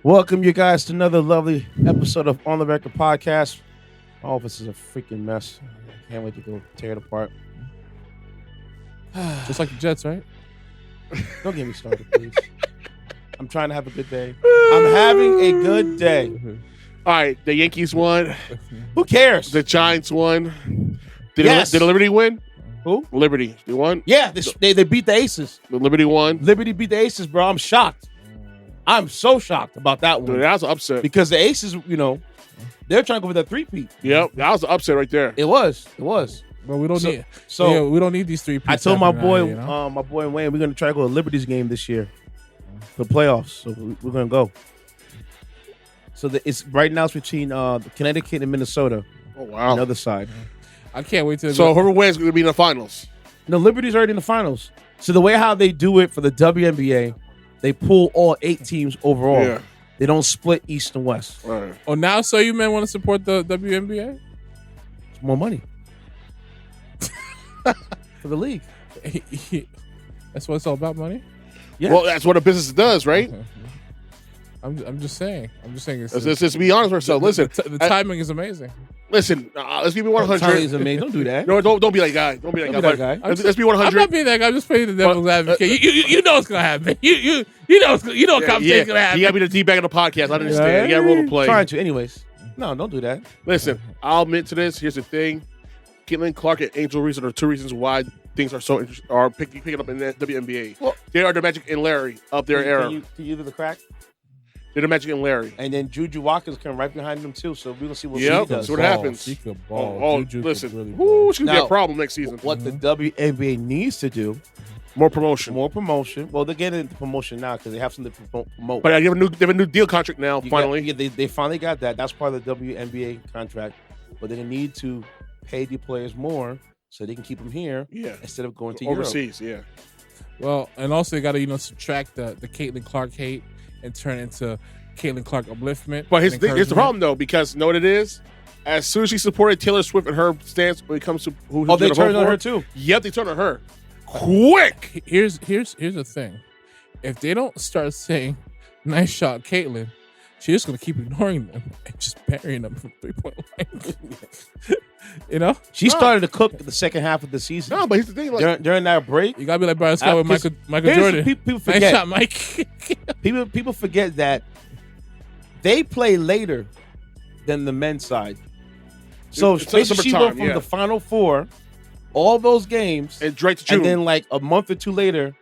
Welcome you guys to another lovely episode of On the Record Podcast. My office is a freaking mess. I can't wait to go tear it apart. Just like the Jets, right? Don't get me started, please. I'm trying to have a good day. I'm having a good day. All right, the Yankees won. Who cares? The Giants won. Yes. Did Liberty win? Who? Liberty. They won? Yeah, they beat the Aces. The Liberty won. Liberty beat the Aces, bro. I'm shocked. I'm so shocked about that one. Dude, that was an upset. Because the Aces, they're trying to go for that three-peat. Yep, that was an upset right there. It was. But we don't need. So we don't need these three. I told my boy, my boy Wayne, we're gonna try to go to Liberty's game this year for the playoffs. So we're gonna go. So it's right now it's between Connecticut and Minnesota. Oh wow! On the other side. I can't wait to. So whoever wins is gonna be in the finals. No, Liberty's already in the finals. So the way how they do it for the WNBA, they pull all 8 teams overall. Yeah. They don't split East and West. Right. Oh, now so you men want to support the WNBA? It's more money for the league. That's what it's all about, money. Yeah. Well, that's what a business does, right? I'm just saying. Let's just be honest with ourselves. Listen, the timing is amazing. Listen. Let's give me 100. Tony's amazing. Don't do that. No, don't be that guy. Don't be that Don't guy. be that guy. Let's be 100. I'm not being that guy. I'm just playing the devil's advocate. You know what's gonna happen. You know what conversation's gonna happen. You gotta be the D-bag of the podcast. I understand. You gotta roll the play. Trying to, anyways. No, don't do that. Listen, I'll admit to this. Here's the thing: Caitlin Clark and Angel Reese are 2 reasons why things are picking up in the WNBA. Well, they are the Magic and Larry of their era. Can you do the crack? They're the Magic and Larry. And then Juju Watkins come right behind them too. So we're gonna see what Yep, she does. see what happens. She could ball. Oh, Juju listen, could really woo, she's gonna be Now, a problem next season. What the WNBA needs to do, More promotion. more promotion. Well, they're getting into promotion now because they have something to promote. But they have a new deal contract now. Finally, They finally got that. That's part of the WNBA contract. But they're gonna need to pay the players more so they can keep them here. Yeah. Instead of going to overseas. Europe. Yeah. Well, and also you got to subtract the Caitlin Clark hate and turn it into Caitlin Clark upliftment. But here's the problem though, because you know what it is. As soon as she supported Taylor Swift and her stance when it comes to who they turned on her too. Yep, they turned on her. Quick. Here's the thing. If they don't start saying "nice shot, Caitlin," she's just gonna keep ignoring them and just burying them from 3-point line. She started to cook the second half of the season. No, but here's the thing: like, during that break, you gotta be like Brian Scott with Michael Jordan. People Nice forget. shot, Mike. people forget that they play later than the men's side. So It's basically she went summertime, from the Final Four, all those games, and straight to June. and then like a month or two later,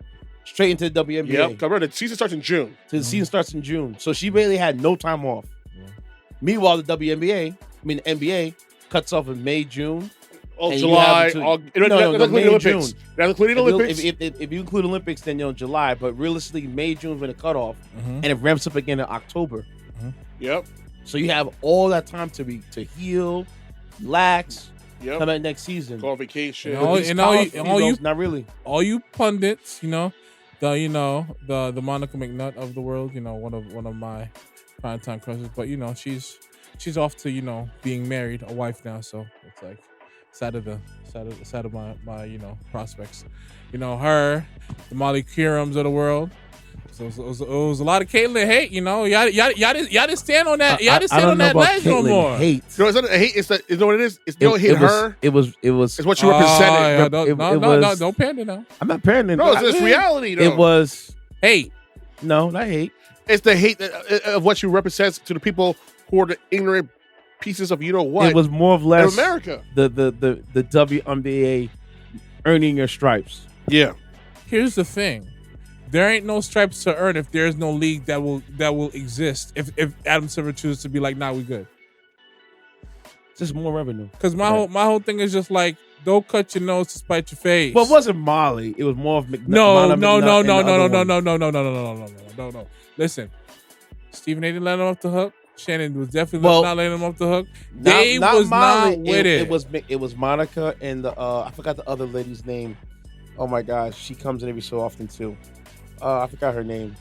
straight into the WNBA. Yep. Remember, the season starts in June. So the season starts in June. So she really had no time off. Meanwhile, the NBA cuts off in May, June. Oh, And July. you have August, May, May, Olympics. June. That's including Olympics. If you include Olympics, then July. But realistically, May, June is when it cut off, and it ramps up again in October. Yep. So you have all that time to heal, relax, Yep. come out next season. Go on vacation. And all you not really. all you pundits, the Monica McNutt of the world, one of my primetime crushes. But she's off to being married, a wife now. So it's like sad of my prospects. Her, the Molly Qurums of the world. So it was a lot of Caitlyn hate. Y'all didn't stand on that. Y'all didn't stand on that ledge no more. Hate. No, it's not a hate. It's that. You know what it is? It's don't hate her. It was. It's what you represented. No, don't pander now. I'm not parenting. No, it's reality. Though. It was hate. No, not hate. It's the hate of what you represent to the people who are the ignorant pieces of what. It was more or less in America. The WNBA earning your stripes. Yeah. Here's the thing. There ain't no stripes to earn if there's no league that will exist. If Adam Silver chooses to be like, nah, we good. It's just more revenue. Because my whole thing is just like, don't cut your nose to spite your face. Well, it wasn't Molly. It was more of McNutt. No. Listen, Stephen A. didn't let him off the hook. Shannon was definitely not letting him off the hook. They was Molly. not with it. It was Monica and the I forgot the other lady's name. Oh my gosh, she comes in every so often too. I forgot her name.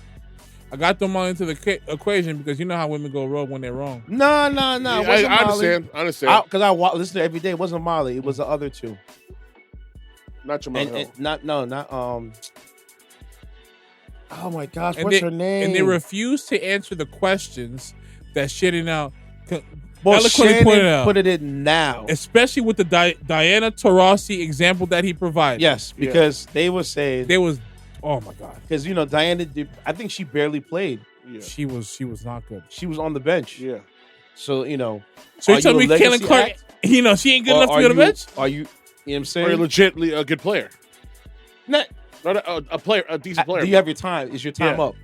I got them all into the equation because you know how women go rogue when they're wrong. No. Yeah, I understand. Because I listen to it every day. It wasn't Molly. It was the other two. Not Jamal Hill. Not Oh my gosh, And what's they, her name? And they refuse to answer the questions that Shannon out well, eloquently Shannon pointed out. put it in now. Especially with the Diana Taurasi example that he provided. Yes, because they were saying they was, oh my god, because Diana did. I think she barely played. Yeah. she was not good. She was on the bench. Yeah. So So you telling me Caitlin Caitlin Clark, she ain't good enough to be on the bench? Are you? You know what I'm saying? Are you legitimately a good player? Not, Not a player, a decent player. do you have your time? Is your time up?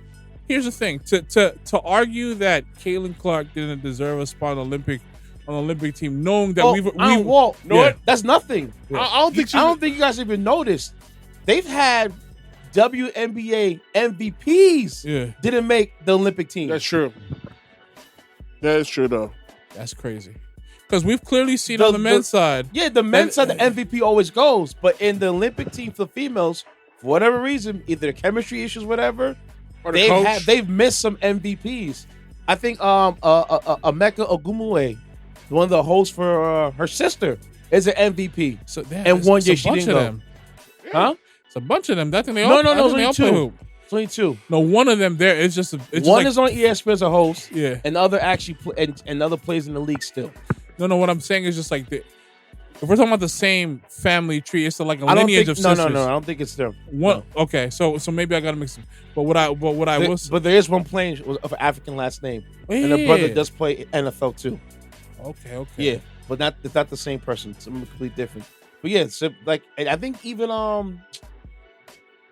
Here's the thing: to argue that Caitlin Clark didn't deserve a spot on the Olympic team, knowing that we've Walt. know what? That's nothing. Yeah. I don't think. I don't think you guys even noticed. They've had WNBA MVPs didn't make the Olympic team. That's true. That is true, though. That's crazy. Because we've clearly seen on the men's side. Yeah, the men's side, the MVP always goes. But in the Olympic team for females, for whatever reason, either chemistry issues, whatever, Or the coach. they've missed some MVPs. I think Emeka Ogumue, one of the hosts for her sister, is an MVP. So and 1 year she didn't go. them. Huh? It's a bunch of them. That thing they No, all no, no, they it's all only play two. hoop. It's only two. No, one of them there. It's just One is on ESPN as a host. Yeah. And the other actually and the other plays in the league still. No. What I'm saying is just like if we're talking about the same family tree, it's like a I don't lineage think, of no, sisters. no. I don't think it's them. One. No. Okay, so maybe I gotta mix them. But what I will say. But there is one playing of an African last name, and her brother does play NFL too. Okay. Yeah, but it's not the same person. It's something completely different. But yeah, so I think even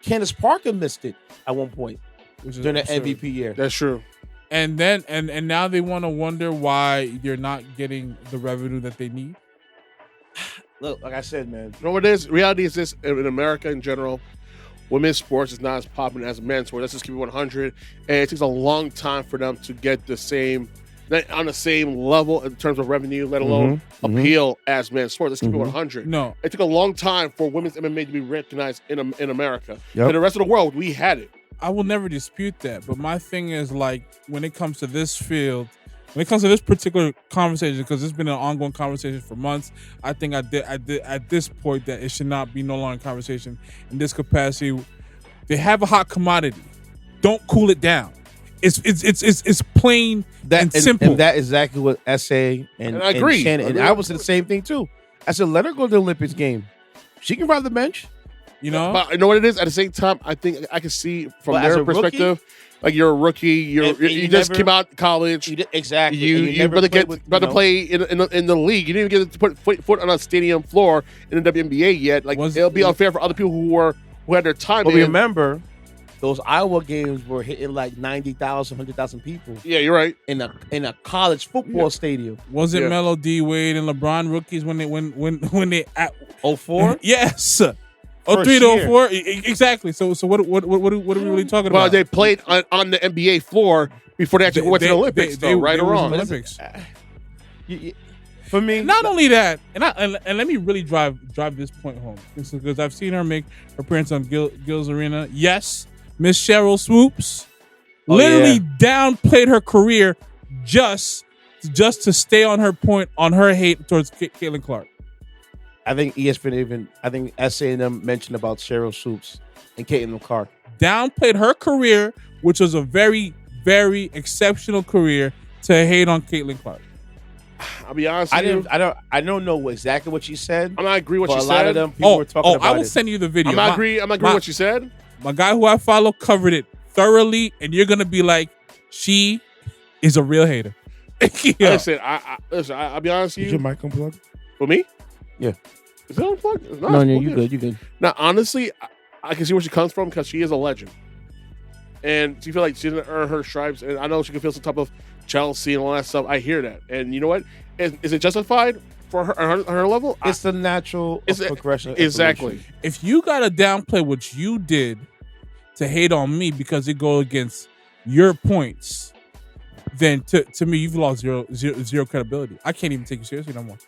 Candace Parker missed it at one point during the MVP year. That's true. And then and now they want to wonder why they're not getting the revenue that they need. Look, like I said, man. You know what it is? Reality is this: in America in general, women's sports is not as popular as men's sports. Let's just keep it 100. And it takes a long time for them to get on the same level in terms of revenue, let alone appeal as men's sports. Let's keep it 100. No, it took a long time for women's MMA to be recognized in America. Yep. In the rest of the world, we had it. I will never dispute that. But my thing is, like, when it comes to this field, when it comes to this particular conversation, because it's been an ongoing conversation for months, I think I did at this point that it should not be no longer a conversation in this capacity. They have a hot commodity. Don't cool it down. It's plain and simple. And that is exactly what SA and I agree. And Shannon, and I would say the same thing too. I said, let her go to the Olympics game. She can ride the bench. You know? But you know what it is? At the same time, I think I can see from their perspective, like you're a rookie, you just came out of college. Exactly. You better to play in the league. You didn't even get to put foot on a stadium floor in the WNBA yet. Like it'll be unfair for other people who had their time. But remember, those Iowa games were hitting like 90,000, 100,000 people. Yeah, you're right. In a college football stadium. Wasn't Melo D Wade and LeBron rookies when they 04? Yes. 03 to 04, exactly. So what are we really talking about? Well, they played on the NBA floor before they actually went to the Olympics, right or wrong? Olympics. For me, not only that, and let me really drive this point home, because I've seen her make her appearance on Gil's Arena. Yes, Miss Cheryl Swoops literally downplayed her career just to stay on her point on her hate towards Caitlin Clark. I think ESPN I think SA and them mentioned about Cheryl Swoops and Caitlin Clark. Downplayed her career, which was a very, very exceptional career, to hate on Caitlin Clark. I'll be honest with you. I don't know exactly what she said. I'm not agree what she said. A lot of them people were talking about it. I will send you the video. I'm not agree with what she said. My guy who I follow covered it thoroughly, and you're gonna be like, she is a real hater. Listen, I'll be honest with you. Is your mic unplugged? For me? Yeah. Is it unplugged? It's not. No, you good. You good. Now, honestly, I can see where she comes from because she is a legend. And she feel like she didn't earn her stripes. And I know she can feel some type of jealousy and all that stuff. I hear that. And you know what? Is it justified for her level? It's the natural progression. Exactly. If you got to downplay what you did to hate on me because it goes against your points, then to me, you've lost zero credibility. I can't even take you seriously no more.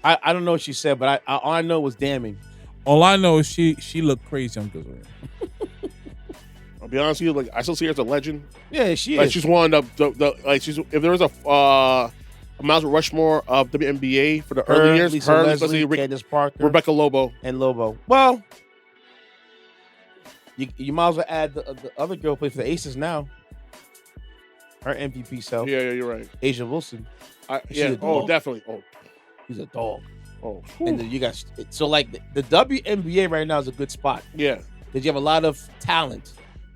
I don't know what she said, but all I know was damning. All I know is she looked crazy on Gil's Arena. I'll be honest with you, like I still see her as a legend. Yeah, she like is. She's one of the like she's if there was a Mount Rushmore of WNBA for the early years, Lisa Leslie, Candace Parker, Rebecca Lobo, and Lobo. Well, You might as well add the other girl who plays for the Aces now. Her MVP self. Yeah, you're right. Asia Wilson. Yeah. Oh, definitely. Oh, he's a dog. Oh, and then you got so like the WNBA right now is a good spot. Yeah, because you have a lot of talent,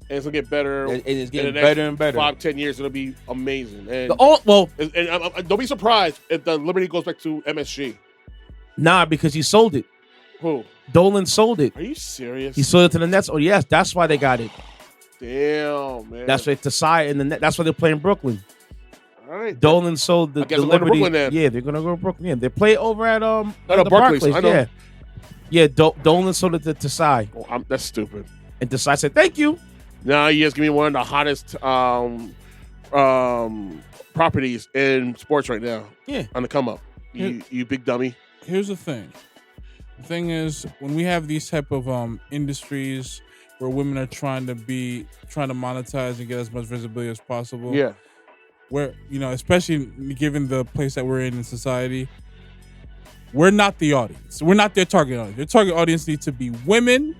and it's gonna get better. And it's getting better and better. 5-10 years, it'll be amazing. And don't be surprised if the Liberty goes back to MSG. Nah, because he sold it. Who? Dolan sold it. Are you serious? He sold it to the Nets. Oh yes, that's why they got it. Damn, man. That's why Tyson and the Net. That's why they're playing Brooklyn. All right. Dolan sold the Liberty. Yeah, they're gonna go to Brooklyn. Yeah, they play over at the Barclays. I know. Yeah. Dolan sold it to Tyson. Oh, that's stupid. And Tyson said, "Thank you." Now he is gonna be one of the hottest properties in sports right now. Yeah, on the come up. You big dummy. Here's the thing. The thing is, when we have these type of industries where women are trying to monetize and get as much visibility as possible. Yeah. Where, especially given the place that we're in society, we're not the audience. We're not their target audience. Their target audience needs to be women,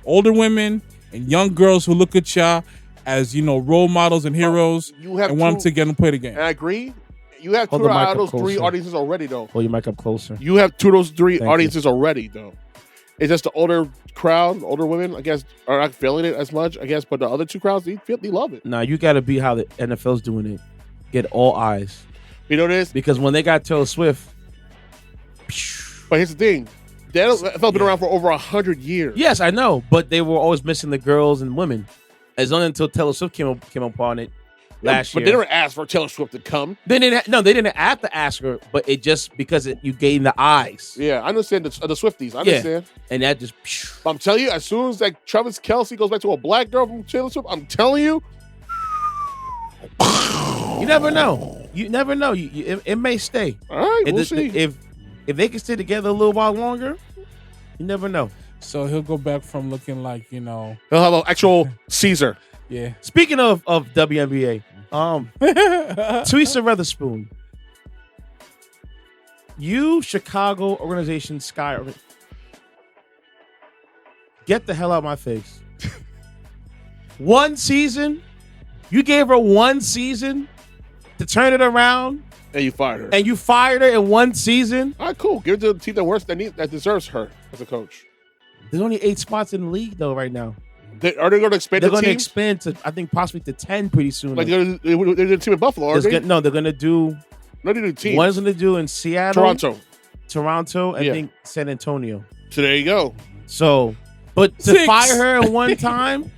older women, and young girls who look at y'all as, role models and heroes and want them to get them play the game. And I agree. You have two out of those three audiences already, though. Hold your mic up closer. You have two of those three audiences already, though. It's just the older crowd, older women, I guess, are not feeling it as much, I guess. But the other two crowds, they love it. Nah, you got to be how the NFL's doing it. Get all eyes. You know this? Because when they got Taylor Swift. But here's the thing. The NFL been around for over 100 years. Yes, I know. But they were always missing the girls and women. As long until Taylor Swift came upon it last year. But they never asked for Taylor Swift to come. They didn't have to ask her. But it just because you gained the eyes. Yeah, I understand the Swifties. I understand. And that just. But I'm telling you, as soon as Travis Kelce goes back to a black girl from Taylor Swift, I'm telling you. You never know. It may stay. All right, we'll see. If they can stay together a little while longer, you never know. So he'll go back from looking like, He'll have an actual Caesar. Yeah. Speaking of WNBA, Teresa Weatherspoon, you Chicago organization Sky, get the hell out of my face. One season, you gave her one season to turn it around. And you fired her. And you fired her in one season. All right, cool. Give it to the team that deserves her as a coach. There's only 8 spots in the league though right now. Are they going to expand? They're going to expand to, I think, possibly to 10 pretty soon. Like they're the team in Buffalo, are they? No, they're going to do. No, they do teams. One's going to do in Seattle, Toronto, and I think San Antonio. So there you go. So, but to fire her at one time,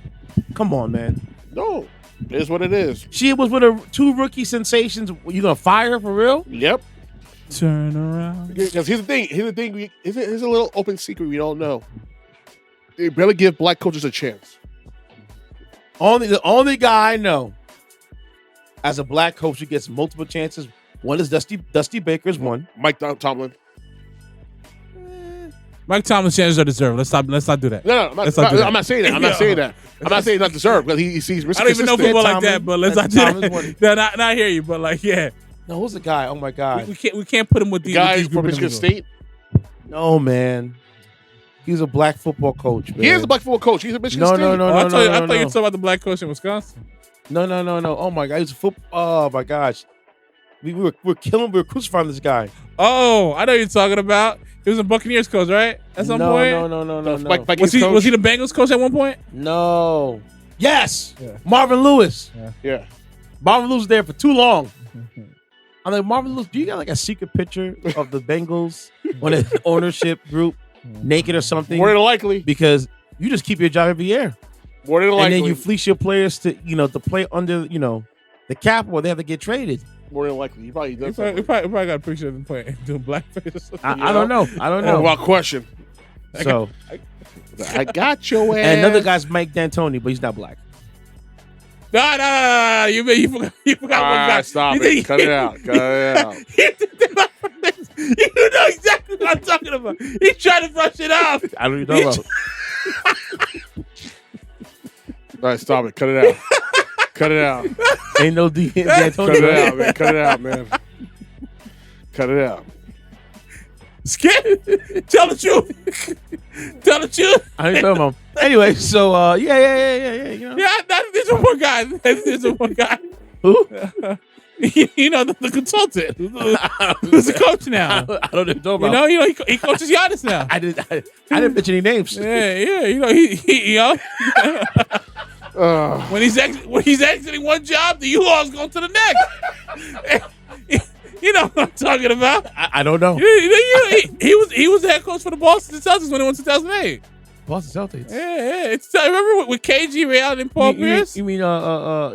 come on, man. No, it is what it is. She was with her 2 rookie sensations. You going to fire her for real? Yep. Turn around. Because here's the thing. Here's a little open secret we don't know. They barely give black coaches a chance. The only guy I know as a black coach who gets multiple chances. One is Dusty Baker's one. Mike Tomlin. Mike Tomlin's chances are deserved. Let's not do that. No, I'm not saying that. I'm not saying that. I'm not saying not deserved because he sees risk. I don't even know football like that, but let's not do that. No, not hear you, but like, yeah. No, who's the guy? Oh my God. We can't put him with these guys from Michigan State. No, man. He's a black football coach, man. He is a black football coach. He's a Michigan State. I thought you were talking about the black coach in Wisconsin. No. Oh my God. He's a football. Oh my gosh. We were killing. We were crucifying this guy. Oh, I know what you're talking about. He was a Buccaneers coach, right? At some point. No. Was he the Bengals coach at one point? No. Yes. Yeah. Marvin Lewis. Yeah. Marvin Lewis was there for too long. I'm like, Marvin Lewis, do you got like a secret picture of the Bengals on an ownership group? Naked or something. More than likely. Because you just keep your job every year. More than likely. And then you fleece your players to play under, the cap or they have to get traded. More than likely. You probably got a picture of them doing blackface. I don't know. Well, question. So. I got your ass. And another guy's Mike D'Antoni, but he's not black. No. You forgot one guy. Stop it. Cut it out. You know exactly what I'm talking about. He's trying to brush it off. I don't even know about. All right, stop it. Cut it out. Cut it out. Ain't no D'Antoni. Cut it out, man. Cut it out, man. Cut it out. Skip. Tell the truth. Tell the truth. I ain't talking about. Anyway, so yeah. You know, There's a one guy. There's a one guy. who? You know, the consultant who's a coach now. I don't even know about. You know, he coaches Giannis now. I didn't mention any names. Yeah. You know, he when he's exiting one job, the U-Haul's going to the next. You know what I'm talking about? I don't know. He was the head coach for the Boston Celtics when they won 2008. Boston Celtics. Yeah. Remember with KG Real and Paul Pierce? You mean Emo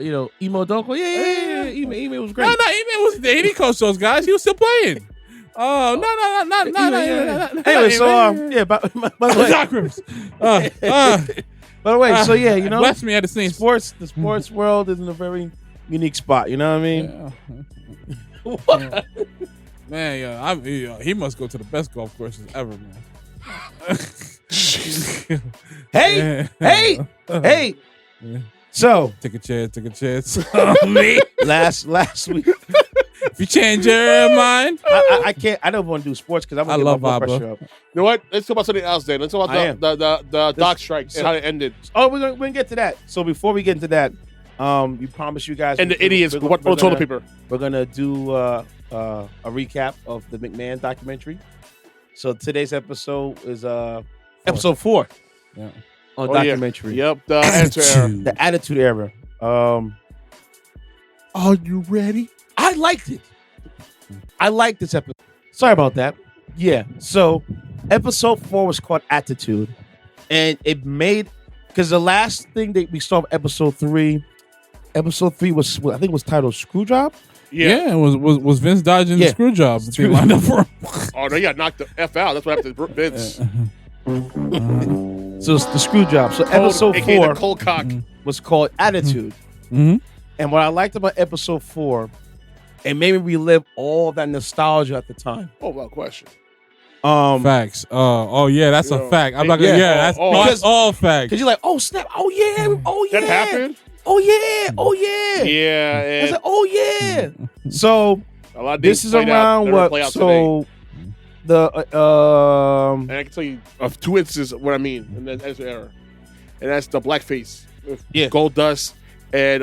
Doko? Yeah. Emo was great. No, Emo was there. He didn't coach those guys. He was still playing. Oh no. Anyway, so yeah, by the way, by the way, so yeah, you know, bless me at the scene. The sports world is in a very unique spot. You know what I mean? Yeah. What? Man, he must go to the best golf courses ever, man. Hey. So take a chance. me last week. If you change your mind, I can't. I don't want to do sports because I'm gonna get my blood pressure up. You know what? Let's talk about something else then. Let's talk about the dock strike and how it ended. Oh, we're gonna get to that. So before we get into that, we promise you guys and the idiots. What toilet paper? We're gonna do a recap of the McMahon documentary. So today's episode is episode 4 on documentary. Yeah. Yep, the Attitude Era. The Attitude Era. Are you ready? I liked it. I liked this episode. Sorry about that. Yeah. So episode 4 was called Attitude, and it made because the last thing that we saw of episode 3. Episode 3 was I think it was titled Screwjob. Yeah, it was Vince dodging the screw job that they lined up for him. Oh, no, he got knocked the F out. That's what happened to Vince. So it's the screw job. So episode 4 cold cock was called Attitude. Mm-hmm. And what I liked about episode 4, it made me relive all that nostalgia at the time. Oh, well, question. Facts. That's a fact. I'm not gonna. Yeah, that's all facts. Because you're like, oh snap, oh yeah, that happened. Oh yeah. Yeah. I was like, oh yeah. So a lot of this is around what? So the and I can tell you of 2 instances what I mean in that era, and that's the blackface, Gold Dust, and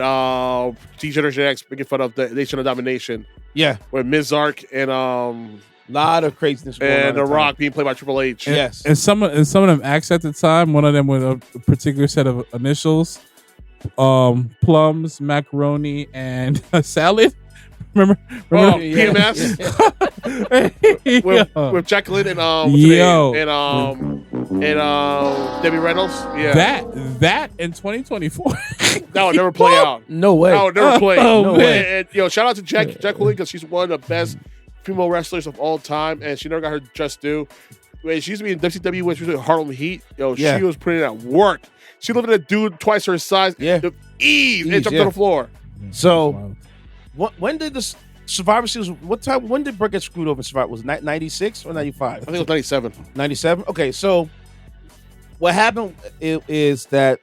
Degeneration-X making fun of the Nation of Domination. Yeah, with Ms. Zark and lot of craziness going and on The Rock being played by Triple H. Yes, and some of them acts at the time. One of them with a particular set of initials. Plums, macaroni, and a salad. Remember? PMS with Jacqueline and Debbie Reynolds. Yeah, that in 2024. That would never play out. No way. That would never play. No way. And shout out to Jacqueline because she's one of the best female wrestlers of all time, and she never got her just due. When she used to be in WCW, when she was in Harlem Heat. She was putting in that work. She looked at a dude twice her size. Yeah. Ease and jumped on the floor. So, when did the Survivor Series? What time? When did Brett get screwed over in Survivor? Was it 96 or 95? I think it was 97. 97. Okay, so what happened is that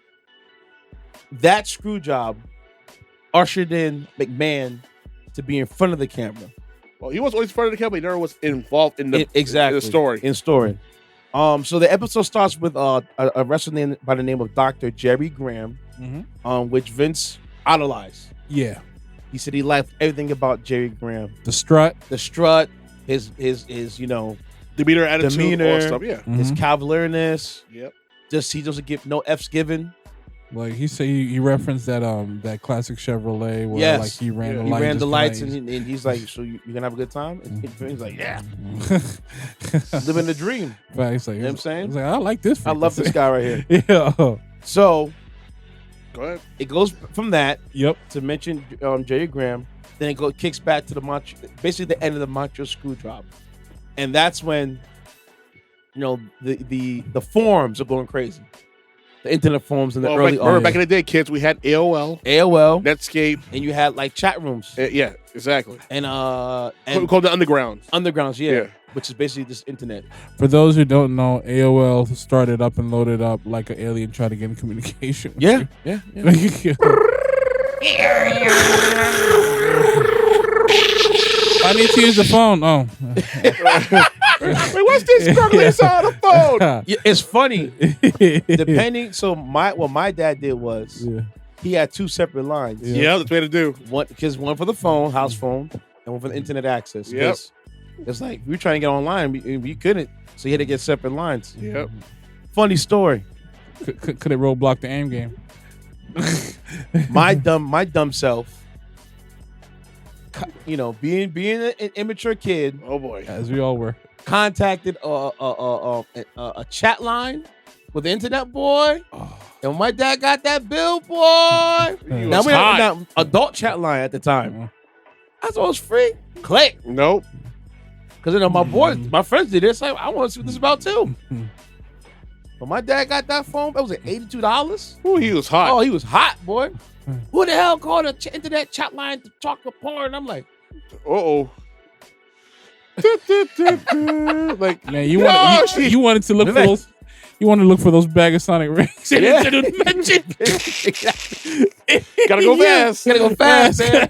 screw job ushered in McMahon to be in front of the camera. Well, he was always in front of the camera. He never was involved in the story. In story. So the episode starts with a wrestler named by the name of Dr. Jerry Graham, which Vince idolized. Yeah, he said he liked everything about Jerry Graham. The strut, his demeanor, attitude, all stuff. Yeah, his cavalierness. Yep. He doesn't give no F's given. Like he said, he referenced that classic Chevrolet where like he ran the lights and he's like, so you gonna have a good time? And he's like, yeah, living the dream. Right, he's like, you know what I'm saying? He's like, I like this. I love this guy right here. Yeah. So go ahead. It goes from that. Yep. To mention Jerry Graham, then it kicks back to basically the end of the Montreal screw job, and that's when the forums are going crazy. The internet forums in the early. Remember back in the day, kids, we had AOL, Netscape, and you had like chat rooms. Yeah, exactly. And we called the undergrounds. Undergrounds, yeah, which is basically just internet. For those who don't know, AOL started up and loaded up like an alien trying to get in communication. Yeah. I need to use the phone. Oh. what's this struggling on the phone? Yeah, it's funny. Depending, so what my dad did was he had 2 separate lines. Yeah, that's the way to do. One for the phone, house phone, and one for the internet access. Yep. It's like we were trying to get online, we couldn't, so you had to get separate lines. Yep. Funny story. Could it roadblock the aim game? My dumb self. You know, being an immature kid. Oh boy, as we all were. Contacted a chat line with the internet boy. Oh. And when my dad got that bill, boy. Now we had adult chat line at the time. I thought it was free. Click. Nope. Because you know my friends did this. I want to see what this is about too. But my dad got that phone. That was like $82. Oh, he was hot. Oh, he was hot, boy. Who the hell called an internet chat line to talk to porn? I'm like, like, man, you wanted to look for those. You wanted to look for those bag of Sonic rings. Yeah. Gotta go fast. Gotta go fast, man.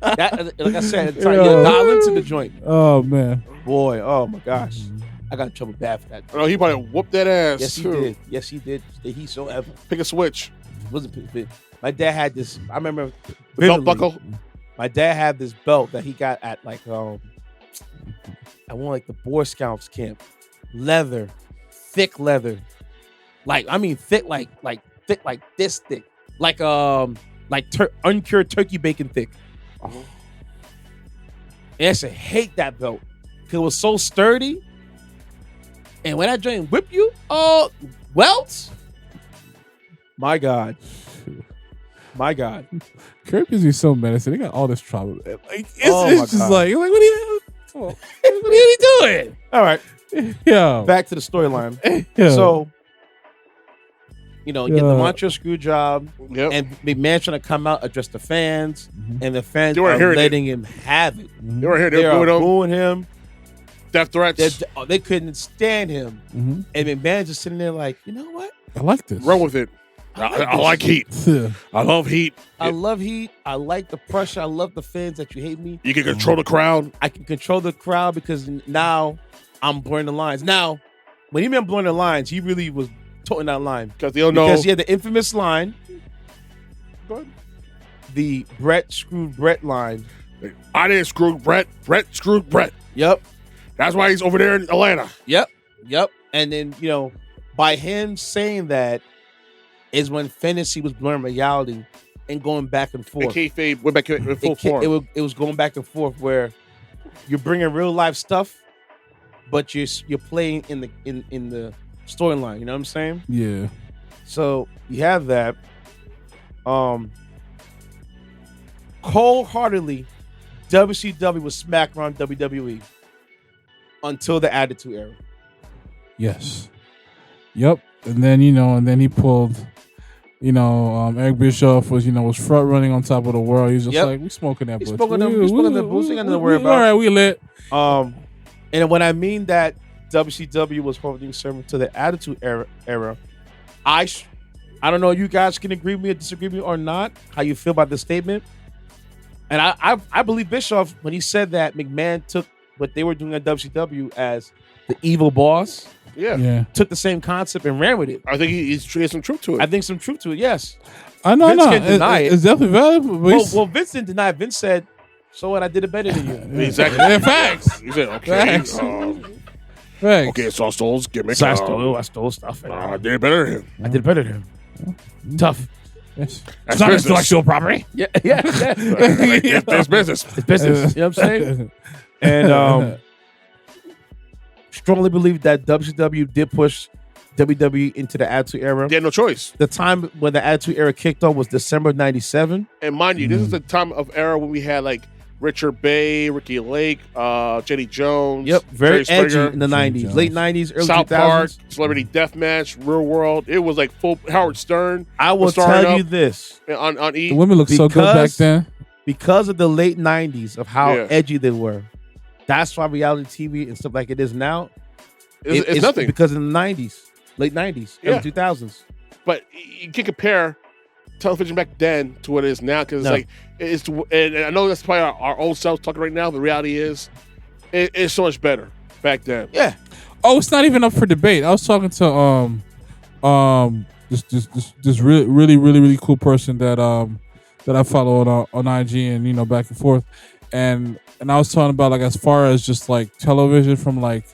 Like I said, trying to get a dollar into the joint. Oh man, boy. Oh my gosh, I got in trouble bad for that. Oh, he probably whooped that ass. Yes, he did. Yes, he did. Did he so ever? Pick a switch. My dad had this. I remember the belt buckle. My dad had this belt that he got at like I want like the Boy Scouts camp. Leather, thick leather, like I mean thick, like thick, like this thick, like uncured turkey bacon thick. Oh. And I said, hate that belt because it was so sturdy. And when I joint whip you, welts. My God. My God. Curb gives me so menacing. They got all this trouble. Like it's just like what are you doing? All right. Yeah. Back to the storyline. Yeah. So, you know, you get the Montreal screw job, and McMahon trying to come out, address the fans, and the fans are letting him have it. They were here. They are booing him. Death threats. They couldn't stand him. And McMahon just sitting there like, you know what? I like this. Run with it. I like heat. I love heat. I love heat. I like the pressure. I love the fans that you hate me. You can control the crowd. I can control the crowd because now I'm blurring the lines. Now, when he meant blurring the lines, he really was toting that line. Because they don't know. Because he had the infamous line. Go ahead. The Brett screwed Brett line. I didn't screw Brett. Brett screwed Brett. Yep. That's why he's over there in Atlanta. Yep. And then, you know, by him saying that is when fantasy was blurring reality and going back and forth. The kayfabe went back in full form. It was going back and forth where you're bringing real life stuff, but you're playing in the storyline. You know what I'm saying? Yeah. So you have that. Cold-heartedly, WCW was smack around WWE until the Attitude Era. Yes. Yep. And then he pulled. Eric Bischoff was front running on top of the world. He's just like, we smoking that boots. We smoking the boots. We got nothing to worry about. All right, we lit. And when I mean that WCW was holding sermon to the Attitude Era, I don't know. You guys can agree with me or disagree with me or not. How you feel about this statement? And I believe Bischoff when he said that McMahon took what they were doing at WCW as the evil boss. Yeah. Took the same concept and ran with it. I think he's some truth to it. I think some truth to it, yes. I know, Vince can't deny it. It's definitely valid. Well, Vince didn't deny it. Vince said, so what? I did it better than you. Exactly. Yeah, facts. He said, okay. Facts. Facts. Okay, so I stole his gimmick. So I stole stuff. I did it better than him. I did it better than him. Tough. Yes. It's not intellectual property. Yeah. It's business. It's business. You know what I'm saying? And strongly believe that WCW did push WWE into the Attitude Era. They had no choice. The time when the Attitude Era kicked off was December '97. And mind you, this is the time of era when we had like Richard Bay, Ricky Lake, Jenny Jones. Yep, very edgy Springer, in the '90s, late '90s, early South 2000s. Park, Celebrity Deathmatch, Real World. It was like full Howard Stern. I will tell you this: on E. The women looked so good back then because of the late '90s of how edgy they were. That's why reality TV and stuff like it is now. It's nothing because in the '90s, late '90s, early 2000s. But you can't compare television back then to what it is now because and I know that's probably our old selves talking right now. The reality is, it's so much better. back then. Yeah. Oh, it's not even up for debate. I was talking to this really cool person that I follow on IG and back and forth, and I was talking about like as far as just like television from like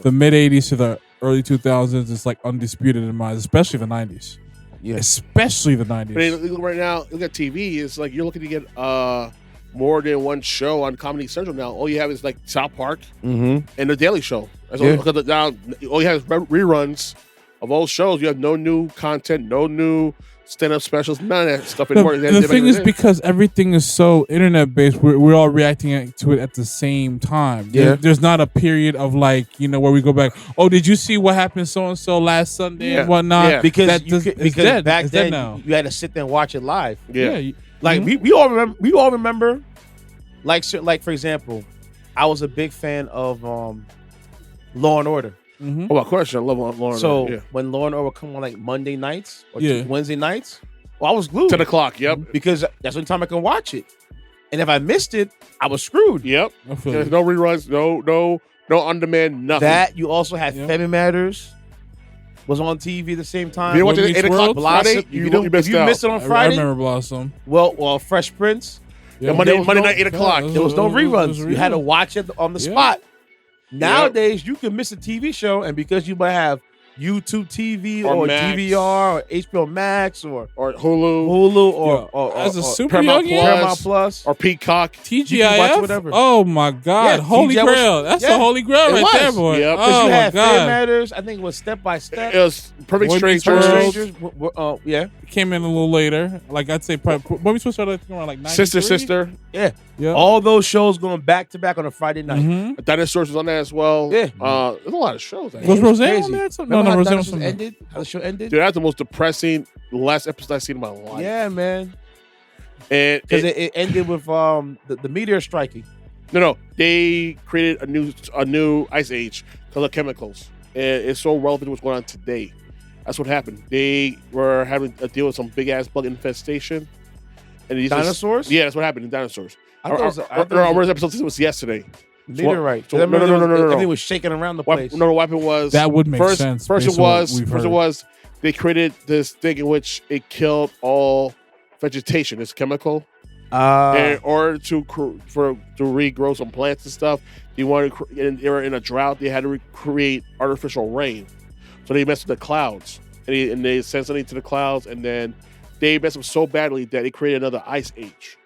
the mid '80s to the early 2000s, it's like undisputed in my eyes, especially the '90s. Yeah, especially the '90s. I mean, right now, look at TV. It's like you're looking to get more than one show on Comedy Central now. All you have is like South Park and The Daily Show. That's all, because now all you have is reruns of old shows. You have no new content, no new stand-up specials, none of that stuff anymore. The thing is, because everything is so internet-based, we're all reacting to it at the same time. Yeah. There's not a period of like, where we go back, oh, did you see what happened so-and-so last Sunday and whatnot? Yeah. Because dead. back it's then dead now. you had to sit there and watch it live. Yeah. Like we all remember, like for example, I was a big fan of Law and Order. Mm-hmm. Oh, of course, I love Law and Order. So when Law and Order would come on like Monday nights or Yeah. Wednesday nights, well, I was glued 10 o'clock, yep. because that's the only time I can watch it. And if I missed it, I was screwed. Yep. I feel There's you. no reruns, no on-demand, nothing. That you also had Yep. Family Matters was on TV at the same time. If you watch it Boy at 8 Meets o'clock World? Friday, Blossom, you if missed you out. missed it on I Friday, remember Blossom. well, Fresh Prince, Yeah, Monday there was no- night, 8 o'clock. Yeah, there was no It was reruns. You had to reruns. watch it on the Yeah. spot. Nowadays, you can miss a TV show, and because you might have YouTube TV Or or Max. DVR or HBO Max or Or Hulu, Hulu Yo, or as a super Paramount young Plus. Paramount Plus. or Peacock. You can watch TGIF. whatever. Oh my God, Yeah, holy TGI was- grail! That's yeah, the holy grail it right was. there, boy. Yep. 'Cause Oh you my had Family God, Matters. I think it was Step by Step. It was Perfect Boy Meets Strangers, World. Strangers. Yeah. came in a little later. Like I'd say, probably when we supposed to start around like 93? Sister. Yeah. Yeah. All those shows going back to back on a Friday night. Mhm. Dinosaurs was on there as well. Yeah. There's a lot of shows. Was It Roseanne crazy. on there? No, Remember how Roseanne was Dinosaurs on there. ended? How the show ended? Dude, that's the most depressing last episode I've seen in my life. Yeah, man. And Because it ended with the meteor striking. no, they created a new ice age because of chemicals, and it's so relevant to what's going on today. That's what happened. They were having to deal with some big ass bug infestation. And these Dinosaurs? Yeah, that's what happened in dinosaurs. I thought it was- I thought it Our was- episode this was yesterday. Meteorite. So- no. Everything was shaking around the place. No, what happened was That would make first, sense First based it on what was we've first it heard. was they created this thing in which it killed all vegetation. It's chemical. In order to regrow some plants and stuff, they wanted they were in a drought. They had to create artificial rain, so they messed with the clouds, and they sent something to the clouds, and then they messed up so badly that they created another ice age,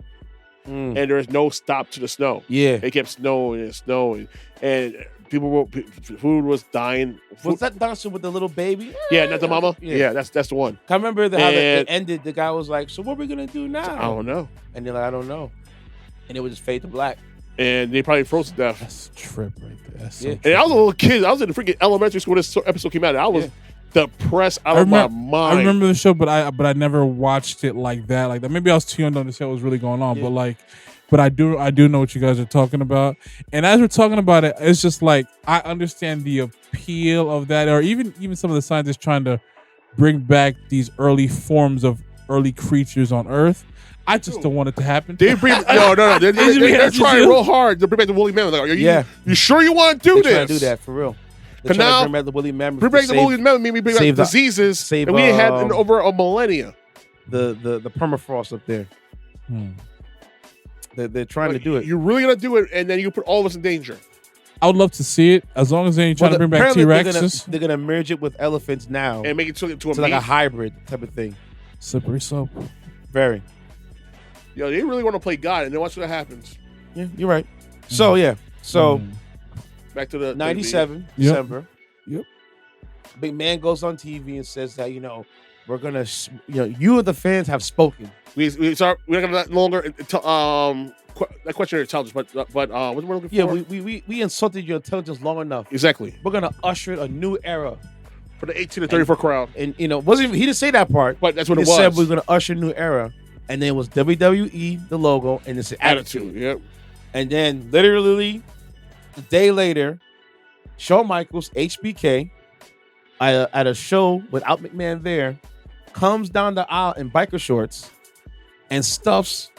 and there is no stop to the snow. Yeah. It kept snowing and snowing, and food was dying. Was that dinosaur with the little baby? Yeah, not the mama. Yeah. Yeah, that's the one. I remember how it And- ended. The guy was like, "So what are we gonna do now?" I don't know. And they're like, "I don't know." And it would just fade to black. And they probably froze to death. That's a trip right there. That's so Yeah. And I was a little kid. I was in the freaking elementary school when this episode came out. I was depressed out of my mind. I remember the show, but I never watched it like that. Like that. Maybe I was too young to understand what was really going on. Yeah. But I do know what you guys are talking about. And as we're talking about it, it's just like I understand the appeal of that, or even some of the scientists trying to bring back these early forms of early creatures on Earth. I just don't want it to happen. They bring no. They're trying real hard to bring back the woolly mammoth. Like, you sure you want to do They're this? trying to do that for real. They're But trying now- to bring back the woolly mammoth. Bring back the woolly mammoth. Mean we bring back save the- diseases save, that we ain't had in over a millennia. the permafrost up there. They're trying to do it. You're really gonna do it, and then you put all of us in danger. I would love to see it, as long as they ain't trying to bring back Apparently T-Rexes. They're gonna merge it with elephants now And make it to a to like meat. a hybrid type of thing. Slippery slope. Very. Yo, they really want to play God, and then watch what happens. Yeah, you're right. So so Back to the 97 Yep. December. Yep. McMahon goes on TV and says that we're gonna you the fans have spoken. We're not gonna no longer that question your intelligence, but what's the word looking Yeah, for? we insulted your intelligence long enough. Exactly. We're gonna usher in a new era. For the 18 to 34 crowd. And wasn't even, he didn't say that part. But that's what he it was. said we're gonna usher a new era. And then it was WWE, the logo, and it's attitude. Yep. And then literally a day later, Shawn Michaels, HBK, at a show without McMahon there, comes down the aisle in biker shorts and stuffs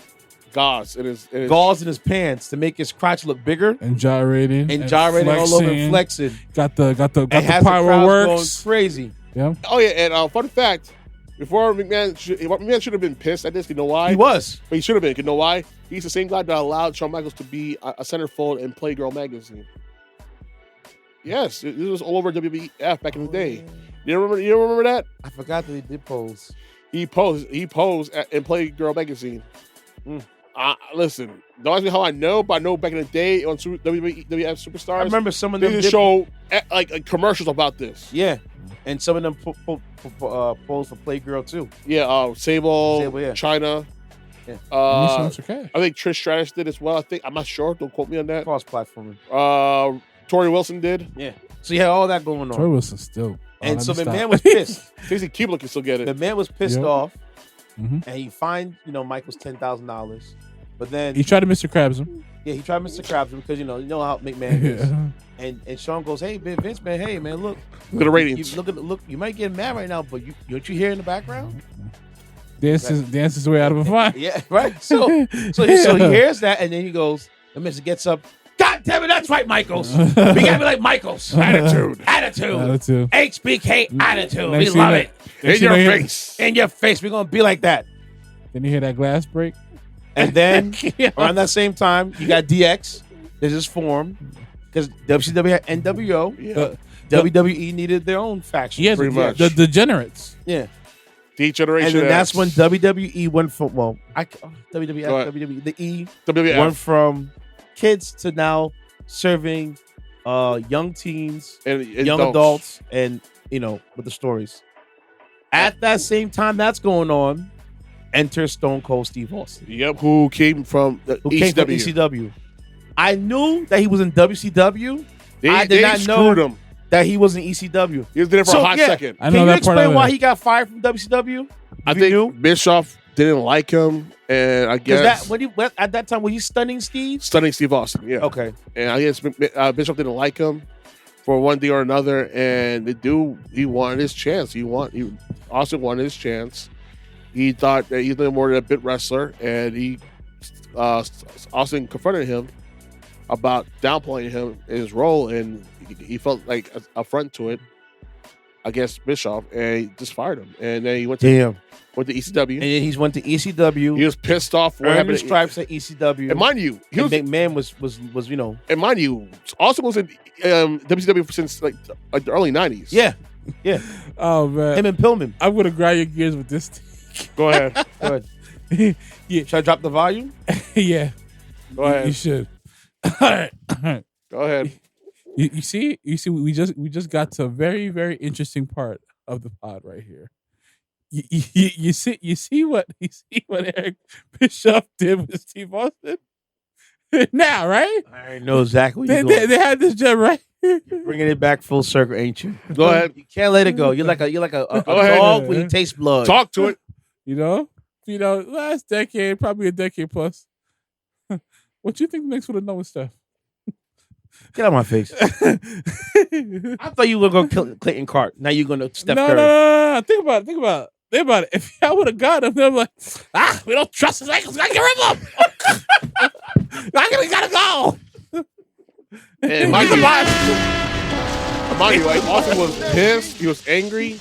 gauze in his gauze in his pants to make his crotch look bigger and gyrating all over and flexing. Got the and has the crowd going crazy. Yeah. Oh yeah, and fun fact. Before McMahon should have been pissed at this. You know why? He was. But he should have been. You know why? He's the same guy that allowed Shawn Michaels to be a centerfold in Playgirl magazine. Yes, this was all over WWF back in the day. You remember that? I forgot that he did pose. He posed in Playgirl magazine. Listen, don't ask me how I know, but I know back in the day on WWF Superstars. I remember some of them did show like commercials about this. Yeah, and some of them posed for Playgirl too. Yeah, Sable, yeah. China. Yeah. I think Trish Stratus did as well. I'm not sure. Don't quote me on that. Cross-platforming. Tori Wilson did. Yeah. So you had all that going on. Tori Wilson still. And so the man was pissed. Stacey Keebler can still get it. The man was pissed off, and he fined Michaels $10,000. But then he tried to Mr. Krabs him. Yeah, he tried Mr. Krabs him because you know how McMahon is. And Shawn goes, "Hey, Vince, man, hey, man, look at the ratings. Look. You might get mad right now, but don't you hear in the background? Dance his way out of a fight. Yeah, right. So he hears that, and then he goes. The Mister gets up. God damn it, that's right, Michaels. We gotta be like Michaels. Attitude. HBK attitude. We love it. In your face. In your face. We're gonna be like that. Then you hear that glass break. And then around that same time, you got DX. There's this form because WCW had NWO. Yeah. WWE needed their own faction. Yeah, pretty much. The Degenerates. Yeah. Degeneration-X. And then that's when WWE went from WWE, the E WWF went from kids to now serving young teens, and young adults, and with the stories. At that same time that's going on, enter Stone Cold Steve Austin. Yep, who came from ECW. I knew that he was in WCW. I did not know him. That he was in ECW. He was there for a hot second. I know Can that you explain part why he got fired from WCW? I think Bischoff didn't like him, and I guess at that time was he stunning Steve? Stunning Steve Austin, yeah. Okay. And I guess Bischoff didn't like him for one thing or another, and he wanted his chance. Austin wanted his chance. He thought that he's more than a bit wrestler, and Austin confronted him about downplaying him in his role, and he felt like a affront to it against Bischoff, and he just fired him. And then he went to ECW. And then he went to ECW. He was pissed off. What happened? Stripes at ECW. And mind you, McMahon was And mind you, Austin was in WCW since like the early 90s. Yeah. Oh man, him and Pillman. I'm gonna grind your gears with this. Go ahead. Yeah. Should I drop the volume? Yeah. Go ahead. You should. All right. Go ahead. You see, we just got to a very, very interesting part of the pod right here. You see what Eric Bischoff did with Steve Austin? Now, right? I know exactly what you're they had this gem, right? You're bringing it back full circle, ain't you? Go ahead. You can't let it go. You're like a dog when you taste blood. Talk to it. Last decade, probably a decade plus. What you think next for the Noah stuff? Get out of my face. I thought you were going to kill Clayton Clark. Now you're going to Steph Curry. No. Think about it. If I would have got him, they're like, we don't trust his ankles. Gotta get rid of him. We gotta go. And mind you, Austin was pissed. He was angry.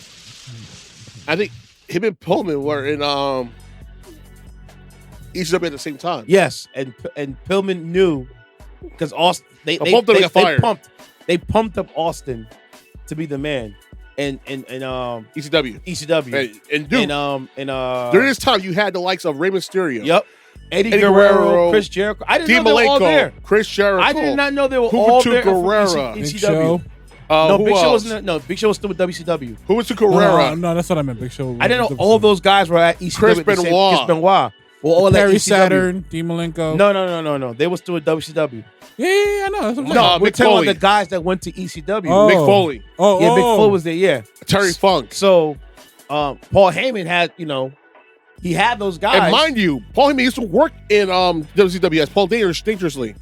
I think him and Pillman were in ECW at the same time. Yes, and Pillman knew because Austin they pumped up Austin to be the man. And ECW. And during this time you had the likes of Rey Mysterio. Yep. Eddie Guerrero, Chris Jericho. I didn't know they were all there. Chris Jericho. I did not know they were all there. Guerrera. ECW. Big Show wasn't. No, Big Show was still with WCW. Who was to Guerrera? No, that's what I meant. Big Show. I didn't know all those guys were at ECW. Chris Benoit. Well, all Perry Saturn, Dean Malenko. No. They were still with WCW. Yeah, I know. That's what I'm saying. No, we're talking about the guys that went to ECW. Mick Foley. Big Foley was there. Yeah. Terry Funk. So, Paul Heyman had, he had those guys. And mind you, Paul Heyman used to work in WCW as Paul Dangerously.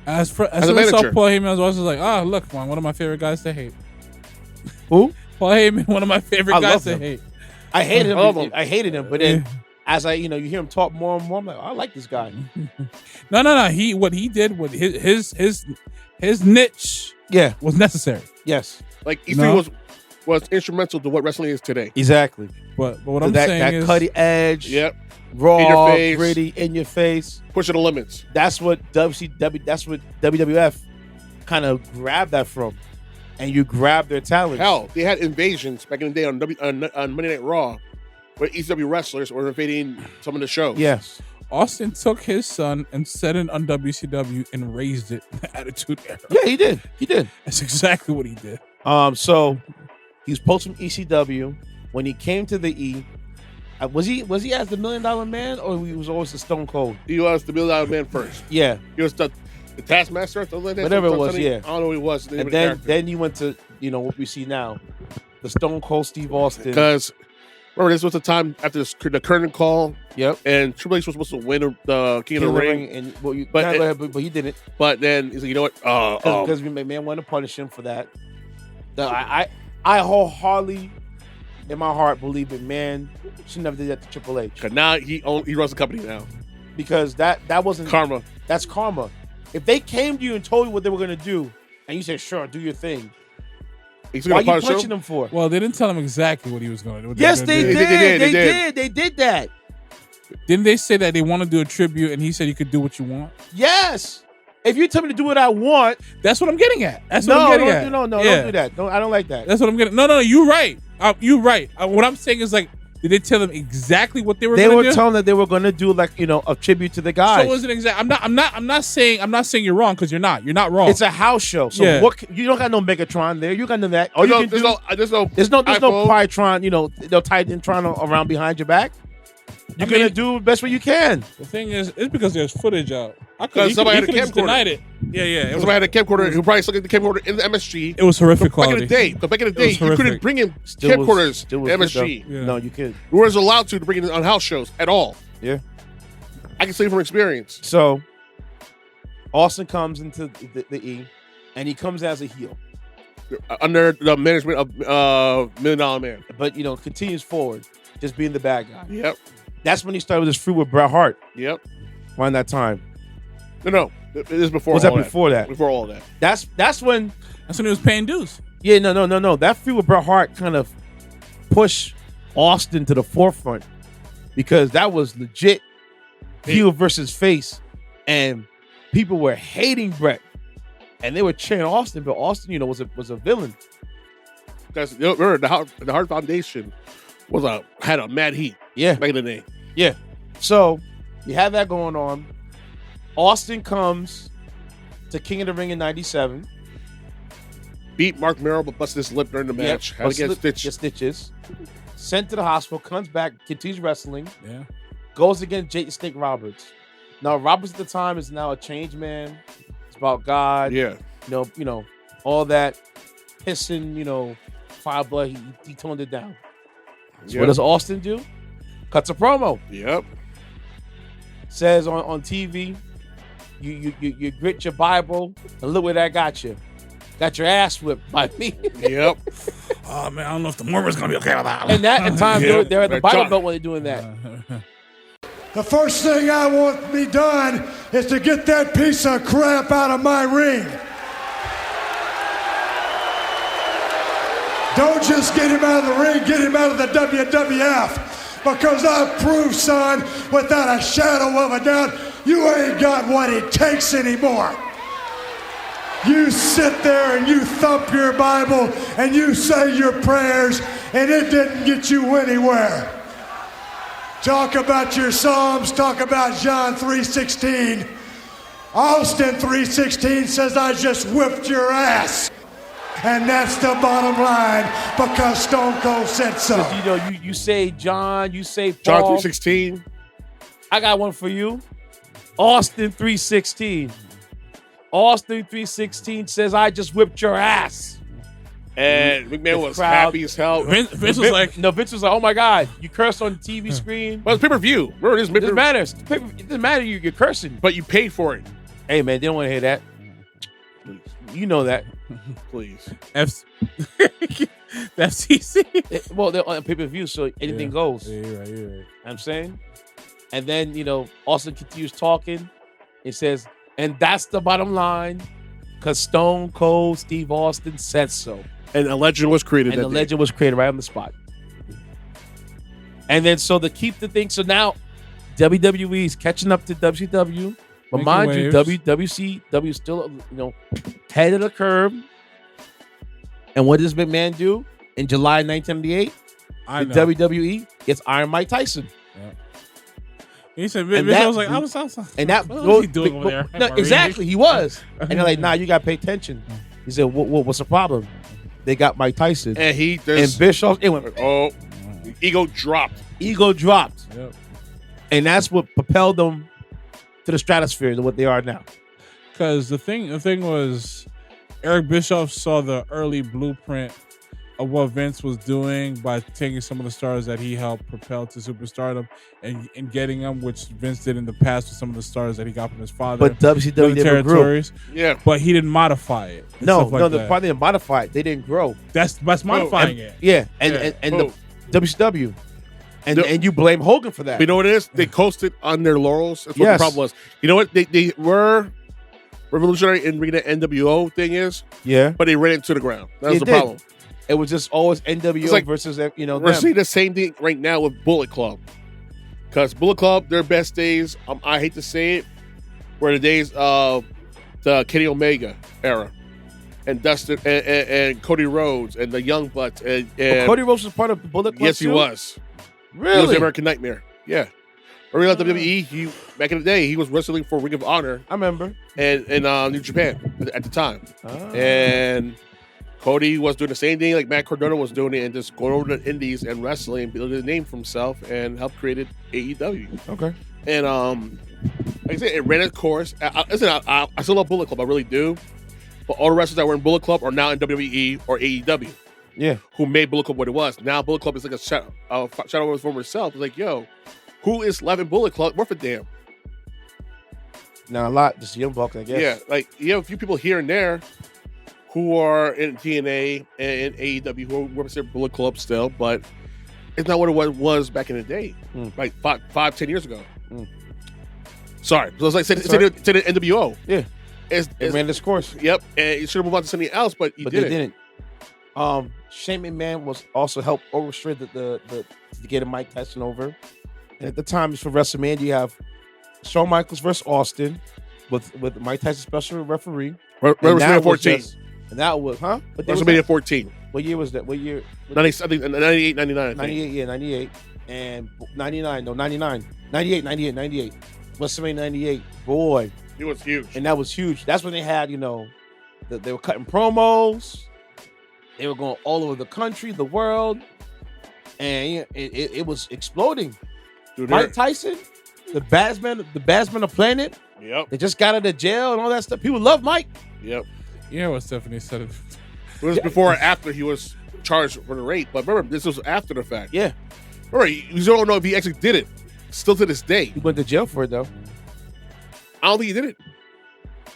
As a I manager. saw Paul Heyman, I was also like, look, man, one of my favorite guys to hate. Who? Paul Heyman, one of my favorite guys to hate. I hated him. I hated him, but then as you hear him talk more and more, I'm like, I like this guy. No. What he did with his niche, was necessary. Yes, like E3 was instrumental to what wrestling is today. exactly. But what I'm saying that is, cutting edge, Yep, raw, in your face. gritty, in your face. pushing the limits. That's what WCW. That's what WWF kind of grabbed that from, and you grab their talent. Hell, they had invasions back in the day on Monday Night Raw, where ECW wrestlers were invading some of the shows. Yes. Austin took his son and set it on WCW and raised it the Attitude Era. Yeah, he did. He did. That's exactly what he did. So he was poached from ECW. When he came to the E, was he as the $1 Million Man, or he was always the Stone Cold? He was the $1 Million Man first. Yeah. He was the Taskmaster, something like that. Whatever it was, yeah. I don't know who he was. And then he went to what we see now, the Stone Cold Steve Austin. Because remember, this was the time after the curtain call. Yep. And Triple H was supposed to win the King of the Ring. And but he didn't. But then he's like, you know what? Because McMahon wanted to punish him for that. I wholeheartedly, in my heart, believe McMahon should never did that to Triple H. Because now he runs the company now. Because that wasn't Karma. That's karma. If they came to you and told you what they were going to do, and you said, "Sure, do your thing," why are you punching them for? Well, they didn't tell him exactly what he was going to do. Yes, they did. They did that. Didn't they say that they want to do a tribute, and he said you could do what you want? Yes. If you tell me to do what I want, that's what I'm getting at. That's what I'm getting at. No, don't do that. I don't like that. That's what I'm getting. No, you're right. You're right. What I'm saying is, like, did they tell them exactly what they were going to do? They were telling that they were going to do, like, a tribute to the guys. So it wasn't exact. I'm not saying you're wrong, because you're not. You're not wrong. It's a house show. So you don't got no Megatron there. You got no that. All there's no Pytron, no Titantron around behind your back. You're going to do the best way you can. The thing is, it's because there's footage out. Because somebody had a camcorder. Denied it. Yeah. Somebody had a camcorder who probably still the camcorder in the MSG. It was horrific quality. Back in the day, you couldn't bring in camcorders to MSG. Yeah. No, you could. You weren't allowed to bring it on house shows at all. Yeah. I can say from experience. So, Austin comes into the E, and he comes as a heel. Under the management of $1 Million Man. But, continues forward, just being the bad guy. Yep. That's when he started his feud with Bret Hart. Yep. Around that time. No. It was before. Was that before that? Before all that. That's when he was paying dues. Yeah, no. That feud with Bret Hart kind of pushed Austin to the forefront, because that was legit heel versus face, and people were hating Bret, and they were cheering Austin, but Austin, was a villain. Because remember, the Hart Foundation had a mad heat. Yeah, back in the day. Yeah. So you have that going on. Austin comes to King of the Ring in '97. Beat Mark Merrill, but busted his lip during the match. Had to get stitches. Sent to the hospital. Comes back. Continues wrestling. Yeah. Goes against Jake the Snake Roberts. Now Roberts at the time is now a changed man. It's about God. Yeah. All that pissing. Fire blood. He toned it down. So Yep. what does Austin do? Cuts a promo. Yep. Says on TV, you grit your Bible, and look where that got you. Got your ass whipped by me. Yep. Oh man, I don't know if the Mormon's gonna be okay with that. And that at times they're at the Bible Belt when they're doing that. The first thing I want to be done is to get that piece of crap out of my ring. Don't just get him out of the ring, get him out of the WWF. Because I've proved, son, without a shadow of a doubt, you ain't got what it takes anymore. You sit there and you thump your Bible and you say your prayers, and it didn't get you anywhere. Talk about your Psalms, talk about John 3:16. Austin 3:16 says, I just whipped your ass. And that's the bottom line, because Stone Cold said so. You say John, you say John Paul. 3:16. I got one for you. Austin 3:16. Austin 3:16 says, I just whipped your ass. And McMahon was happy as hell. Vince was like, Vince was like, oh my God, you cursed on the TV screen. Well, it's pay-per-view. Remember, it doesn't matter. It doesn't matter you're cursing. But you paid for it. Hey man, they don't want to hear that. You know that. Please. The FCC. Well, they're on pay-per-view, so anything goes. Yeah, you're right. You know what I'm saying? And then, Austin continues talking. It says, and that's the bottom line, because Stone Cold Steve Austin said so. And a legend was created. And the legend was created right on the spot. And then, so to keep the thing, so now WWE is catching up to WCW. But Making mind waves. you, WCW is still, head of the curve. And what does McMahon do in July 1998? I know. WWE gets Iron Mike Tyson. He said, And I that- was like, I was And that what was he doing over there? No, exactly, he was. And they're like, nah, you gotta pay attention. He said, what's the problem? They got Mike Tyson. And And Bischoff, it went, ego dropped. ego dropped. Yep. And that's what propelled them to the stratosphere to what they are now. Because the thing was, Eric Bischoff saw the early blueprint of what Vince was doing by taking some of the stars that he helped propel to superstardom and getting them, which Vince did in the past with some of the stars that he got from his father. But WCW never grew. territories. Yeah. But he didn't modify it. and No, stuff like the that. part they didn't modify it. They didn't grow. That's modifying And- it. Yeah, and Yeah. the WCW. And The- and you blame Hogan for that. You know what it is? They coasted on their laurels. That's what Yes. the problem was. You know what? They were revolutionary in bringing the NWO thing is, Yeah. but they ran it to the ground. That's They the did. problem. It was just always NWO It's like- versus, We're them. seeing the same thing right now with Bullet Club. Because Bullet Club, their best days, I hate to say it, were the days of the Kenny Omega era. And Dustin and Cody Rhodes and the Young Bucks. And Cody Rhodes was part of Bullet Club yes, he too? was. He was Really? the American Nightmare. Yeah. Early on WWE, back in the day, he was wrestling for Ring of Honor I remember. and New Japan at the time. Ah. And Cody was doing the same thing like Matt Cardona was doing it and just going over the indies and wrestling and building a name for himself and helped create AEW. Okay. And like I said, it ran its course. Listen, I still love Bullet Club, I really do. But all the wrestlers that were in Bullet Club are now in WWE or AEW, Yeah. who made Bullet Club what it was. Now Bullet Club is like a shadow of his former self. It's like, yo, who is left in Bullet Club? Worth a damn. Now a lot, just Young Bucks, I guess. Yeah, like you have a few people here and there who are in TNA and AEW who represent Bullet Club still, but it's not what it was back in the day, like 5-10 years ago. Sorry, so it's like say the NWO. Yeah. It ran this course. Yep, and you should have moved on to something else, but you But didn't. they didn't. Shane McMahon was also helped orchestrate the to get Mike Tyson over. And at the time, for WrestleMania, you have Shawn Michaels versus Austin with Mike Tyson special referee. And WrestleMania that was 14. and that was, huh? But there was WrestleMania that- 14. What year was that? What year? 90, I think 98, 99. I think. 98, yeah, 98. And 99, no, 99. 98. WrestleMania 98. Boy. It was huge. And that was huge. That's when they had, they were cutting promos. They were going all over the country, the world. And it was exploding. Dude, Mike Tyson, the baddest man on the planet. Yep. They just got out of jail and all that stuff. People love Mike. Yep. Yeah, what Stephanie said. It was before or after he was charged for the rape, but remember, this was after the fact. Yeah. Remember, you don't know if he actually did it. Still to this day. He went to jail for it, though. I don't think he did it.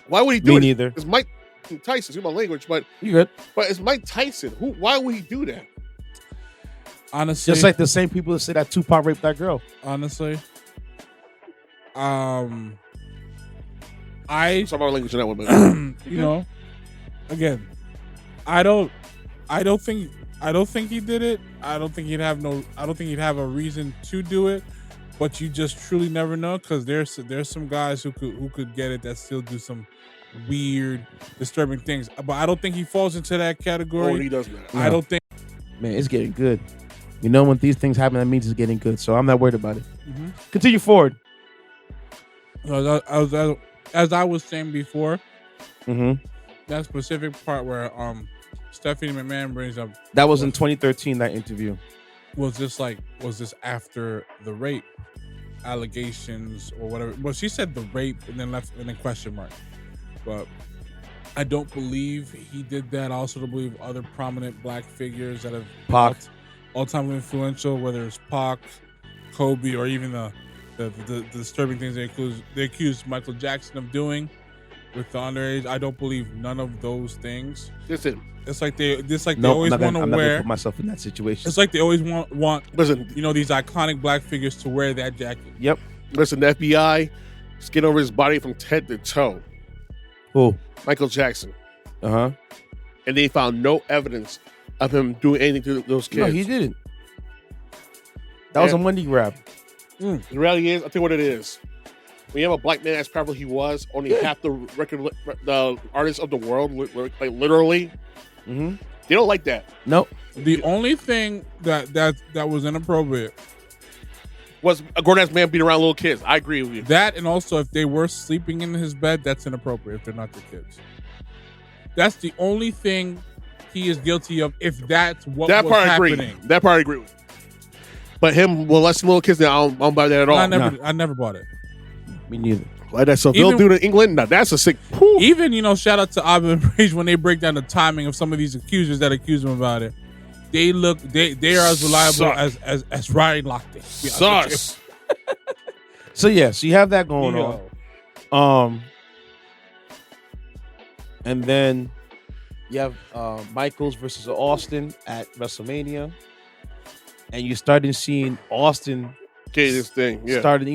Why would he do Me it? neither. It's Mike Tyson. Excuse my language, but You good. it's Mike Tyson. Why would he do that? Honestly, Just like the same people that say that Tupac raped that girl. honestly, Sorry about my language in that one, but you know, again, I don't think he did it. I don't think he'd have a reason to do it. But you just truly never know, because there's some guys who could get it that still do some weird, disturbing things. But I don't think he falls into that category. he does not. I don't think. Man, it's getting good. When these things happen, that means it's getting good. So I'm not worried about it. Continue forward. As I was saying before, Mm-hmm. that specific part where Stephanie McMahon brings up That was in 2013, that interview. was this after the rape allegations or whatever. Well, she said the rape and then question mark. But I don't believe he did that. I also don't believe other prominent black figures that have Pac. all-time influential, whether it's Pac, Kobe, or even the disturbing things they accused Michael Jackson of doing, with the underage. I don't believe none of those things. Listen, It's like they No, always I'm not want to gonna wear. put myself in that situation. It's like they always want listen, these iconic black figures to wear that jacket. Yep. listen. The FBI skin over his body from head to toe. Who? Michael Jackson, Uh-huh. and they found no evidence of him doing anything to those kids. No, he didn't. That was a money grab. The reality is, I think what it is. When you have a black man as powerful he was, only half the the artists of the world, like literally, Mm-hmm. they don't like that. Nope. The only thing that was inappropriate, Was a grown ass man beating around little kids. I agree with you. that and also if they were sleeping in his bed, that's inappropriate if they're not the kids. That's the only thing he is guilty of if that's what That was part I happening. agree. That part I agree with. But him molesting little kids, I don't buy that at all. I never bought it. Me neither. Like that Seville Even- dude in England, now that's a sick. Whew. Even, shout out to Abba and Page when they break down the timing of some of these accusers that accuse him about it. They are as reliable as Ryan Lochte. to be honest with you. Sus. So yeah, so you have that going Yo. on. And then you have Michaels versus Austin at WrestleMania. And you started seeing Austin Okay, this thing. Yeah. started,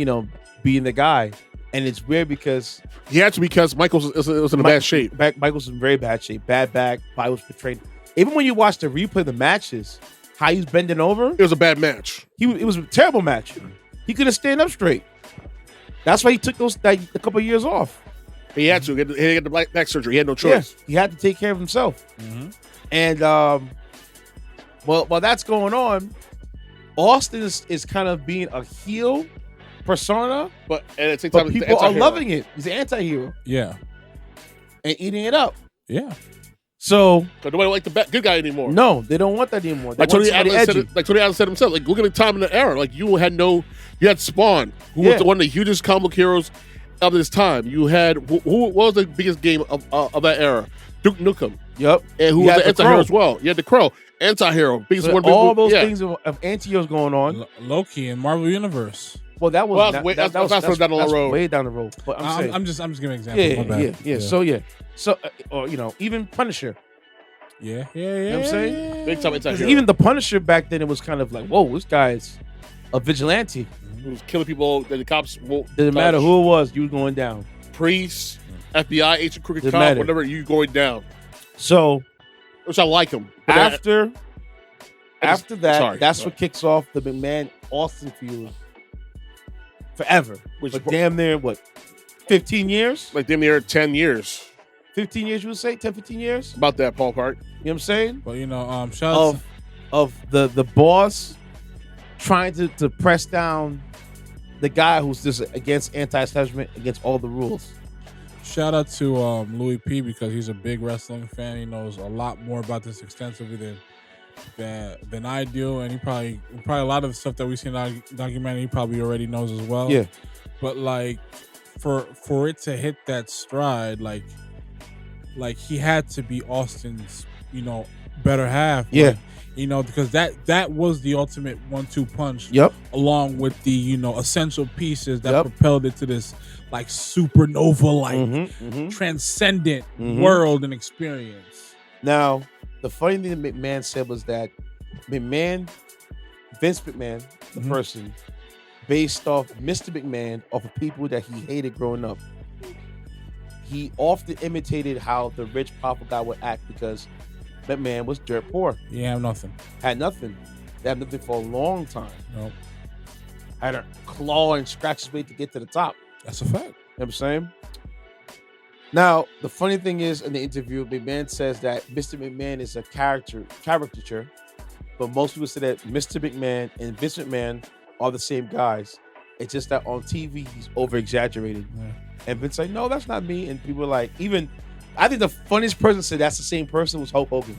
being the guy. And it's weird because He had to because Michaels was in a bad shape. Michaels in very bad shape. Bad back. Body was betrayed. Even when you watch the replay of the matches, how he's bending over, It was a bad match. it was a terrible match. He couldn't stand up straight. That's why he took a couple of years off. He had to. He had to get the back surgery. He had no choice. Yeah, he had to take care of himself. And while that's going on, Austin is kind of being a heel persona, But at the same but time, it's the people are anti-hero. loving it. He's an anti-hero Yeah. and eating it up. Yeah. So But nobody like the good guy anymore. no, they don't want that anymore. They Like want Tony somebody Adams said, edgy. like Tony Adams said himself, like look at the time in the era. Like you had Spawn, who Yeah. was one of the hugest comic book heroes of this time. You had who was the biggest game of that era? Duke Nukem, Yep. and who You was had an the anti-hero Crow. as well. You had the Crow, anti-hero, biggest So one. all those yeah. things of anti-heroes going on. Loki in Marvel Universe. Well, that was Well, that's further down the road. way down the road. But I'm saying, I'm just giving examples. My bad. yeah. So or even Punisher. Yeah. You know what I'm saying? Big time 'Cause anti-hero. even the Punisher back then, it was kind of like, whoa, this guy's a vigilante. He was killing people that the cops won't. Didn't matter who it was, you was going down. Priest, FBI agent, crooked Didn't cop, matter. whatever, you going down. So Which I like him. But after that, sorry. that's what kicks off the McMahon Austin feud forever. Which- But damn near 15 years? like damn near 10 years 15 years, you would say? 10, 15 years? about that ballpark. You know what I'm saying? But shout out Of the boss trying to press down the guy who's just against anti-establishment, against all the rules. Shout out to Louis P because he's a big wrestling fan. He knows a lot more about this extensively than I do, and he probably a lot of the stuff that we see in the documentary he probably already knows as well. Yeah. But like for it to hit that stride, like he had to be Austin's, better half. Yeah. Like, because that was the ultimate 1-2 punch. Yep. Along with the essential pieces that Yep. propelled it to this like supernova like Mm-hmm. transcendent Mhm. world and experience. Now, the funny thing that McMahon said was that Vince McMahon, the Mhm. person, based off Mr. McMahon, off of people that he hated growing up. He often imitated how the rich, powerful guy would act because McMahon was dirt poor, You have nothing. had nothing. They had nothing for a long time. Nope. Had to claw and scratch his way to get to the top. That's a fact. You know what I'm saying? Now, the funny thing is, in the interview, McMahon says that Mr. McMahon is a caricature, but most people say that Mr. McMahon and Vince McMahon are the same guys. It's just that on TV, he's over-exaggerated. Yeah. And Vince like, no, that's not me. And people are like, I think the funniest person said that's the same person was Hulk Hogan.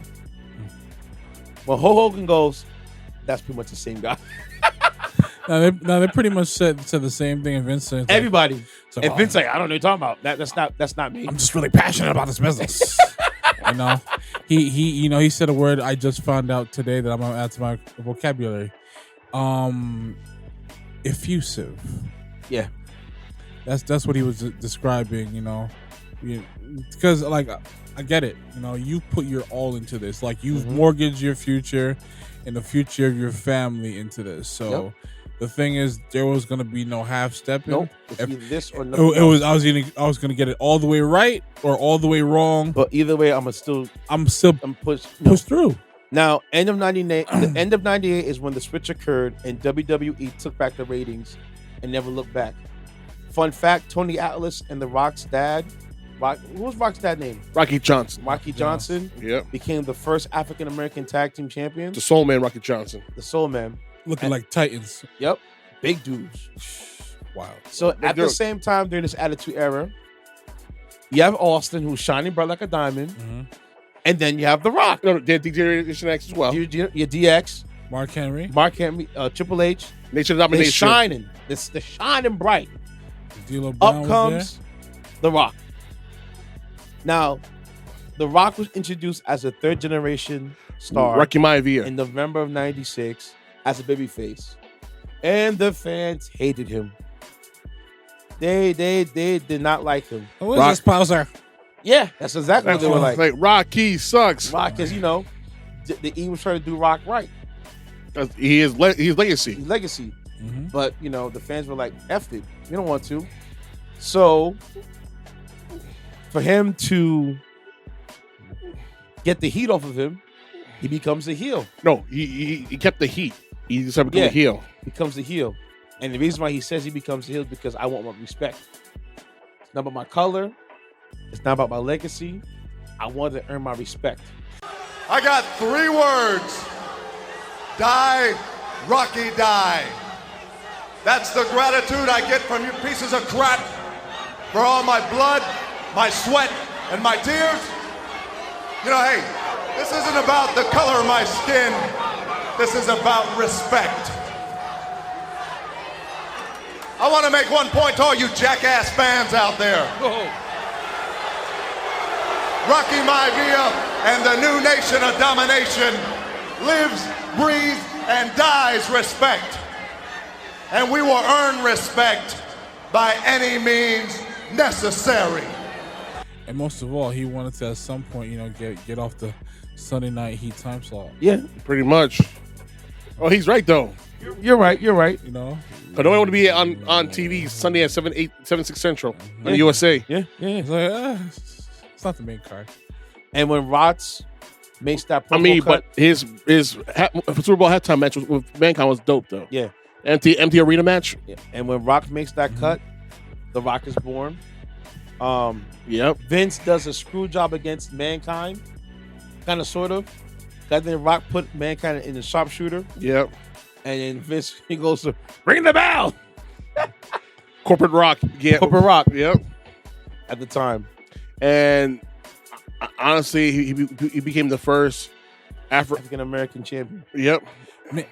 When Hulk Hogan goes, that's pretty much the same guy. Now they pretty much said the same thing. And Vince said, Everybody. it's like, And Vince like, I don't know what you're talking about. That's not me. I'm just really passionate about this business. He said a word I just found out today that I'm gonna add to my vocabulary. Effusive. Yeah. That's what he was describing. Because like I get it. You know, you put your all into this. Like you've mortgaged your future and the future of your family into this. So the thing is, there was gonna be no half stepping. Nope. It's either this or nothing. It was. I was gonna get it all the way right or all the way wrong. But either way, I'm pushed pushed through. Now, end of '98. The end of '98 is when the switch occurred and WWE took back the ratings and never looked back. Fun fact: Tony Atlas and The Rock's dad. Who was Rock's dad name? Rocky Johnson. Rocky Johnson. Yep. Became the first African American tag team champion. The Soul Man, Rocky Johnson. The Soul Man. Looking like Titans. Yep. Big dudes. Wow. So at the same time, during this Attitude Era, you have Austin, who's shining bright like a diamond. And then you have The Rock. No, they had Degeneration-X as well. Your DX. Mark Henry. Triple H. Nation of Domination. They're shining. They're shining bright. D'Lo Brown Up comes The Rock. Now, The Rock was introduced as a third generation star Rocky Maivia. in November of '96 as a babyface. And the fans hated him. They did not like him. Who is this poser? Yeah, that's exactly what they were like. Like Rocky sucks. Rock is, the E was trying to do Rock right. He's legacy. His legacy. But, the fans were like, F it. We don't want to. So, for him to get the heat off of him, he becomes a heel. No, he kept the heat. He decided to become a heel. Becomes a heel. And the reason why he says he becomes a heel is because I want my respect. It's not about my color. It's not about my legacy. I want to earn my respect. I got 3 words. Die, Rocky, die. That's the gratitude I get from you pieces of crap for all my blood, my sweat, and my tears. Hey, this isn't about the color of my skin. This is about respect. I want to make one point to all you jackass fans out there. Rocky Maivia and the new nation of domination lives, breathes, and dies respect. And we will earn respect by any means necessary. And most of all, he wanted to at some point, get off the Sunday Night Heat time slot. Yeah, pretty much. Oh, he's right though. You're right. I don't want to be on TV Sunday at 6 Central on the USA. Yeah. It's like, it's not the main card. And when Rots makes that promo cut, but his Super Bowl halftime match with Mankind was dope though. Yeah. Empty arena match. Yeah. And when Rock makes that cut, The Rock is born. Yep. Vince does a screw job against Mankind, kind of, sort of. Then Rock put Mankind in the sharpshooter. Yep. And then Vince, he goes to ring the bell. Corporate Rock. Yeah. Corporate Rock. Yep. At the time. And honestly, he became the first African American champion. Yep.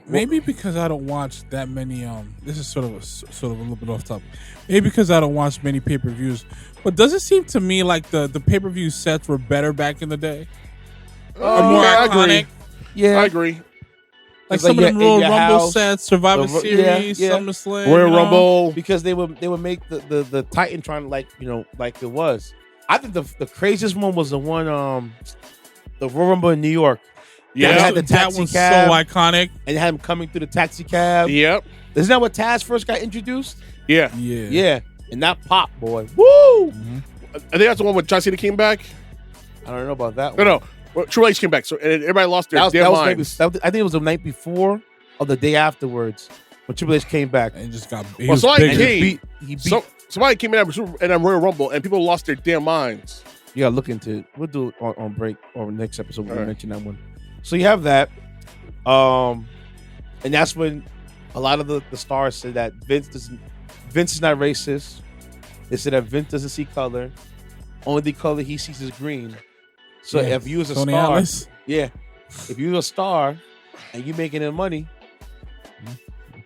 Maybe because I don't watch that many. This is sort of a little bit off topic. Maybe because I don't watch many pay-per-views. But does it seem to me like the pay-per-view sets were better back in the day? Or more iconic? Yeah, I agree. Like some of them Royal Rumble sets, Survivor Series, SummerSlam, Royal Rumble, because they would make the Titantron like it was. I think the craziest one was the one the Royal Rumble in New York. Yeah, had the taxi that was cab, so iconic, and they had him coming through the taxi cab. Yep. Isn't that what Taz first got introduced? Yeah. And that pop, boy, woo! I think that's the one when John Cena came back. I don't know about that one. No. Well, Triple H came back, so and everybody lost their minds. I think it was the night before or the day afterwards when Triple H came back and just got. Somebody came in at Royal Rumble, and people lost their damn minds. You gotta look into it. We'll do it on break or next episode. We'll mention that one. So you have that, and that's when a lot of the stars said that Vince is not racist. They said that Vince doesn't see color. Only the color he sees is green. So if you was a Tony star, Atlas. if you a star and you making the money,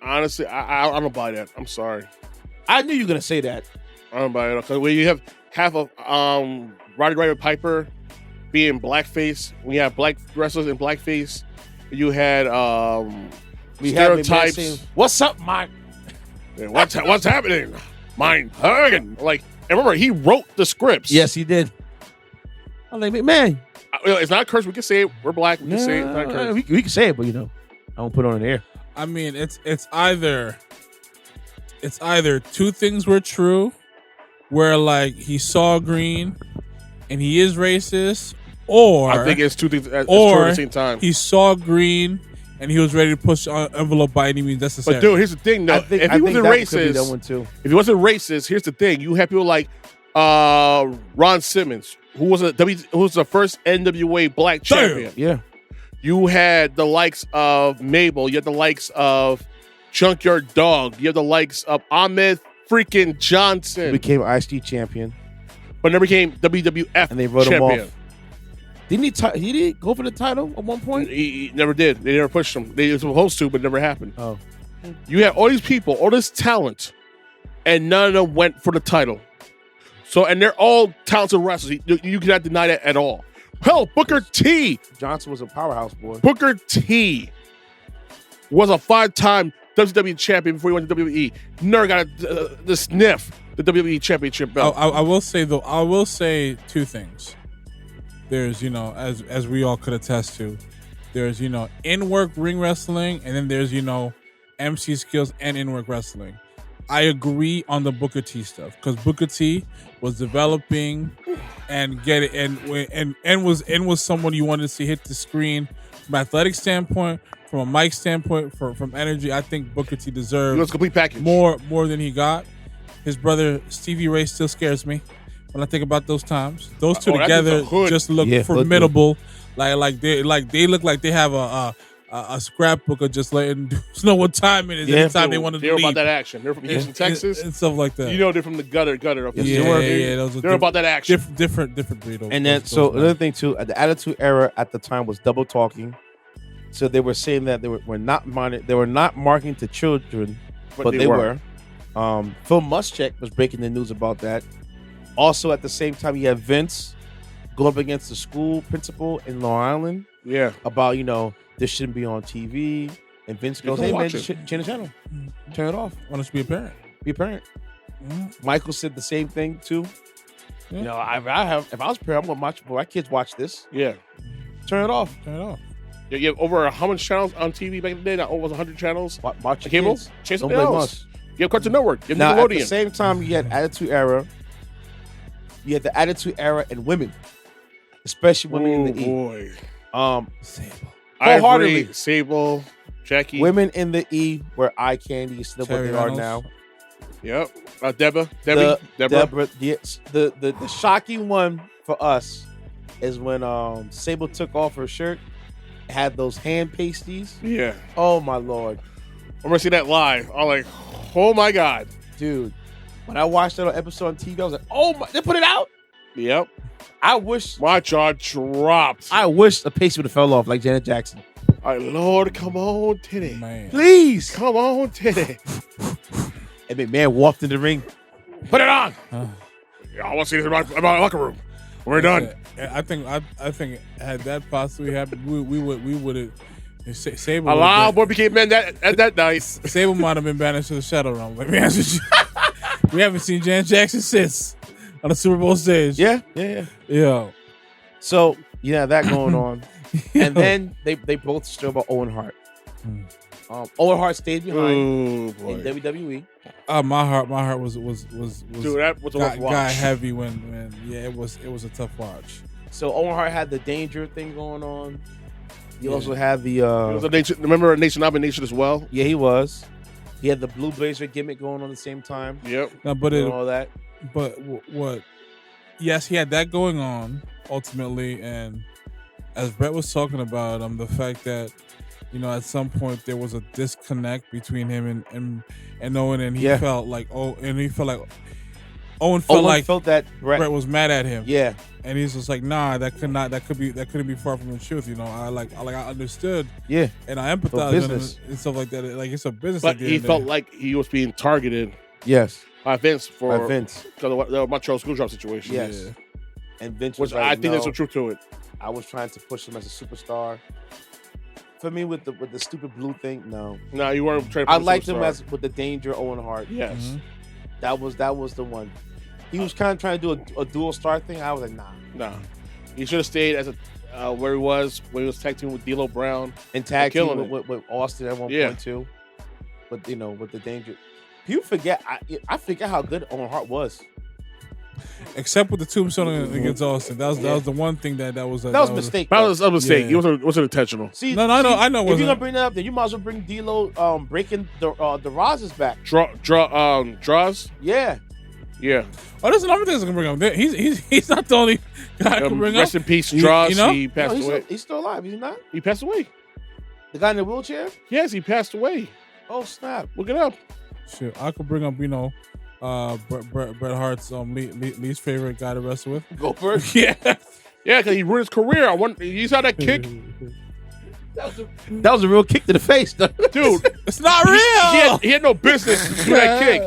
honestly, I don't buy that. I'm sorry. I knew you were gonna say that. I don't buy it because when you have half of Roddy Piper being blackface, when you have black wrestlers in blackface, you had stereotypes. Saying, what's up, Mike? What's happening? Mine Hagen. Like And remember, he wrote the scripts. Yes, he did. I'm like, man, It's not a curse. We can say it. We're black. We can say it. It's not a curse. we can say it, but I don't put it on the air. I mean, it's either two things were true, where like he saw green and he is racist, or I think it's two things at the same time. He saw green and he was ready to push the envelope by any means necessary. But dude, here's the thing, though. If he wasn't racist, here's the thing: you have people like Ron Simmons, who was the first NWA black champion. Yeah. You had the likes of Mabel. You had the likes of Junkyard Dog. You have the likes of Ahmed freaking Johnson. He became IC champion, but never became WWF and they wrote champion. him off. Didn't he go for the title at one point? He never did. They never pushed him. They were supposed to, but it never happened. Oh. You have all these people, all this talent, and none of them went for the title. So, and they're all talented wrestlers. You cannot deny that at all. Hell, Booker T. Johnson was a powerhouse boy. Booker T. was a 5-time WWE champion before he went to WWE. Never got the sniff the WWE championship belt. I will say two things. There's, as we all could attest to, there's, in-work ring wrestling, and then there's, MC skills and in-work wrestling. I agree on the Booker T stuff because Booker T was developing and was someone you wanted to see hit the screen from an athletic standpoint, from a mic standpoint, from energy. I think Booker T deserved a complete package. more than he got. His brother Stevie Ray still scares me when I think about those times. Those two together just look formidable. Like they look like they have a scrapbook of just letting dudes know what time it is anytime they want to leave. They're about that action. They're from Houston, Texas. And stuff like that. They're from the gutter. They're about that action. Different breed. And then, another thing too, the Attitude Era at the time was double talking. So they were saying that they were not marketing to children, but they were. Phil Muschamp was breaking the news about that. Also, at the same time, you had Vince go up against the school principal in Long Island. Yeah. About, this shouldn't be on TV. And Vince goes, hey, man, change the channel. Turn it off. Want us to be a parent. Be a parent. Mm-hmm. Michael said the same thing, too. Yeah. If I was a parent, I'm going to watch, my kids watch this. Yeah. Turn it off. Yeah, you have over how many channels on TV back in the day? Not almost 100 channels? Watch your cable? kids. Chase something else. You have Cartoon Network. You have Now, Nickelodeon. at the same time, you had Attitude Era. You had the Attitude Era and women. Especially women in the boy. Sable. Wholeheartedly. Sable, Jackie. Women in the E were eye candy instead of what they are now. Yep. Deborah. Yes. The shocking one for us is when Sable took off her shirt, had those hand pasties. Yeah. Oh my Lord. I'm gonna see that live. I'm like, oh my God. Dude. When I watched that episode on TV, I was like, oh my, they put it out? Yep. I wish my jaw dropped. I wish the pasty would have fell off like Janet Jackson. All right, Lord, come on, Titty. Man. Please. Come on, Titty. And McMahon walked in the ring. Put it on. I want to see this in my locker room. We're done. I think had that possibly happened, we would have. Sable. A lot of boy became men that night. Sable might have been banished to the Shadow Realm. Let me answer you. We haven't seen Janet Jackson since on the Super Bowl stage. Yeah. So that going on, and then they both stood about Owen Hart. Owen Hart stayed behind in WWE. My heart was dude, that was a rough watch. Got heavy when it was a tough watch. So Owen Hart had the danger thing going on. He also had the remember a Nation Domination as well. Yeah, he was. He had the Blue Blazer gimmick going on at the same time. Yep. No, but all that. But what? Yes, he had that going on ultimately, and as Brett was talking about, the fact that at some point there was a disconnect between him and Owen, and he felt like Owen felt that Brett was mad at him. Yeah. And he's just like, nah, that couldn't be far from the truth. I understood. Yeah. And I empathized with him and stuff like that. Like, it's a business. But he felt like he was being targeted. Yes. By Vince because of the Montreal Screwjob situation. Yes. Yeah. And Vince was I think there's some truth to it. I was trying to push him as a superstar. For me, with the stupid blue thing, no. No, you weren't trying to push I liked him with the danger Owen Hart. Yes. Mm-hmm. That was the one. He was kind of trying to do a dual star thing. I was like, nah. Nah, he should have stayed as a where he was when he was tag team with D'Lo Brown And tag killing team with Austin at one point too. But with the danger, you forget. I forget how good Owen Hart was. Except with the tombstone against Austin, that was the one thing that was a mistake. That was a mistake. Yeah. It wasn't intentional. See, I know. If you're gonna bring that up, then you might as well bring D'Lo breaking the Roz's back. Draws. Yeah. Oh, there's another thing I can bring up. He's not the only guy I can bring up. Rest in peace, Draws. You know? He passed away. He's still alive. Is he not? He passed away. The guy in the wheelchair? Yes, he passed away. Oh snap! Look it up. Shit, I could bring up Bret Hart's least favorite guy to wrestle with. Goldberg. Yeah, because he ruined his career. You saw that kick, That was a real kick to the face, dude. it's not real. He had no business doing that kick.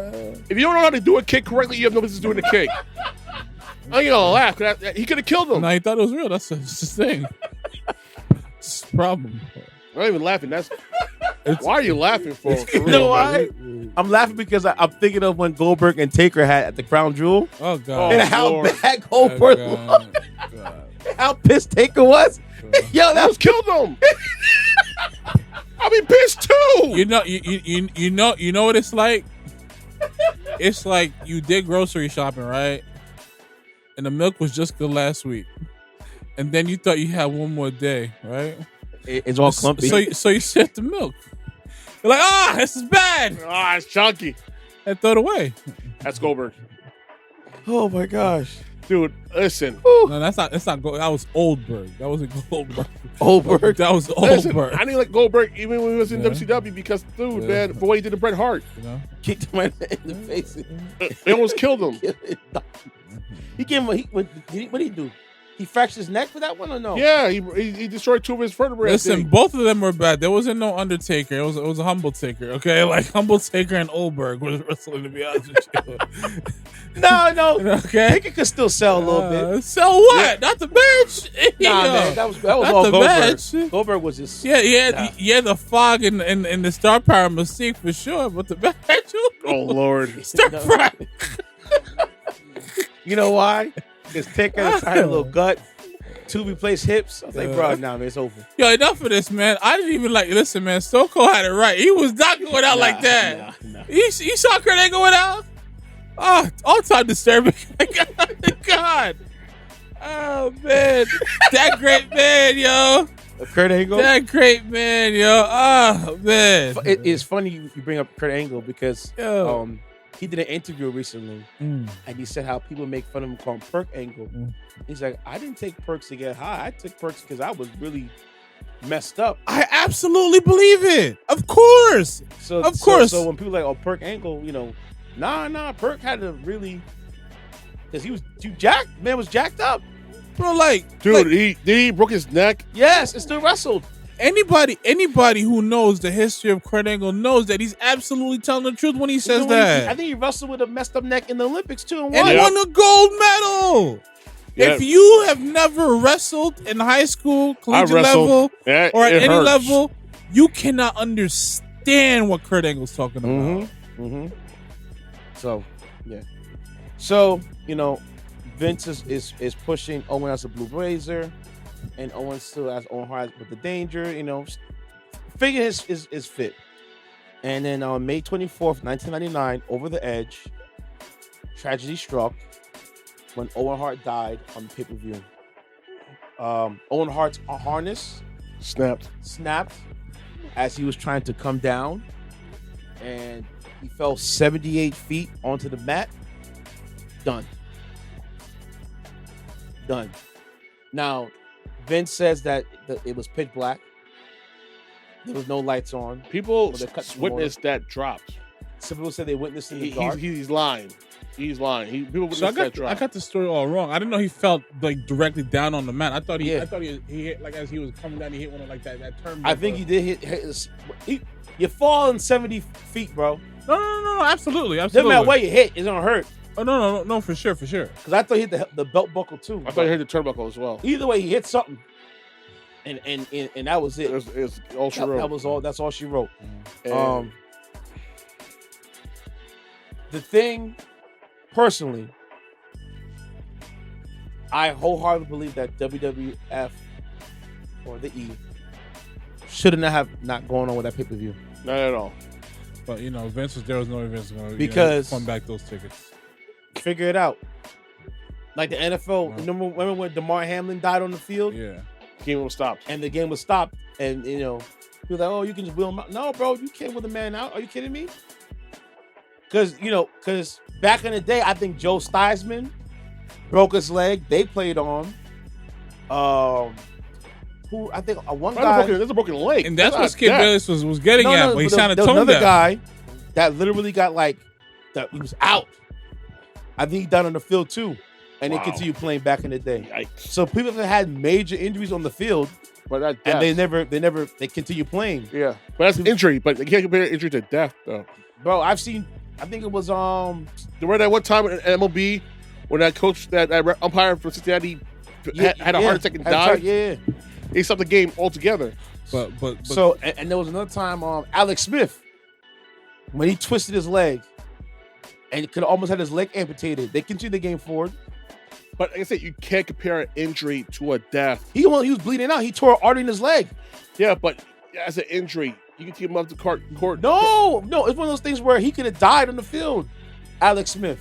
If you don't know how to do a kick correctly, you have no business doing the kick. I'm gonna laugh. He could have killed him. No, he thought it was real. That's the thing. It's a problem. I'm not even laughing. Why are you laughing for? You know why? I'm laughing because I'm thinking of when Goldberg and Taker had at the Crown Jewel. Oh God! And how bad Goldberg looked. How pissed Taker was. Yo, that was killed him. I'll be pissed too. You know what it's like. It's like you did grocery shopping, right? And the milk was just good last week, and then you thought you had one more day, right? It's all clumpy. So you set the milk. You're like, this is bad. It's chunky. And throw it away. That's Goldberg. Oh my gosh, dude! Listen. No, that's not. That was Oldberg. That wasn't Goldberg. Oldberg. That was Oldberg. I didn't like Goldberg even when he was in WCW because, man, for what he did to Bret Hart, kicked him right in the face. It almost killed him. He gave him. What did he do? He fractured his neck for that one or no? Yeah, he destroyed 2 of his vertebrae. Listen, both of them were bad. There wasn't no Undertaker. It was a Humble Taker. Okay, like Humble Taker and Oldberg was wrestling. To be honest with you. No. Okay, Taker could still sell a little bit. Sell what? Yeah. Not the match. Nah, man, that was all Goldberg. Match. Goldberg was just yeah. The fog and the star power mystique for sure, but the match. Oh Lord, stir fry. You know why? Because Taker had a little gut, 2 replaced hips. I was like, bro, man, it's over. Yo, enough of this, man. I didn't even listen, man. Stone Cold had it right. He was not going out like that. Nah. You saw Kurt Angle going out? Oh, all time disturbing. God. Oh, man. That great man, yo. Kurt Angle? That great man, yo. Oh, man. It's funny you bring up Kurt Angle because he did an interview recently, and he said how people make fun of him calling Perk Angle. He's like, I didn't take perks to get high. I took perks because I was really messed up. I absolutely believe it. Of course. So when people are like, Perk Angle, nah, Perk had to really, because he was too jacked. Man was jacked up. Bro, he broke his neck. Yes, and still wrestled. Anybody who knows the history of Kurt Angle knows that he's absolutely telling the truth when he says that. I think he wrestled with a messed up neck in the Olympics too, and he won a gold medal. Yeah. If you have never wrestled in high school, collegiate level, or at any level, you cannot understand what Kurt Angle's talking about. So, yeah. So, Vince is pushing Owen as a Blue Blazer. And Owen still has Owen Hart with the danger, figure is fit. And then on May 24th, 1999, Over the Edge, tragedy struck when Owen Hart died on the pay-per-view. Owen Hart's harness snapped as he was trying to come down, and he fell 78 feet onto the mat. Done. Now, Vince says that it was pitch black. There was no lights on. People witnessed that drop. Some people said they witnessed it in the dark. He's lying. People witnessed that drop. I got the story all wrong. I didn't know he fell directly down on the mat. I thought he hit as he was coming down. He hit one of that turn. I think he did hit. You fall in 70 feet, bro. No, absolutely. Doesn't matter where you hit, it's gonna hurt. Oh no, for sure. Because I thought he hit the belt buckle too. I thought he hit the turnbuckle as well. Either way, he hit something, and that was it. It's all she wrote. That was all. That's all she wrote. The thing, personally, I wholeheartedly believe that WWF or the E shouldn't have not going on with that pay-per-view. Not at all. But Vince was no way Vince was going to Because fund back those tickets. Figure it out. Like the NFL, remember when DeMar Hamlin died on the field? Yeah. The game was stopped. And the game was stopped. And, he was like, oh, you can just wheel him out. No, bro, you can't wheel the man out. Are you kidding me? Because back in the day, I think Joe Theismann broke his leg. They played on. Who I think one guy. There's a broken leg. And that's what Skip Bayless was getting at. But he sounded there was toned another deaf. guy that literally got he was out. I think he died on the field too. And they continued playing back in the day. Yikes. So people that had major injuries on the field, But that and death. they continue playing. Yeah. But that's injury. But you can't compare injury to death, though. Bro, I think it was Remember that one time in MLB when that coach, that umpire from Cincinnati had a heart attack and died? Yeah. He stopped the game altogether. But So and there was another time, Alex Smith, when he twisted his leg and could almost had his leg amputated. They continued the game forward. But like I said, you can't compare an injury to a death. He was bleeding out. He tore an artery in his leg. Yeah, but as an injury, you can take him up to court. No, it's one of those things where he could have died on the field. Alex Smith.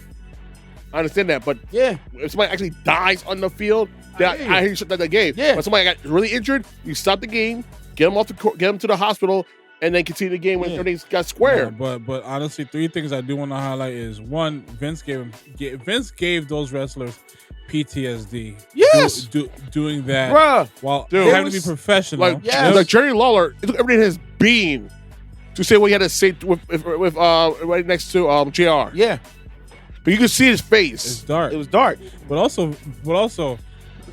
I understand that, but Yeah. if somebody actually dies on the field, I hear you shut down the game. Yeah. But somebody got really injured, you stop the game, get him off the court, get him to the hospital, and then continue the game when everything's got square. But honestly, 3 things I do want to highlight is one, Vince gave those wrestlers PTSD. Yes. Doing that Bruh. while Dude. having to be professional. Like Jerry Lawler, it took everything in his being to say what he had to say with right next to JR. Yeah. But you can see his face. It's dark. It was dark. But also,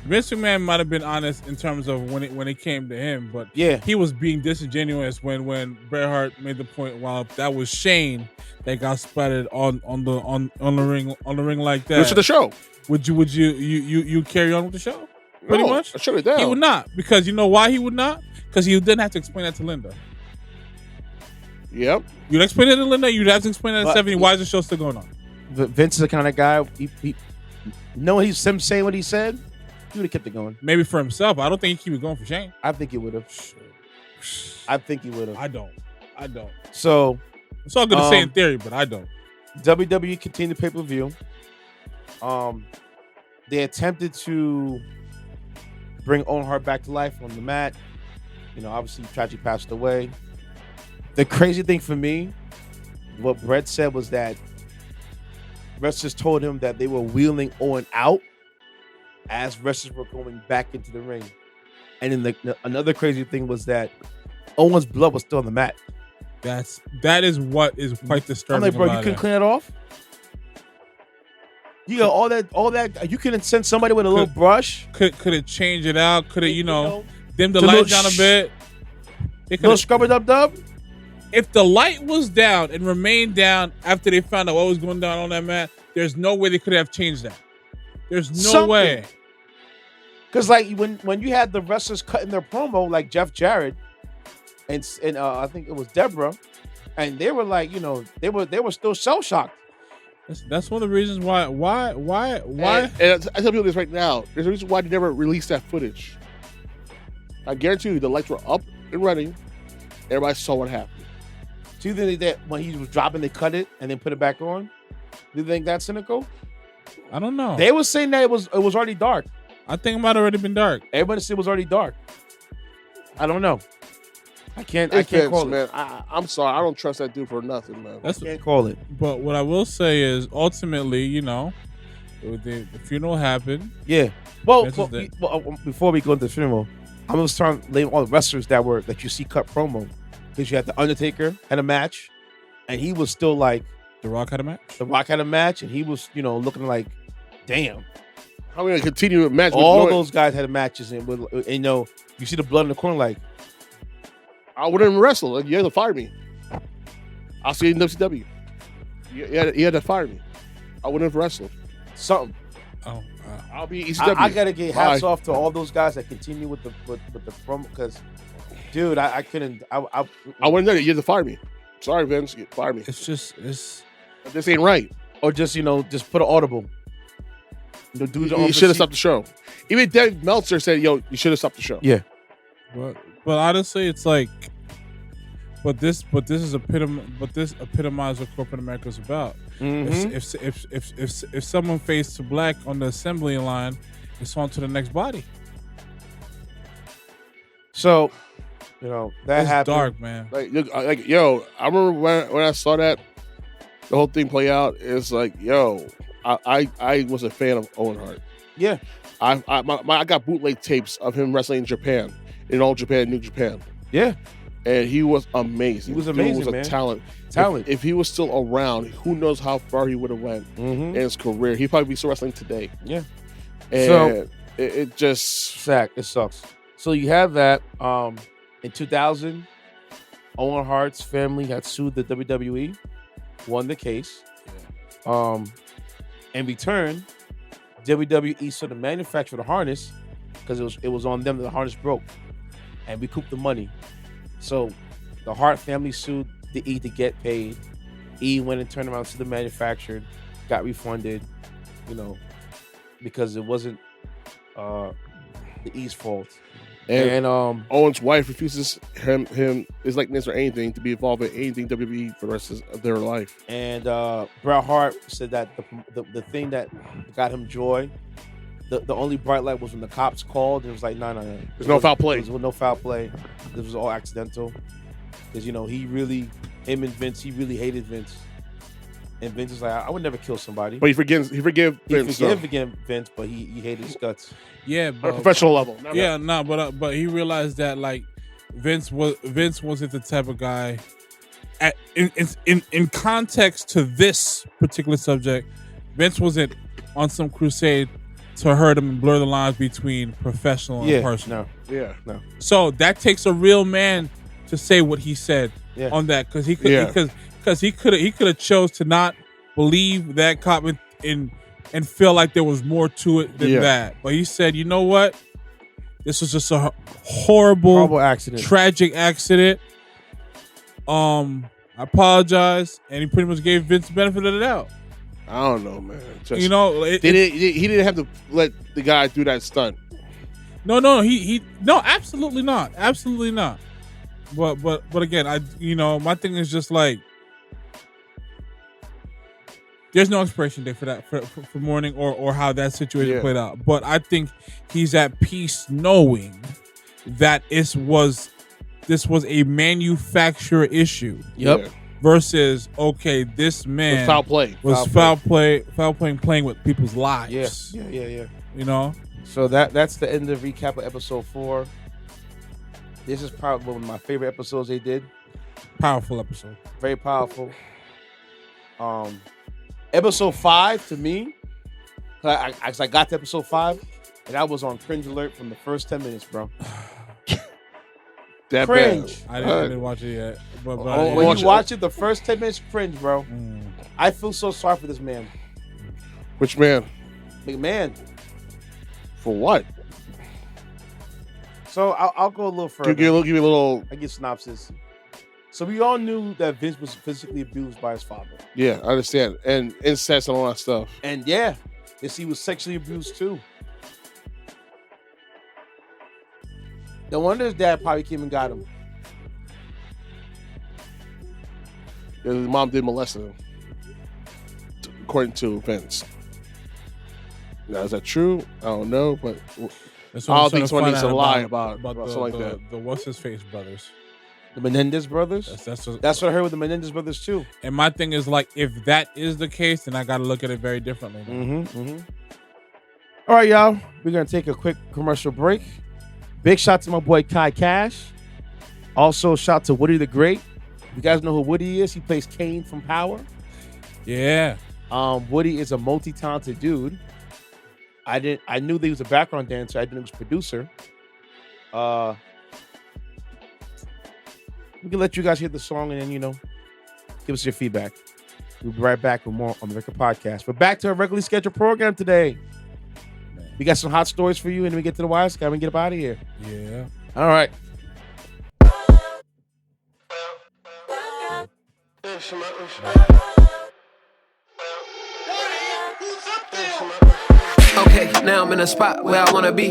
Vince McMahon might have been honest in terms of when it came to him, but Yeah. he was being disingenuous when Bret Hart made the point. While that was Shane that got splattered on the ring like that. Listen to the show. Would you carry on with the show? Pretty No, much. I shut it down. He would not, because you know why he would not? Because he didn't have to explain that to Linda. Yep. You'd explain it to Linda. You'd have to explain that to But- Stephanie. Why is the show still going on? Vince is the kind of guy, he knowing he's him saying what he said, he would have kept it going. Maybe for himself. I don't think he keep it going for Shane. I think he would have. I think he would have. I don't. So It's all good to say in theory, but I don't. WWE continued pay-per-view. They attempted to bring Owen Hart back to life on the mat. Obviously tragically passed away. The crazy thing for me, what Brett said was that wrestlers told him that they were wheeling Owen out as wrestlers were going back into the ring. And then another crazy thing was that Owen's blood was still on the mat. That is what is quite disturbing. I'm like, bro, you about couldn't it. clean it off? You got all that. You couldn't send somebody with a little brush. Could it change it out? Could it, dim the the light little down a bit? They Little could. scrubber dub. If the light was down and remained down after they found out what was going down on that mat, there's no way they could have changed that. There's no Something. way. Because like when you had the wrestlers cutting their promo, like Jeff Jarrett and I think it was Deborah, and they were like, they were still shell shocked. That's one of the reasons why. And I tell people this right now. There's a reason why they never released that footage. I guarantee you, the lights were up and running. Everybody saw what happened. Do you think that when he was dropping, they cut it and then put it back on? Do you think that's cynical? I don't know. They were saying that it was already dark. I think it might have already been dark. Everybody said it was already dark. I don't know. I can't Intence, call man. it. I'm sorry. I don't trust that dude for nothing, man. I can't call it. But what I will say is, ultimately, the funeral happened. Yeah. Well, This is it. before we go into the funeral, I'm just trying to name all the wrestlers that you see cut promo. Because you had the Undertaker had a match, and he was still like The Rock had a match. The Rock had a match, and he was looking like, damn. How are we gonna continue to match? All those guys had matches, and you see the blood in the corner. Like, I wouldn't even wrestle. Like, you had to fire me. I'll see you in WCW. You had to fire me. I wouldn't have wrestled. something. Oh, I'll be ECW. I gotta get hats Bye. off to all those guys that continue with the promo because, dude, I couldn't. I wouldn't know that. You had to fire me. Sorry, Vince. You fire me. it's This ain't right. or just just put an audible. The dudes You should have stopped the show. Even Dave Meltzer said, "Yo, you should have stopped the show." Yeah. But honestly, it's like, this epitomizes what corporate America is about. If someone fades to black on the assembly line, it's on to the next body. So, that it's happened. Dark, man. I remember when I saw that the whole thing play out. It's like, I was a fan of Owen Hart. Yeah. I got bootleg tapes of him wrestling in Japan, in Old Japan, New Japan. Yeah. And he was amazing. He was amazing, He was a man. talent. If he was still around, who knows how far he would have went in his career. He'd probably be still wrestling today. Yeah. And So it just it sucks. So you have that. In 2000, Owen Hart's family had sued the WWE, won the case. In return, WWE sued the manufacturer of the harness because it was on them that the harness broke, and recouped the money. So the Hart family sued the E to get paid. E went and turned around to the manufacturer, got refunded, because it wasn't the E's fault. And Owen's wife refuses him his likeness or anything to be involved in anything WWE for the rest of their life. And Bret Hart said that the thing that got him joy, the only bright light was when the cops called and it was like, no. There's no foul play. There was no foul play. This was all accidental. Because, him and Vince, he really hated Vince. And Vince was like, I would never kill somebody. But he forgive Vince. He forgave Vince, but he hated his guts. Yeah, on a professional level. But he realized that like Vince wasn't the type of guy. In context to this particular subject, Vince wasn't on some crusade to hurt him and blur the lines between professional and personal. No. So that takes a real man to say what he said on that, because he could have chose to not believe that cop and feel like there was more to it than that. But he said, you know what? This was just a horrible accident, tragic accident. I apologize, and he pretty much gave Vince the benefit of the doubt. I don't know, man. He didn't have to let the guy do that stunt. No, absolutely not. But again, my thing is just like, there's no expiration date for that for mourning or how that situation played out. But I think he's at peace knowing that this was a manufacturer issue. Yep. Yeah. Versus, this man was foul play. Playing with people's lives. Yeah. So that's the end of the recap of episode 4. This is probably one of my favorite episodes they did. Powerful episode. Very powerful. Episode 5 to me, I got to episode 5 and I was on cringe alert from the first 10 minutes, bro. That cringe. bad. I didn't watch it yet. But when you watch it, the first 10 minutes, cringe, bro. I feel so sorry for this man. Which man? McMahon. For what? So I'll go a little further. Give me a little. I give synopsis. So we all knew that Vince was physically abused by his father. Yeah, I understand. And incest and all that stuff. And yes, he was sexually abused too. No wonder his dad probably came and got him. Yeah, his mom did molest him, according to Vince. Now, is that true? I don't know, but I don't think someone needs to lie about something like that. The what's his face brothers. The Menendez brothers? That's what I heard with the Menendez brothers too. And my thing is, like, if that is the case, then I got to look at it very differently. All right, y'all. We're going to take a quick commercial break. Big shout to my boy Kai Cash. Also, shout to Woody the Great. You guys know who Woody is? He plays Kane from Power. Yeah. Woody is a multi-talented dude. I knew that he was a background dancer. I didn't know he was a producer. We can let you guys hear the song and then, give us your feedback. We'll be right back with more on the Record Podcast. We're back to our regularly scheduled program today. We got some hot stories for you, and then we get to the Wise Guy and get up out of here. Yeah. All right. Okay, now I'm in a spot where I wanna be.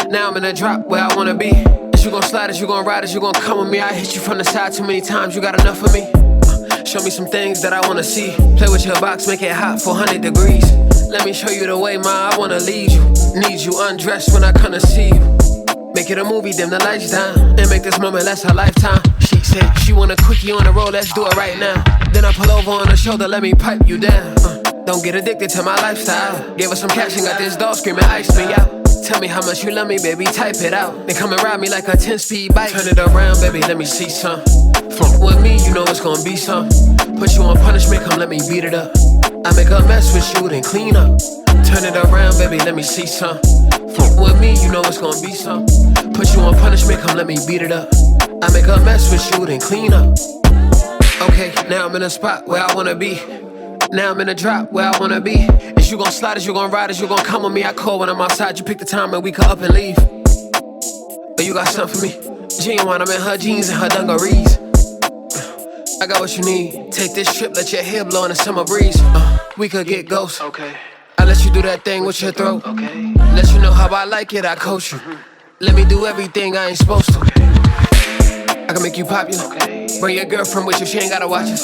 Now I'm in a drop where I wanna be. Is you gon' slide, is you gon' ride, is you gon' come with me? I hit you from the side too many times, you got enough of me. Show me some things that I wanna see. Play with your box, make it hot 400 degrees. Let me show you the way, ma, I wanna lead you. Need you undressed when I come to see you. Make it a movie, dim the lights down, and make this moment last a lifetime. She said she want a quickie on the road, let's do it right now. Then I pull over on her shoulder, let me pipe you down. Don't get addicted to my lifestyle. Gave her some cash and got this dog screaming, ice me out. Tell me how much you love me, baby, type it out. Then come and ride me like a 10-speed bike. Turn it around, baby, let me see some. Fuck with me, you know it's gonna be some. Put you on punishment, come let me beat it up. I make a mess with you, then clean up. Turn it around, baby, let me see some. Fuck with me, you know it's gonna be some. Put you on punishment, come let me beat it up. I make a mess with you, then clean up. Okay, now I'm in a spot where I wanna be. Now I'm in a drop where I wanna be. Is you gon' slide, is you gon' ride, is you gon' come with me? I call when I'm outside, you pick the time and we can up and leave. But you got something for me. Genuine, I'm in her jeans and her dungarees. I got what you need. Take this trip, let your hair blow in the summer breeze. We could get ghosts. Okay. I let you do that thing with your throat. Okay. Let you know how I like it, I coach you. Let me do everything I ain't supposed to. I can make you popular. Bring your girlfriend with you, she ain't gotta watch us.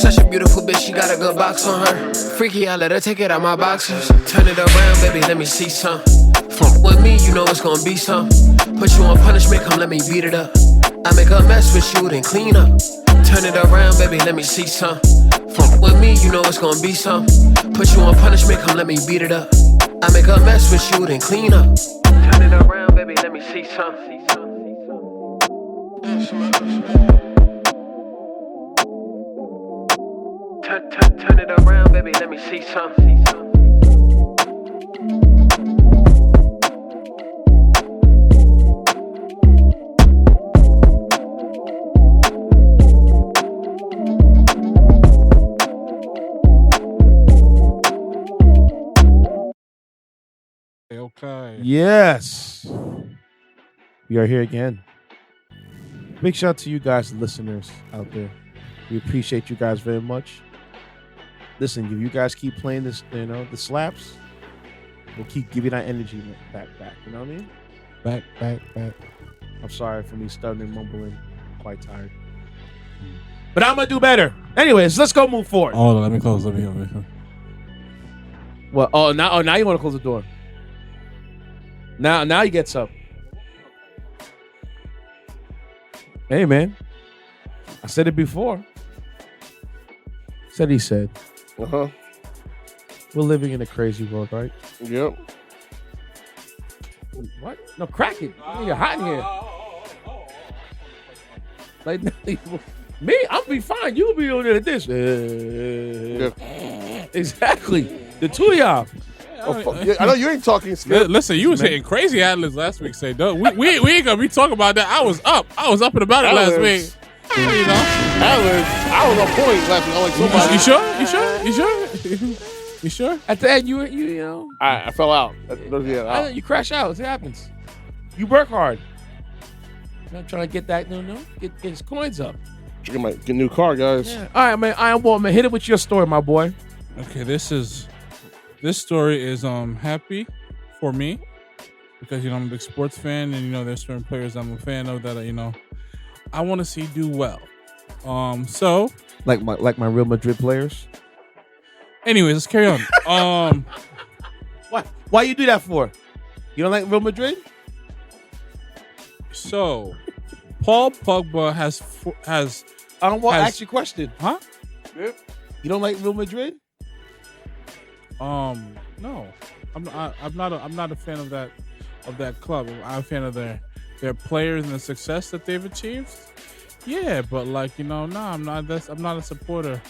Such a beautiful bitch, she got a good box on her. Freaky, I let her take it out my boxers. Turn it around, baby, let me see some. Fuck with me, you know it's gonna be some. Put you on punishment, come let me beat it up. I make a mess with you, then clean up. Turn it around, baby, let me see some. Fuck with me, you know it's gonna be some. Put you on punishment, come let me beat it up. I make a mess with you, then clean up. Turn it around, baby, let me see some. Turn it around, baby, let me see some. Okay. Yes. We are here again. Big shout out to you guys, listeners out there. We appreciate you guys very much. Listen, if you guys keep playing this, the slaps, we'll keep giving that energy back. You know what I mean? Back. I'm sorry for me stuttering and mumbling. I'm quite tired. But I'm going to do better. Anyways, let's go move forward. Oh, let me close. Let me. What? Now you want to close the door. Now he gets up. Hey, man. I said it before. Ceddy said. Uh-huh. We're living in a crazy world, right? Yep. What? No, crack it. You're hot in here. Like, me? I'll be fine. You'll be on there like this. Yeah. Exactly. The two of y'all. I know you ain't talking, Skip. Listen, you was hitting crazy ad-libs last week. Say, we ain't gonna be talking about that. I was up and about it last week. You know, I was on point last week. I'm like, somebody. You sure? At the end, you know. I fell out. You crash out. It happens. You work hard. I'm trying to get that, get his coins up. Get a new car, guys. Yeah. All right, man. Iron Walt, man. Hit it with your story, my boy. Okay, this story is happy for me because I'm a big sports fan, and there's certain players I'm a fan of that I want to see do well. So like my Real Madrid players. Anyways, let's carry on. Why you do that for? You don't like Real Madrid? So Paul Pogba has. I don't want to ask you a question. Huh? Yep. You don't like Real Madrid? No, I'm not a fan of that club. I'm a fan of their players and the success that they've achieved. Yeah, but I'm not a supporter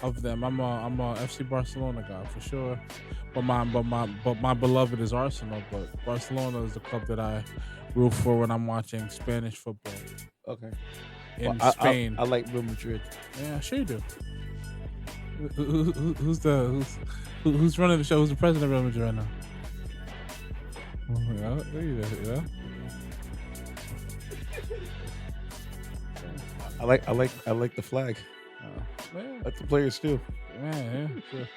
of them. I'm a FC Barcelona guy for sure. But my beloved is Arsenal. But Barcelona is the club that I root for when I'm watching Spanish football. Okay. In Spain, I like Real Madrid. Yeah, sure you do. Who's running the show? Who's the president of Real Madrid right now? Yeah. I like the flag. Like the players too. Yeah, sure.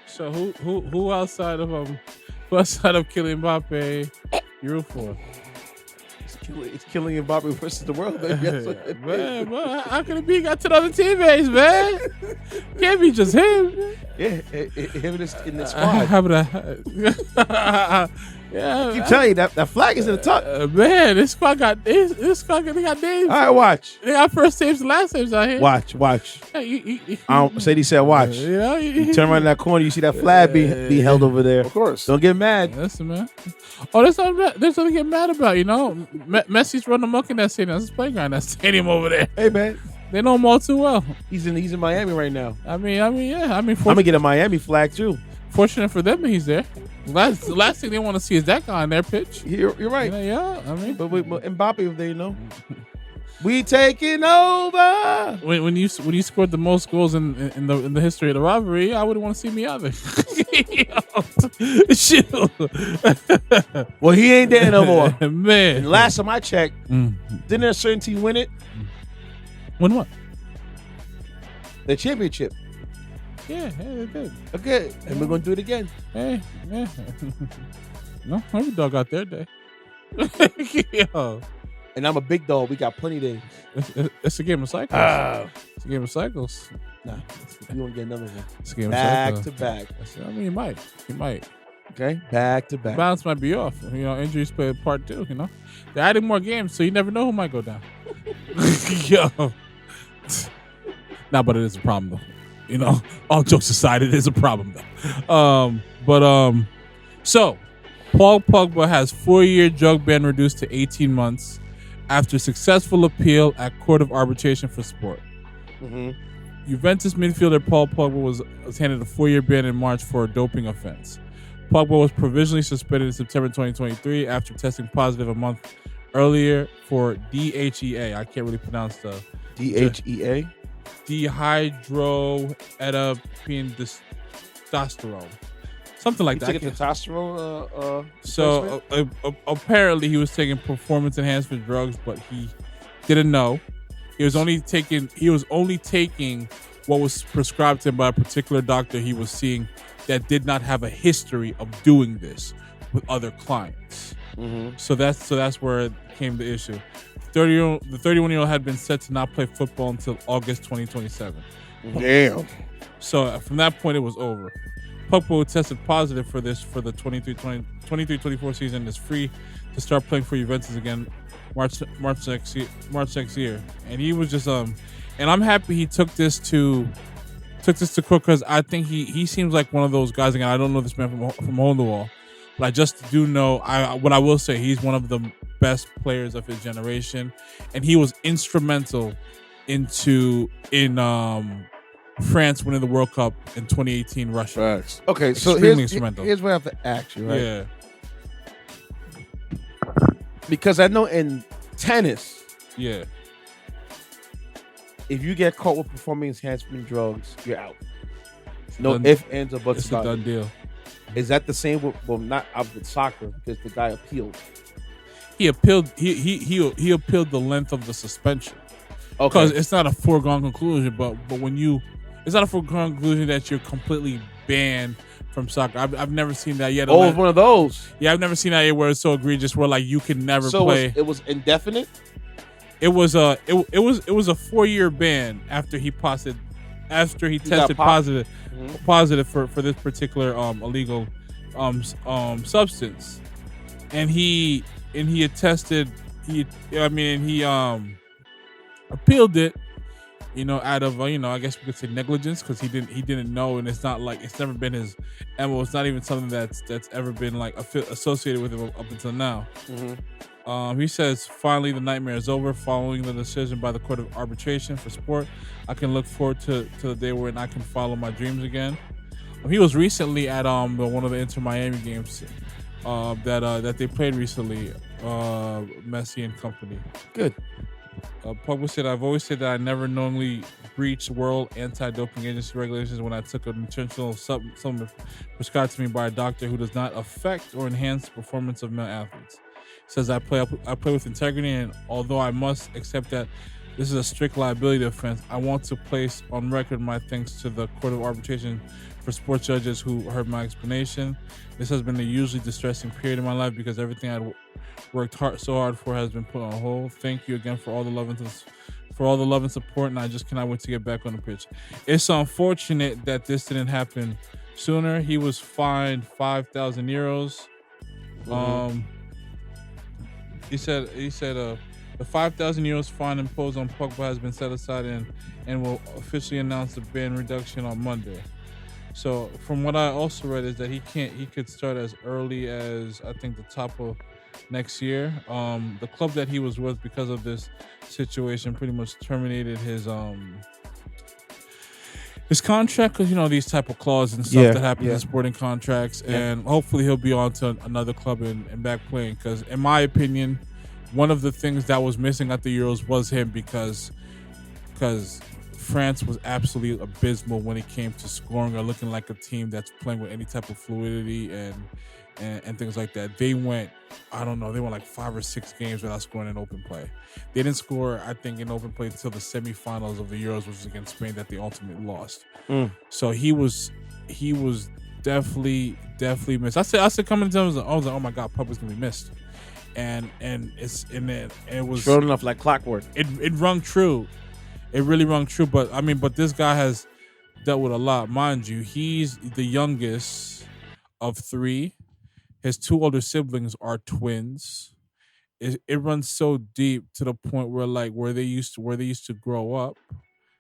So who outside of Plus side of killing Mbappe. You root for. It's killing Mbappe versus the world. Man, how can it be? He got 10 other teammates, man. Can't be just him. Yeah, him in the squad. Yeah, I keep telling you that flag is in the top. Man, this squad got names. All right, watch. They got first names and last names out here. Watch. Hey, Ceddy said, watch. You turn around that corner, you see that flag be held over there. Of course. Don't get mad. Listen, man. Oh, there's something to get mad about, you know. Messi's running amok in that stadium. That's his playground, that stadium over there. Hey, man. They know him all too well. He's in Miami right now. I mean, yeah. I'm gonna get a Miami flag too. Fortunate for them that he's there. The last thing they want to see is that guy on their pitch. You're right. Yeah, I mean, but Mbappe, there, you know, we taking over. When you scored the most goals in the history of the rivalry, I wouldn't want to see me either. Shoot. Well, he ain't there no more, man. And last time I checked, didn't a certain team win it? Win what? The championship. Yeah, they did. Okay, and we're gonna do it again. Hey, yeah. No, every dog got their day. Yo. And I'm a big dog. We got plenty of days. It's a game of cycles. It's a game of cycles. Nah, you won't get another one. It's a game back of cycles. to back. I mean, you might. Okay, back to back. Balance might be off. You know, injuries play a part too. You know, they're adding more games, so you never know who might go down. Yo. Nah, but it is a problem though. You know, all jokes aside, it is a problem though. So Paul Pogba has 4-year drug ban reduced to 18 months after successful appeal at Court of Arbitration for Sport. Juventus midfielder Paul Pogba was handed a 4-year ban in March for a doping offense. Pogba was provisionally suspended in September 2023 after testing positive a month earlier for DHEA. I can't really pronounce the DHEA. Dehydroepiandrosterone, something like that. Taking testosterone. So apparently he was taking performance enhancement drugs, but he didn't know. He was only taking what was prescribed to him by a particular doctor he was seeing that did not have a history of doing this with other clients. So that's where it came the issue. The 31-year-old had been set to not play football until August 2027. Damn. So from that point, it was over. Pogba tested positive for the 23-24 season, is free to start playing for Juventus again March next year. And he was just and I'm happy he took this to court, because I think he seems like one of those guys. Again, I don't know this man from hole in the wall, but I just do know what I will say. He's one of the best players of his generation, and he was instrumental in France winning the World Cup in 2018 Russia. Facts. Okay, so here's what I have to ask you, right? Yeah. Because I know in tennis, Yeah. if you get caught with performance enhancement drugs, you're out. It's No done. ifs, ands, or buts It's a about done it. deal. Is that the same with, well, not with soccer, because the guy appealed? He appealed. He appealed the length of the suspension. Because it's not a foregone conclusion, but it's not a foregone conclusion that you're completely banned from soccer. I've never seen that yet. Oh, it's one of those. Yeah, I've never seen that yet where it's so egregious where like you can never play. It was indefinite. It was a 4-year ban after he tested positive for this particular illegal substance, and he appealed it, out of I guess we could say negligence, because he didn't know, and it's not like it's never been his MO. It's not even something that's ever been like associated with him up until now. He says, finally, the nightmare is over. Following the decision by the Court of Arbitration for Sport, I can look forward to the day when I can follow my dreams again. He was recently at one of the Inter Miami games that they played recently, Messi and company. Good. Pogba said, I've always said that I never knowingly breached world anti-doping agency regulations when I took a nutritional supplement prescribed to me by a doctor who does not affect or enhance the performance of male athletes. Says I play with integrity, and although I must accept that this is a strict liability offense, I want to place on record my thanks to the Court of Arbitration For sports judges who heard my explanation, this has been a hugely distressing period in my life because everything I'd worked so hard for has been put on hold. Thank you again for all the love and support, and I just cannot wait to get back on the pitch. It's unfortunate that this didn't happen sooner. He was fined 5,000 euros. He said the 5,000 euros fine imposed on Pogba has been set aside and will officially announce the ban reduction on Monday. So from what I also read is that he could start as early as I think the top of next year. The club that he was with because of this situation pretty much terminated his contract, because these type of clauses and stuff that happen in sporting contracts, and hopefully he'll be on to another club and back playing, because in my opinion, one of the things that was missing at the Euros was him, because France was absolutely abysmal when it came to scoring or looking like a team that's playing with any type of fluidity and things like that. They went like 5 or 6 games without scoring in open play. They didn't score, I think, in open play until the semifinals of the Euros, which was against Spain, that they ultimately lost. So he was definitely missed. I said coming to him, I was like, oh my God, Pogba's gonna be missed. And it was sure enough, like clockwork. It rung true. It really rung true. But this guy has dealt with a lot, mind you. He's the youngest of 3. His 2 older siblings are twins. It runs so deep to the point where they used to grow up.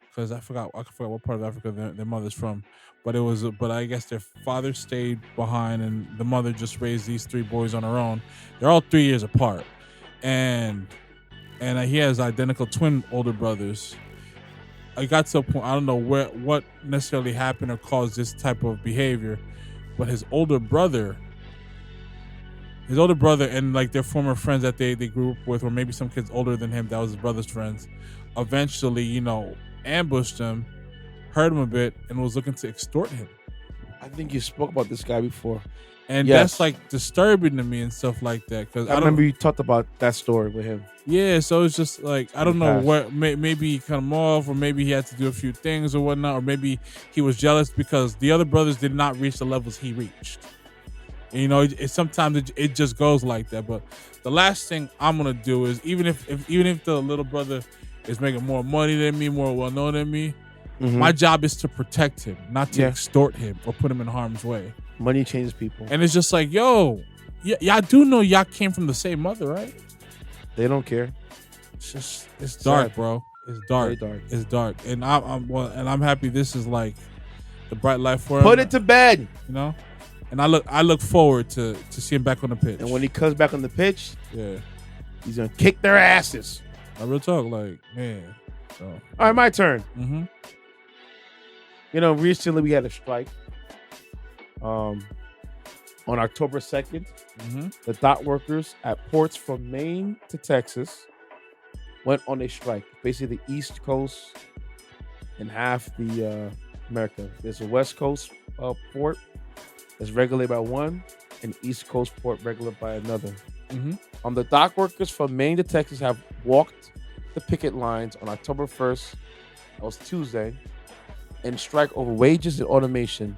Because I forgot what part of Africa their mother's from, but I guess their father stayed behind and the mother just raised these 3 boys on her own. They're all 3 years apart, and he has identical twin older brothers. I got to a point, I don't know what necessarily happened or caused this type of behavior, but his older brother and like their former friends that they grew up with, or maybe some kids older than him that was his brother's friends, eventually ambushed him, hurt him a bit, and was looking to extort him. I think you spoke about this guy before, and that's like disturbing to me and stuff like that, because I remember you talked about that story with him. Yeah, so it's just like, I don't know what, maybe he cut him off, or maybe he had to do a few things or whatnot, or maybe he was jealous because the other brothers did not reach the levels he reached. Sometimes it just goes like that. But the last thing I'm gonna do is, even if the little brother is making more money than me, more well known than me, my job is to protect him, not to extort him or put him in harm's way. Money changes people, and it's just like, y'all do know y'all came from the same mother, right? They don't care. It's dark, bro. It's dark. Very dark. It's dark, and I'm happy this is like the bright light for him. Put it to bed, And I look forward to see him back on the pitch. And when he comes back on the pitch, he's gonna kick their asses. I real talk, like, man. So. All right, my turn. Mm-hmm. Recently we had a strike. On October 2nd, the dock workers at ports from Maine to Texas went on a strike. Basically, the East Coast and half the America. There's a West Coast port that's regulated by one, and East Coast port regulated by another. The dock workers from Maine to Texas have walked the picket lines on October 1st, that was Tuesday, and strike over wages and automation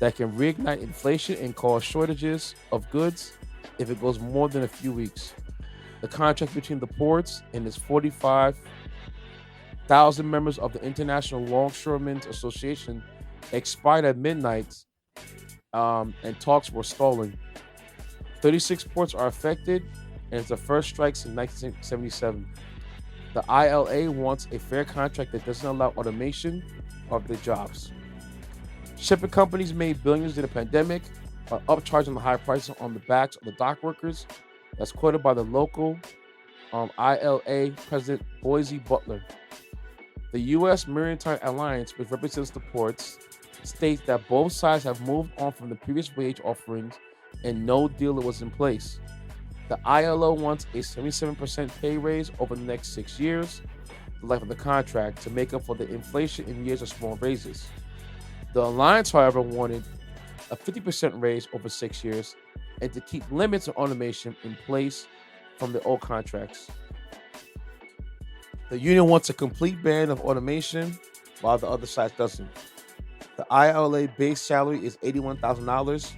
that can reignite inflation and cause shortages of goods if it goes more than a few weeks. The contract between the ports and its 45,000 members of the International Longshoremen's Association expired at midnight, and talks were stalling. 36 ports are affected, and it's the first strike since 1977. The ILA wants a fair contract that doesn't allow automation of their jobs. Shipping companies made billions during the pandemic by upcharging the high prices on the backs of the dock workers. That's quoted by the local ILA president Boise Butler. The U.S. Maritime Alliance, which represents the ports, states that both sides have moved on from the previous wage offerings and no deal was in place. The ILO wants a 77% pay raise over the next 6 years, the life of the contract, to make up for the inflation in years of small raises. The Alliance, however, wanted a 50% raise over 6 years and to keep limits on automation in place from the old contracts. The union wants a complete ban of automation, while the other side doesn't. The ILA base salary is $81,000,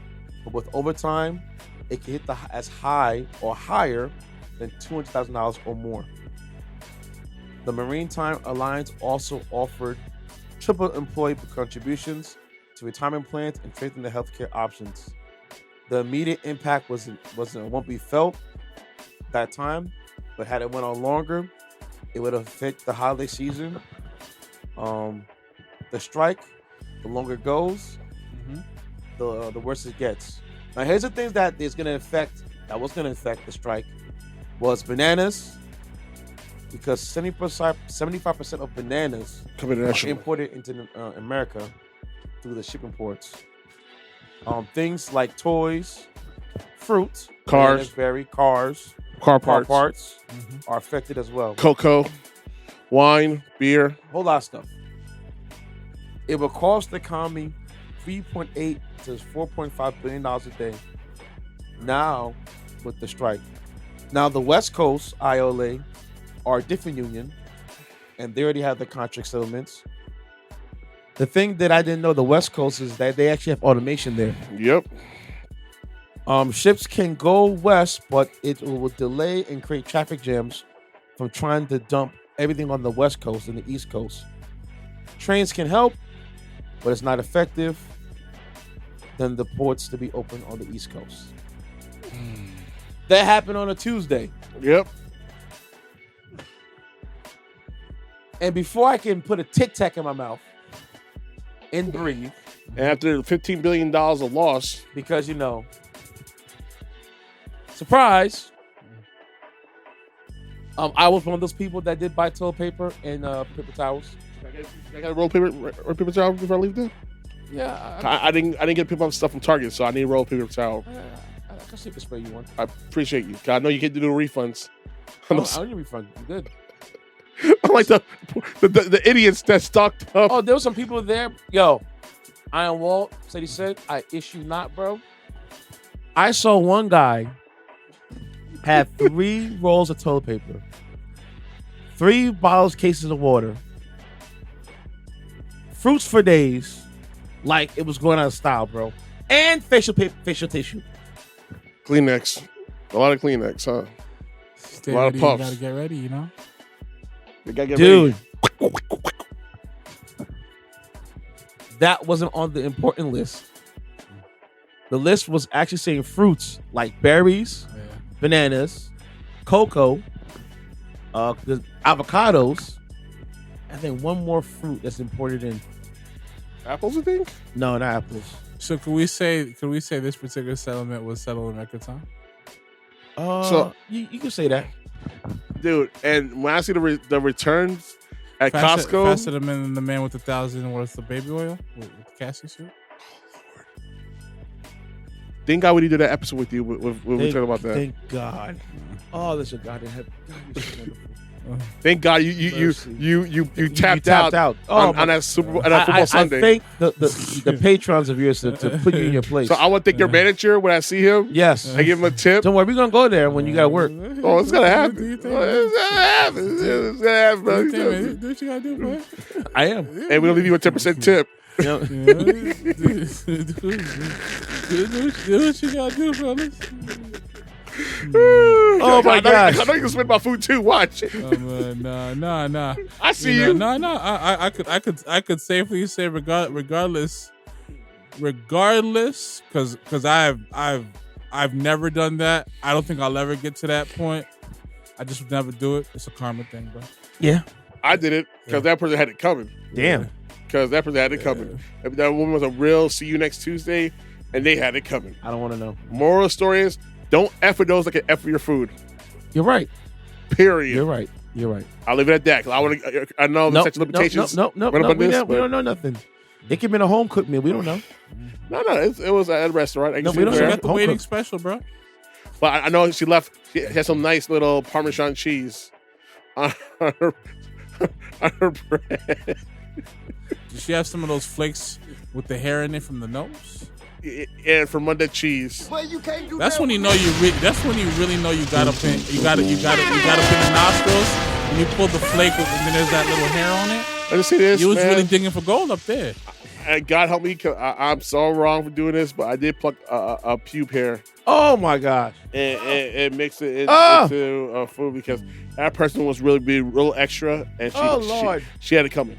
but with overtime, it can hit as high or higher than $200,000 or more. The Maritime Alliance also offered triple employee contributions to retirement plans and strengthened the healthcare options. The immediate impact won't be felt that time, but had it went on longer, it would affect the holiday season. The strike, the longer it goes, the worse it gets. Now, here's the things that was going to affect the strike was bananas, because 75% of bananas are imported into America through the shipping ports. Things like toys, fruit, cars, car parts are affected as well. Cocoa, wine, beer, whole lot of stuff. It will cost the economy $3.8 to $4.5 billion a day. Now, with the strike. Now, the West Coast ILA are a different union, and they already have the contract settlements. The thing that I didn't know the West Coast is that they actually have automation there. Yep. Ships can go west, but it will delay and create traffic jams from trying to dump everything on the West Coast and the East Coast. Trains can help, but it's not effective than the ports to be open on the East Coast. That happened on a Tuesday. Yep. And before I can put a Tic Tac in my mouth and breathe. And after $15 billion of loss. Because, surprise. I was one of those people that did buy toilet paper and paper towels. I got a roll of paper towel before I leave there? Yeah. I didn't get paper stuff from Target, so I need a roll of paper towel. I can see the spray you want. I appreciate you. I know you can't do the refunds. I don't need refund. You good. I'm like the idiots that stocked up. Oh, there were some people there. Yo, Walt said he said, I issue not, bro. I saw one guy had 3 rolls of toilet paper, 3 bottles, cases of water, fruits for days, like it was going out of style, bro, and facial tissue. Kleenex. A lot of Kleenex, huh? Stay a lot ready, of puffs. You gotta get ready, They gotta get Dude. ready. That wasn't on the important list. The list was actually saying fruits like berries, bananas, cocoa, avocados, and then one more fruit that's imported in. Apples, I think? No, not apples. So could we say this particular settlement was settled in record time? So you can say that, dude. And when I see the returns at Costco, faster than the man with 1,000 worth of baby oil with the casting suit. Thank God we did that episode with you. When we talked about that. Thank God. Oh, there's a God in heaven. God, you're so wonderful. Thank God you tapped out on that football Sunday. I thank the patrons of yours to put you in your place. So I want to thank your manager when I see him. Yes. I give him a tip. Don't worry, we're gonna go there when you gotta work. Oh, it's gonna happen. It's gonna happen, bro. Do what you gotta do, man. I am. And we'll leave you a 10% tip. Do what you gotta do, fellas. Oh my gosh! I know you can spend my food too. Watch. Nah. I see you. No. I could safely say regardless, because I've never done that. I don't think I'll ever get to that point. I just would never do it. It's a karma thing, bro. Yeah, I did it because that person had it coming. Damn. Because that person had it coming. That woman was a real see you next Tuesday, and they had it coming. I don't want to know. Moral of the story is, don't F with those like an F for your food. You're right. Period. You're right. I'll leave it at that. I know the statute of limitations. No. We don't know nothing. It could have been a home cooked meal. We don't know. No. It was at a restaurant. We don't know. Got the waiting special, bro. But I know she left. She had some nice little Parmesan cheese on her bread. Did she have some of those flakes with the hair in it from the nose? And from under cheese. That's when you know that's when you really know you got up in the nostrils and you pull the flake and then there's that little hair on it. Let me see this. You was man. really digging for gold up there. God help me, 'cause I'm so wrong for doing this, but I did pluck a pube hair Oh my gosh. and mix it Oh. into food because that person was really being real extra, and Oh, Lord. she had it coming.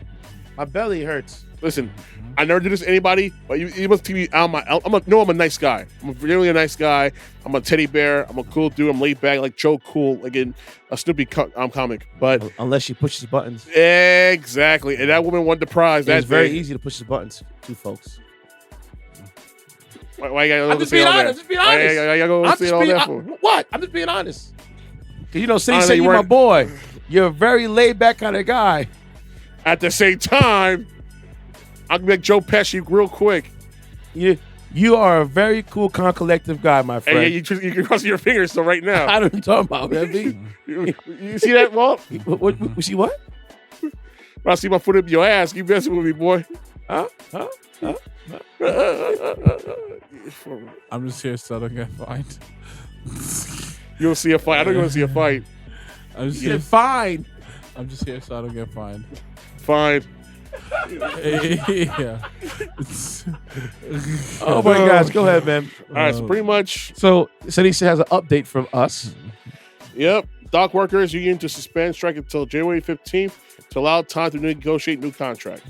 My belly hurts. Listen, I never did this to anybody, but you must see me out my. I'm a nice guy. I'm really a nice guy. I'm a teddy bear. I'm a cool dude. I'm laid back, like Joe Cool, like in a Snoopy comic. But Unless she pushes buttons. exactly, and that woman won the prize. It's That's very easy to push the buttons, too, folks. Why you gotta I'm just being honest. Just being honest. Why you gotta go I'm say just all being, that for? what? I'm just being honest. Cause you know, Ceddy I know said you you're my weren't- boy. You're a very laid back kind of guy. At the same time, I can make Joe Pesci real quick. You are a very cool, calm, collective guy, my friend. And yeah, you can cross your fingers. So right now, I don't know what you're talking about, man. you see that, Walt? What? See what? When I see my foot up your ass, you messing with me, boy. Huh? I'm just here so I don't get fined. You don't see a fight. I don't want to see a fight. I'm just You're here. fine. I'm just here so I don't get fined. Fine. Yeah. Oh my gosh, go ahead, man. All right, so pretty much, So Ceddy has an update from us. yep. Dock workers union to suspend strike until January 15th to allow time to negotiate new contract.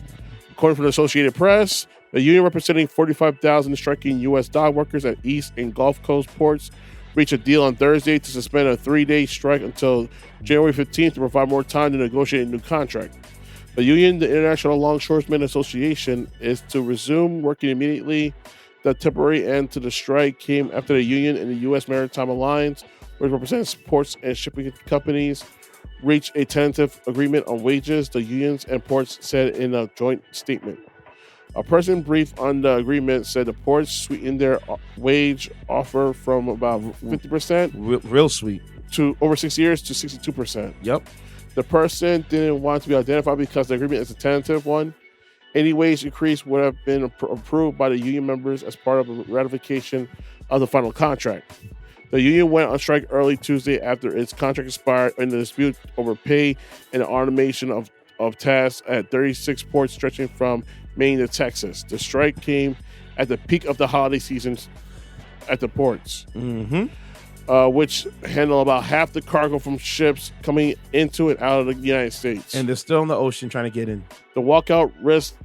According to the Associated Press, the union representing 45,000 striking U.S. dock workers at East and Gulf Coast ports reached a deal on Thursday to suspend a 3-day strike until January 15th to provide more time to negotiate a new contract. The union, the International Longshoremen Association, is to resume working immediately. The temporary end to the strike came after the union and the U.S. Maritime Alliance, which represents ports and shipping companies, reached a tentative agreement on wages, the unions and ports said in a joint statement. A person briefed on the agreement said the ports sweetened their wage offer from about 50% Real sweet. to over 6 years to 62%. Yep. The person didn't want to be identified because the agreement is a tentative one. Any wage increase would have been approved by the union members as part of a ratification of the final contract. The union went on strike early Tuesday after its contract expired in the dispute over pay and the automation of tasks at 36 ports stretching from Maine to Texas. The strike came at the peak of the holiday season at the ports. Which handle about half the cargo from ships coming into and out of the United States. And they're still in the ocean trying to get in. The walkout raised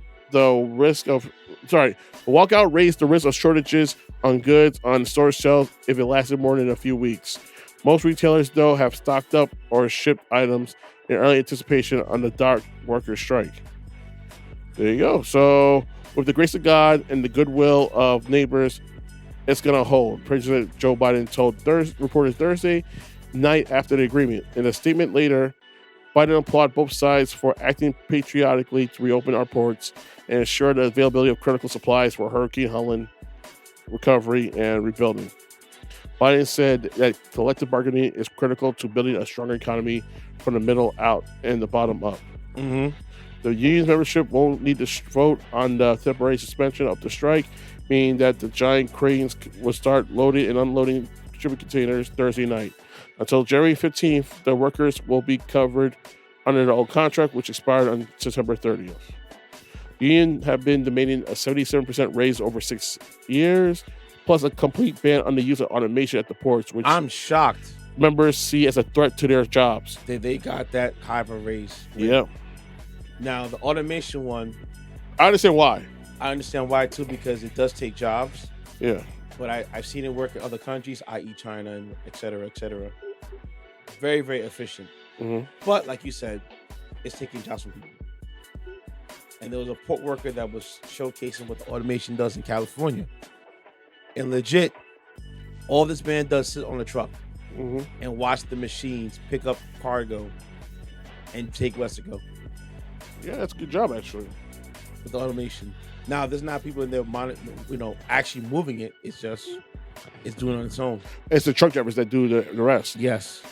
the risk of shortages on goods on store shelves if it lasted more than a few weeks. Most retailers, though, have stocked up or shipped items in early anticipation on the dock workers' strike. There you go. So, with the grace of God and the goodwill of neighbors, it's going to hold. President Joe Biden told reporters Thursday night after the agreement. In a statement later, Biden applauded both sides for acting patriotically to reopen our ports and ensure the availability of critical supplies for Hurricane Helene recovery and rebuilding. Biden said that collective bargaining is critical to building a stronger economy from the middle out and the bottom up. The union's membership won't need to vote on the temporary suspension of the strike, meaning that the giant cranes will start loading and unloading shipping containers Thursday night. Until January 15th, the workers will be covered under the old contract, which expired on September 30th. The union have been demanding a 77% raise over 6 years, plus a complete ban on the use of automation at the ports, which I'm shocked members see as a threat to their jobs. that they got that high of a raise. Yeah. Now, the automation one, I understand why. I understand why, too, because it does take jobs. Yeah. But I've seen it work in other countries, i.e. China, and et cetera, et cetera. Very, very efficient. But like you said, it's taking jobs from people. And there was a port worker that was showcasing what the automation does in California. And legit, all this man does is sit on a truck and watch the machines pick up cargo and take west to go Yeah, that's a good job, actually. with the automation. Now, there's not people in there, actually moving it. It's just, it's doing it on its own. It's the truck drivers that do the rest. Yes.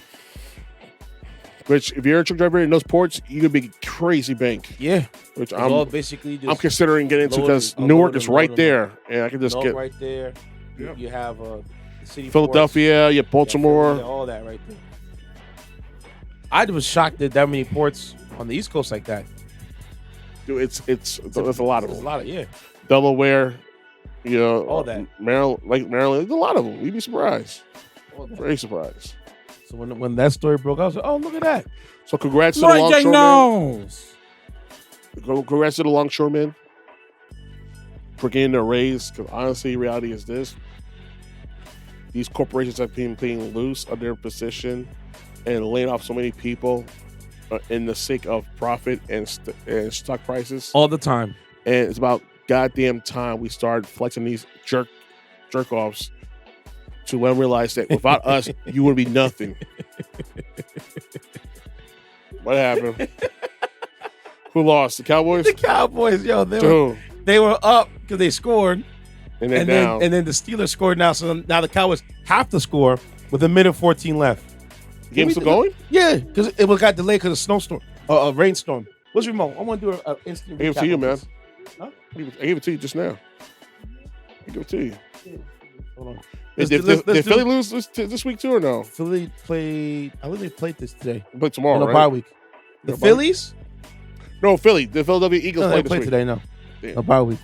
Which, if you're a truck driver in those ports, you could be crazy bank. Yeah. Which It's all basically just I'm considering getting into load because them, Newark unload is them, right load them there, and I can just North get right there. Yep. You have the city Philadelphia, you have Baltimore. ports, all that right there. I was shocked that many ports on the East Coast like that. Dude, it's there's a lot of There's them. a lot of Delaware, you know, All that. Maryland, there's a lot of them. You'd be surprised. All that. Very surprised. So when that story broke, I was like, oh, look at that. So congrats to the Mike longshoremen. knows. Congrats to the longshoremen for getting their raise. Because honestly, reality is this: these corporations have been playing loose of their position and laying off so many people in the sake of profit and stock prices All the time. And it's about goddamn time we start flexing these jerk offs to when realize that without us, you would be nothing. What happened? Who lost? The Cowboys? The Cowboys, yo, To they were up because they scored. who? And then then the Steelers scored now. So now the Cowboys have to score with a minute 14 left. the game's still going? Yeah, because it got delayed because of snowstorm, a rainstorm. What's remote? I want to do an instant. I gave it to you, man. Huh? I gave it to you just now. I gave it to you. Hold on. Did Philly lose this week too or no? Philly played. I think they played this today. Play tomorrow, On a right? bye week. The No bye. Phillies? No, Philly. The Philadelphia Eagles No, play they this played week. today. No, Damn. a bye week.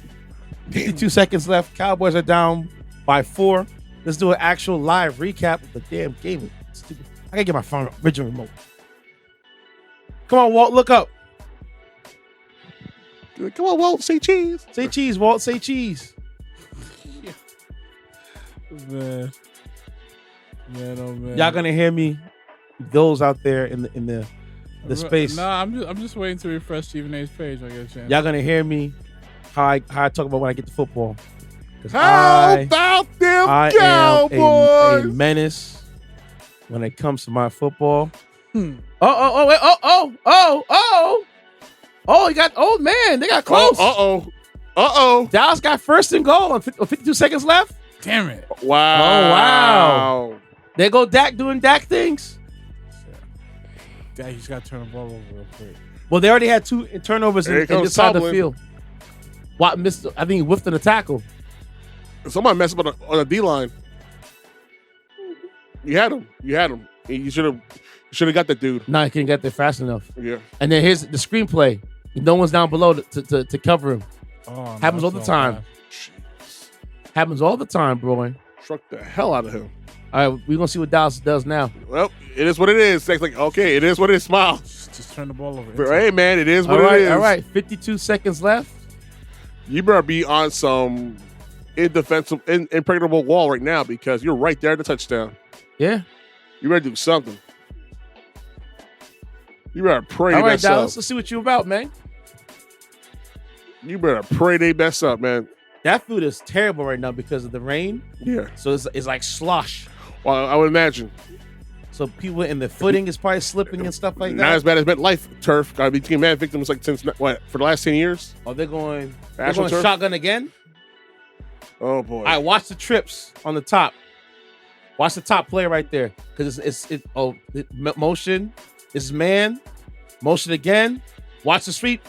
52 seconds left. Cowboys are down by 4. Let's do an actual live recap of the damn game. Stupid. I gotta get my phone original remote. Come on, Walt. Look up. Come on, Walt. Say cheese. Say cheese, Walt. Say cheese. Man, oh man. Y'all gonna hear me? Those out there in the space. Nah, I'm just waiting to refresh Stephen A's page. I get a chance. Y'all gonna hear me how I talk about when I get to football. 'Cause How about them I Cowboys? am a menace when it comes to my football. Oh, you got, oh man, they got close. Uh-oh. Dallas got first and goal on 52 seconds left. Damn it. Wow. Oh, wow. There go Dak doing Dak things. Dad, he's got to turn the ball over real quick. Well, they already had 2 turnovers Here in comes this side of the Tomlin. field. Watt missed, I think he whiffed on the tackle. Somebody messed up on the D-line. You had him. You should have got that dude. Nah, he couldn't get there fast enough. Yeah. And then here's the screenplay. No one's down below to cover him. Oh, Happens all the time. Happens all the time, bro. Struck the hell out of him. All right, we're going to see what Dallas does now. Well, it is what it is. It's like, okay, it is what it is. Smile. Just turn the ball over. But, hey, man, it is what All right, it is. all right. 52 seconds left. You better be on some indefensible, impregnable wall right now because you're right there at the touchdown. Yeah. You better do something. You better pray All they right, mess Dallas, up. let's see what you're about, man. You better pray they mess up, man. That food is terrible right now because of the rain. Yeah. So it's like slosh. Well, I would imagine. So people in the footing is probably slipping and stuff like Not that. as bad as MetLife turf. Got to be team mad victims like since what for the last 10 years. Oh, they're going National turf? shotgun again. Oh boy. All right, watch the trips on the top. Watch the top player right there because motion. This is man. Motion again. Watch the sweep.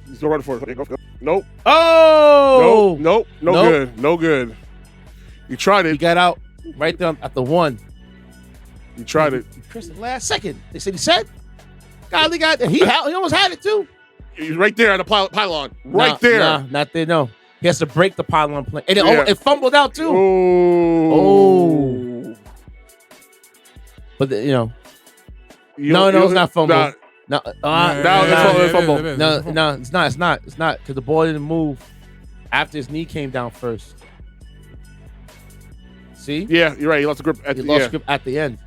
He's going right for it. Go. Nope. Oh, Nope. No Nope. good. No good. You tried he it. got out right there at the 1. You tried it. Chris, the last second. They said he said. God, he got. He almost had it too. He's right there on the pylon. Right Nah, there. Nah, not there. No, he has to break the pylon play, and Yeah. it fumbled out too. Oh. But you know, You no, don't- it's not fumbled. Nah, No, it's fumble. no, it's not because the ball didn't move after his knee came down first. See, yeah, you're right. He lost the grip at he the lost grip at the end,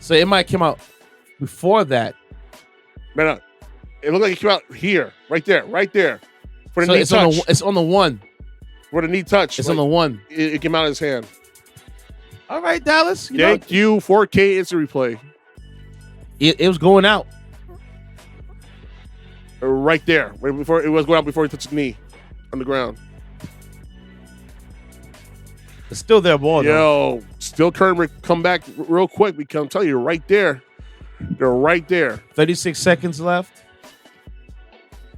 so it might come out before that. Man, it looked like he came out here, right there, for the So knee it's touch. it's on the 1. For the knee touch, It's on the 1. It came out of his hand. All right, Dallas. You know, Thank you, 4K instant replay. it was going out. Right there, right before it was going out before he touched his knee on the ground. It's still their ball. though. Yo, still Kermit come back real quick because I'm telling you, right there. They're right there. 36 seconds left.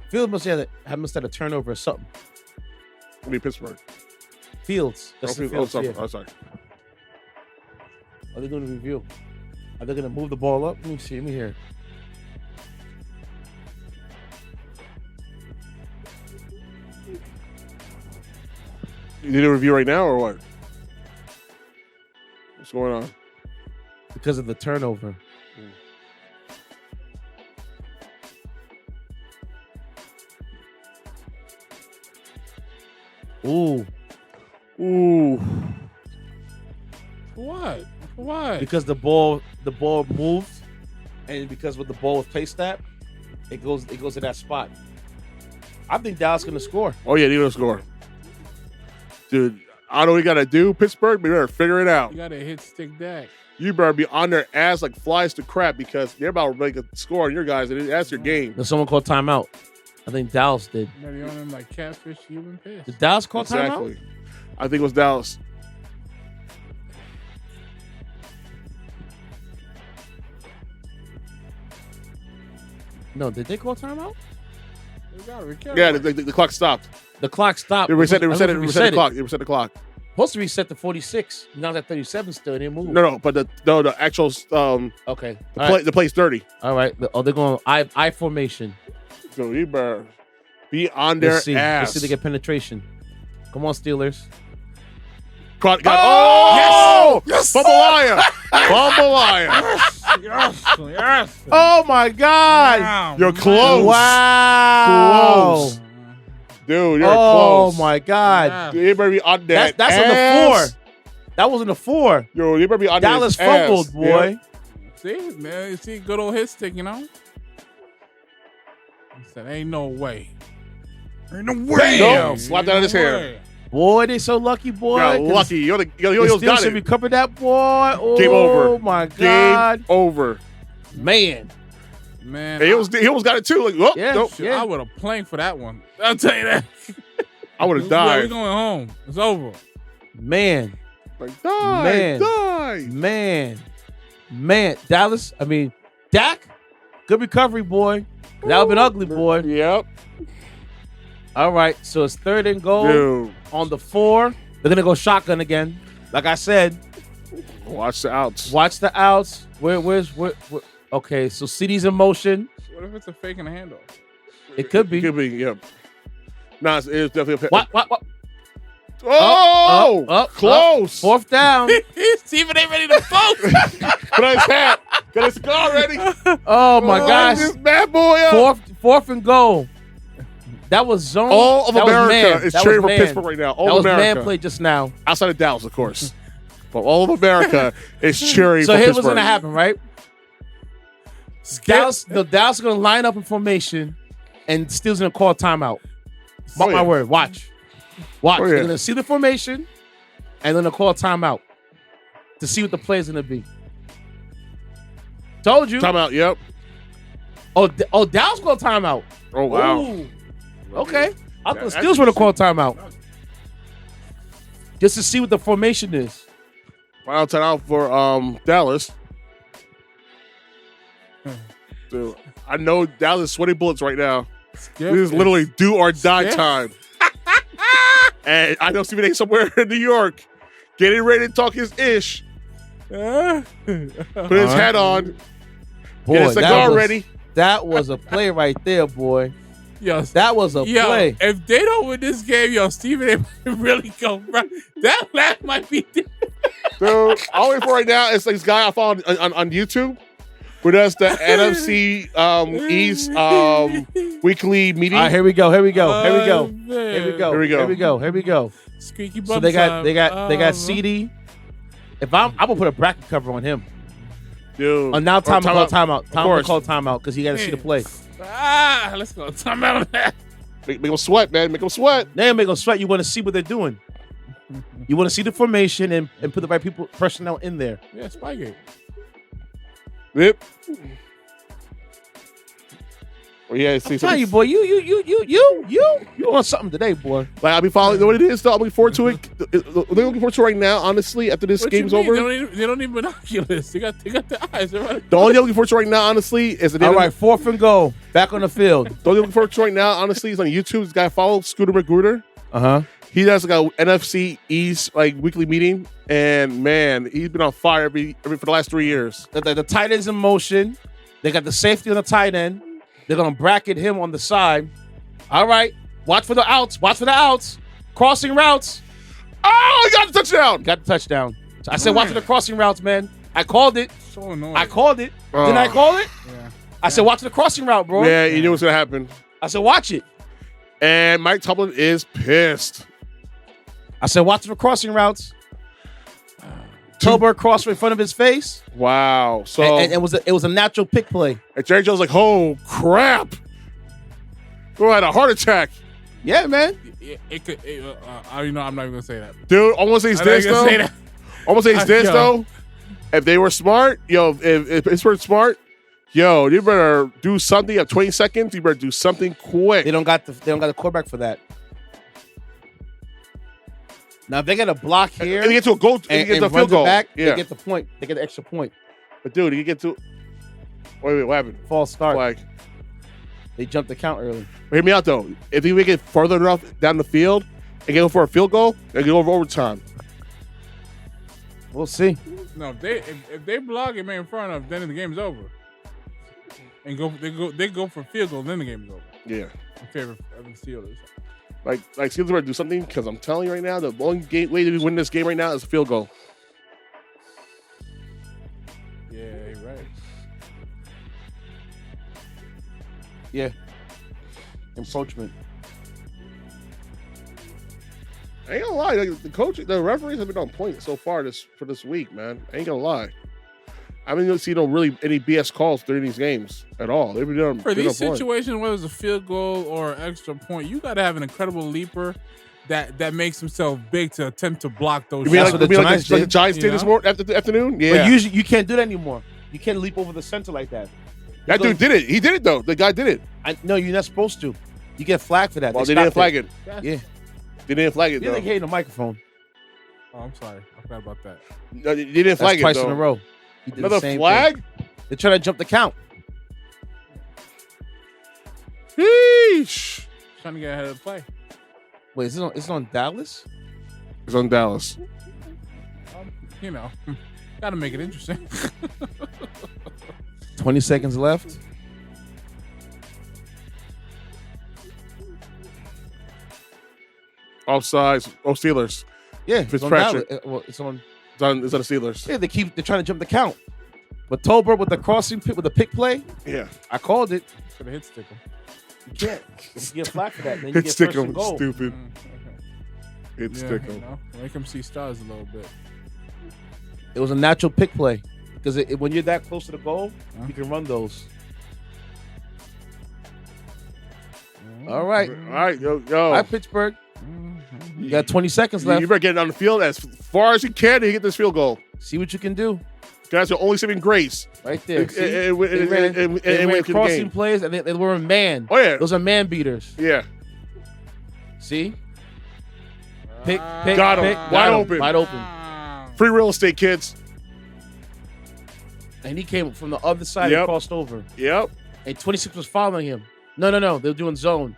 Fields must have had a turnover or something. I mean, Pittsburgh. Fields. Oh, Justin Fields. Fields, yeah. Sorry. Are they doing a review? Are they going to move the ball up? Let me see. Let me hear. You need a review right now or what? What's going on? Because of the turnover. Ooh. What? What? Because the ball moved, and because with the ball was placed at, it goes to that spot. I think Dallas gonna score. Oh yeah, they're gonna score. Dude, I don't know what you gotta do, Pittsburgh, but you better figure it out. You gotta hit stick deck. You better be on their ass like flies to crap because they're about to make a score on your guys, and that's your game. Does someone call timeout? I think Dallas did. They're on them like catfish, you've been pissed. Did Dallas call Exactly. timeout? I think it was Dallas. No, did they call timeout? Yeah, the clock stopped. The clock stopped. They reset the clock. It. They reset the clock. Supposed to reset to 46. Now it's at 37 still. It didn't move. No, but the actual Okay. the play's 30. All right. They're going I formation. So you better be on their Let's see. ass. Let's see if they get penetration. Come on, Steelers. Oh! Yes! Bumbalaya! Bumbalaya! Yes. Oh my God! You're close. Wow! Close. Dude, you're oh close. my God! You better be on that That's ass. on the 4. That was in the 4. Yo, you better be on Dallas his ass. fumbled, boy. Yeah. See, man, you see good old hit stick, you know? He said, ain't no way. Ain't no way. No, slap that on his hair. Boy, they so lucky, boy. You're lucky. You The got Steelers should it. recover that, boy. Oh, Game over. Oh my God. Game over. Man. Man, He almost got it too. Like, oh, Yeah. nope. shit, I would have planked for that one. I'll tell you that. I would have Yeah, we're died. going home. It's over. Man. Like, die, Man. die. Man. Dallas, Dak, good recovery, boy. That would have been ugly, boy. Yep. All right, so it's 3rd and goal Dude, on the 4. They're going to go shotgun again. Like I said, watch the outs. watch the outs. Where? Okay, so Ceddy's in motion. What if it's a fake and a handoff? It could be. Could be, yep. Nah, it's definitely a What? Oh! Up. Close! 4th down. Steven ain't ready to vote. Got his hat. Got his cigar ready. Oh, my gosh. This bad boy up. 4th and goal. That was zone. All of that was America man. is That cheering was for man. Pittsburgh right now. All That of was America. man play just now. Outside of Dallas, of course. But all of America is cheering So for here's Pittsburgh. what's going to happen, right? Dallas is going to line up in formation, and Steelers going to call timeout. Mark my word. Watch. Oh, yeah. They're going to see the formation, and then they'll call timeout to see what the play's going to be. Told you. Timeout, yep. Oh, Dallas called timeout. Oh, wow. Ooh. Okay. I thought That's Steelers would have called timeout. Just to see what the formation is. Final timeout for Dallas. Dude, I know Dallas is sweating bullets right now. This is literally do or die time. And I know Stephen A. somewhere in New York getting ready to talk his ish. Put his hat on. Boy, Get his cigar ready. That was a play right there, boy. Yo, That was a play. if they don't win this game, Steven ain't really go right. That laugh might be Dude, all I'm waiting for right now is this guy I found on YouTube who does the NFC East weekly meeting. All right, here we go. man. Squeaky bum So they got time. Ceddy. If I'm gonna put a bracket cover on him. Dude. Now time to call timeout. Of Time to course. call timeout because he got to see the play. Let's go. Time out of that. Make him sweat, man. Make him sweat. They ain't make them sweat. You want to see what they're doing. You want to see the formation and put the right personnel in there. Yeah, Spygate. Yep. Well, yeah, see, I'm telling you, boy, you on something today, boy. Like I'll be following. You know what it is? Though I'm looking forward to it. They're looking forward to it right now. Honestly, after this What game's you mean? over, They don't need binoculars. They got the eyes. Right? the only thing I'm looking forward to right now, honestly, is that All right, 4th and goal. Back on the field. The only thing I'm looking forward to right now, honestly, is on YouTube. This guy follows Scooter McGruder. Uh-huh. He does like a NFC East weekly meeting, and man, he's been on fire every for the last 3 years. The tight end's in motion. They got the safety on the tight end. They're going to bracket him on the side. All right. Watch for the outs. Crossing routes. Oh, he got the touchdown. Got the touchdown. So I said, watch the crossing routes, man. I called it. So annoying. I called it. Didn't I call it? Yeah. I said, watch the crossing route, bro. Yeah, you knew what's gonna happen. I said, watch it. And Mike Tomlin is pissed. I said, watch the crossing routes. Tolbert crossed in front of his face. Wow. So And it was a natural pick play. and Jerry Jones like, oh crap. Bro had a heart attack. Yeah, man. It could. I'm not even gonna say that. Dude, I want to say it's this though. I want to say it's this Yo. though. If they were smart, if Pittsburgh's smart, you better do something. You have 20 seconds. You better do something quick. They don't got the quarterback for that. Now if they get a block here And they get to a goal, and get the runs field it goal. back, Yeah. they get the point. They get the extra point. But dude, you get to. Wait, what happened? False start. Flag. They jumped the count early. But hear me out though. If you make it further enough down the field and go for a field goal, they go over overtime. We'll see. No, if they block it in front of, then the game's over. And they go for field goal, then the game's over. Yeah. In favor of the Steelers. Like Steelers better do something because I'm telling you right now, the only way to win this game right now is a field goal. Yeah, you're right. Yeah. Encroachment. I ain't gonna lie, like, the referees have been on point so far for this week, man. I ain't gonna lie. I mean, you don't see really any BS calls during these games at all. They've been doing For been these on point. situations, whether it's a field goal or an extra point, you got to have an incredible leaper that makes himself big to attempt to block those You mean shots. like, what the the Giants did, Giants you did this know? afternoon? Yeah. But usually you can't do that anymore. You can't leap over the center like that. That dude did it. He did it, though. The guy did it. No, you're not supposed to. You get flagged for that. Well, they didn't stopped flag it. Yeah. They didn't flag it, You're though. like hitting the microphone. Oh, I'm sorry. I forgot about that. No, they didn't flag That's twice it, though. in a row. He did the Another same flag? thing. They're trying to jump the count. Sheesh. Trying to get ahead of the play. Wait, is it on Dallas? It's on Dallas. You know, got to make it interesting. 20 seconds left. Offsides. Oh, Steelers. Yeah, It's it's on pressure. Dallas. Well, it's on. It's on the Steelers. Yeah, they're trying to jump the count. But Tolbert with the crossing pick with the pick play, Yeah. I called it. Should have hit stick him. You can't. You get flagged for that. Then you Hit get stick first and him. goal. Stupid. Hit Yeah, stick you him. know, make him see stars a little bit. It was a natural pick play because when you're that close to the goal, you can run those. All right. All right, yo. All right, Pittsburgh. You got 20 seconds left. You better get it on the field as far as you can to get this field goal. See what you can do. That's your only saving grace. Right there. See? And They ran win the crossing game. plays and they were in man. Oh, yeah. Those are man beaters. Yeah. See? Pick. Got him. Pick. Wide open. Wide open. Free real estate, kids. And he came from the other side Yep. and crossed over. Yep. And 26 was following him. No. They were doing zone.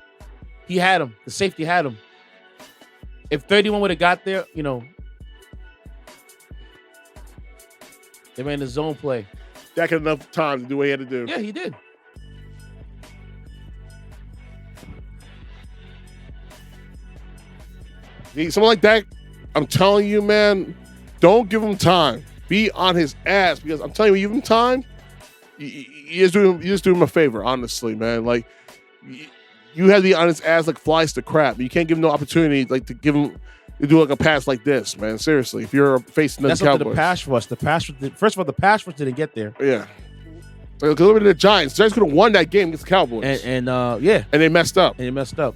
He had him. The safety had him. If 31 would have got there, they ran the zone play. That had enough time to do what he had to do. Yeah, he did. Someone like that, I'm telling you, man, don't give him time. Be on his ass because I'm telling you, when you give him time, you just do him a favor, honestly, man. Like, you have to be on his ass like flies to crap. You can't give him no opportunity like to do like a pass like this, man. Seriously, if you're facing the That's Cowboys. up to the pass rush. First of all, the pass rush didn't get there. Yeah. Like, look at the Giants. The Giants could have won that game against the Cowboys. And And they messed up. And he messed up.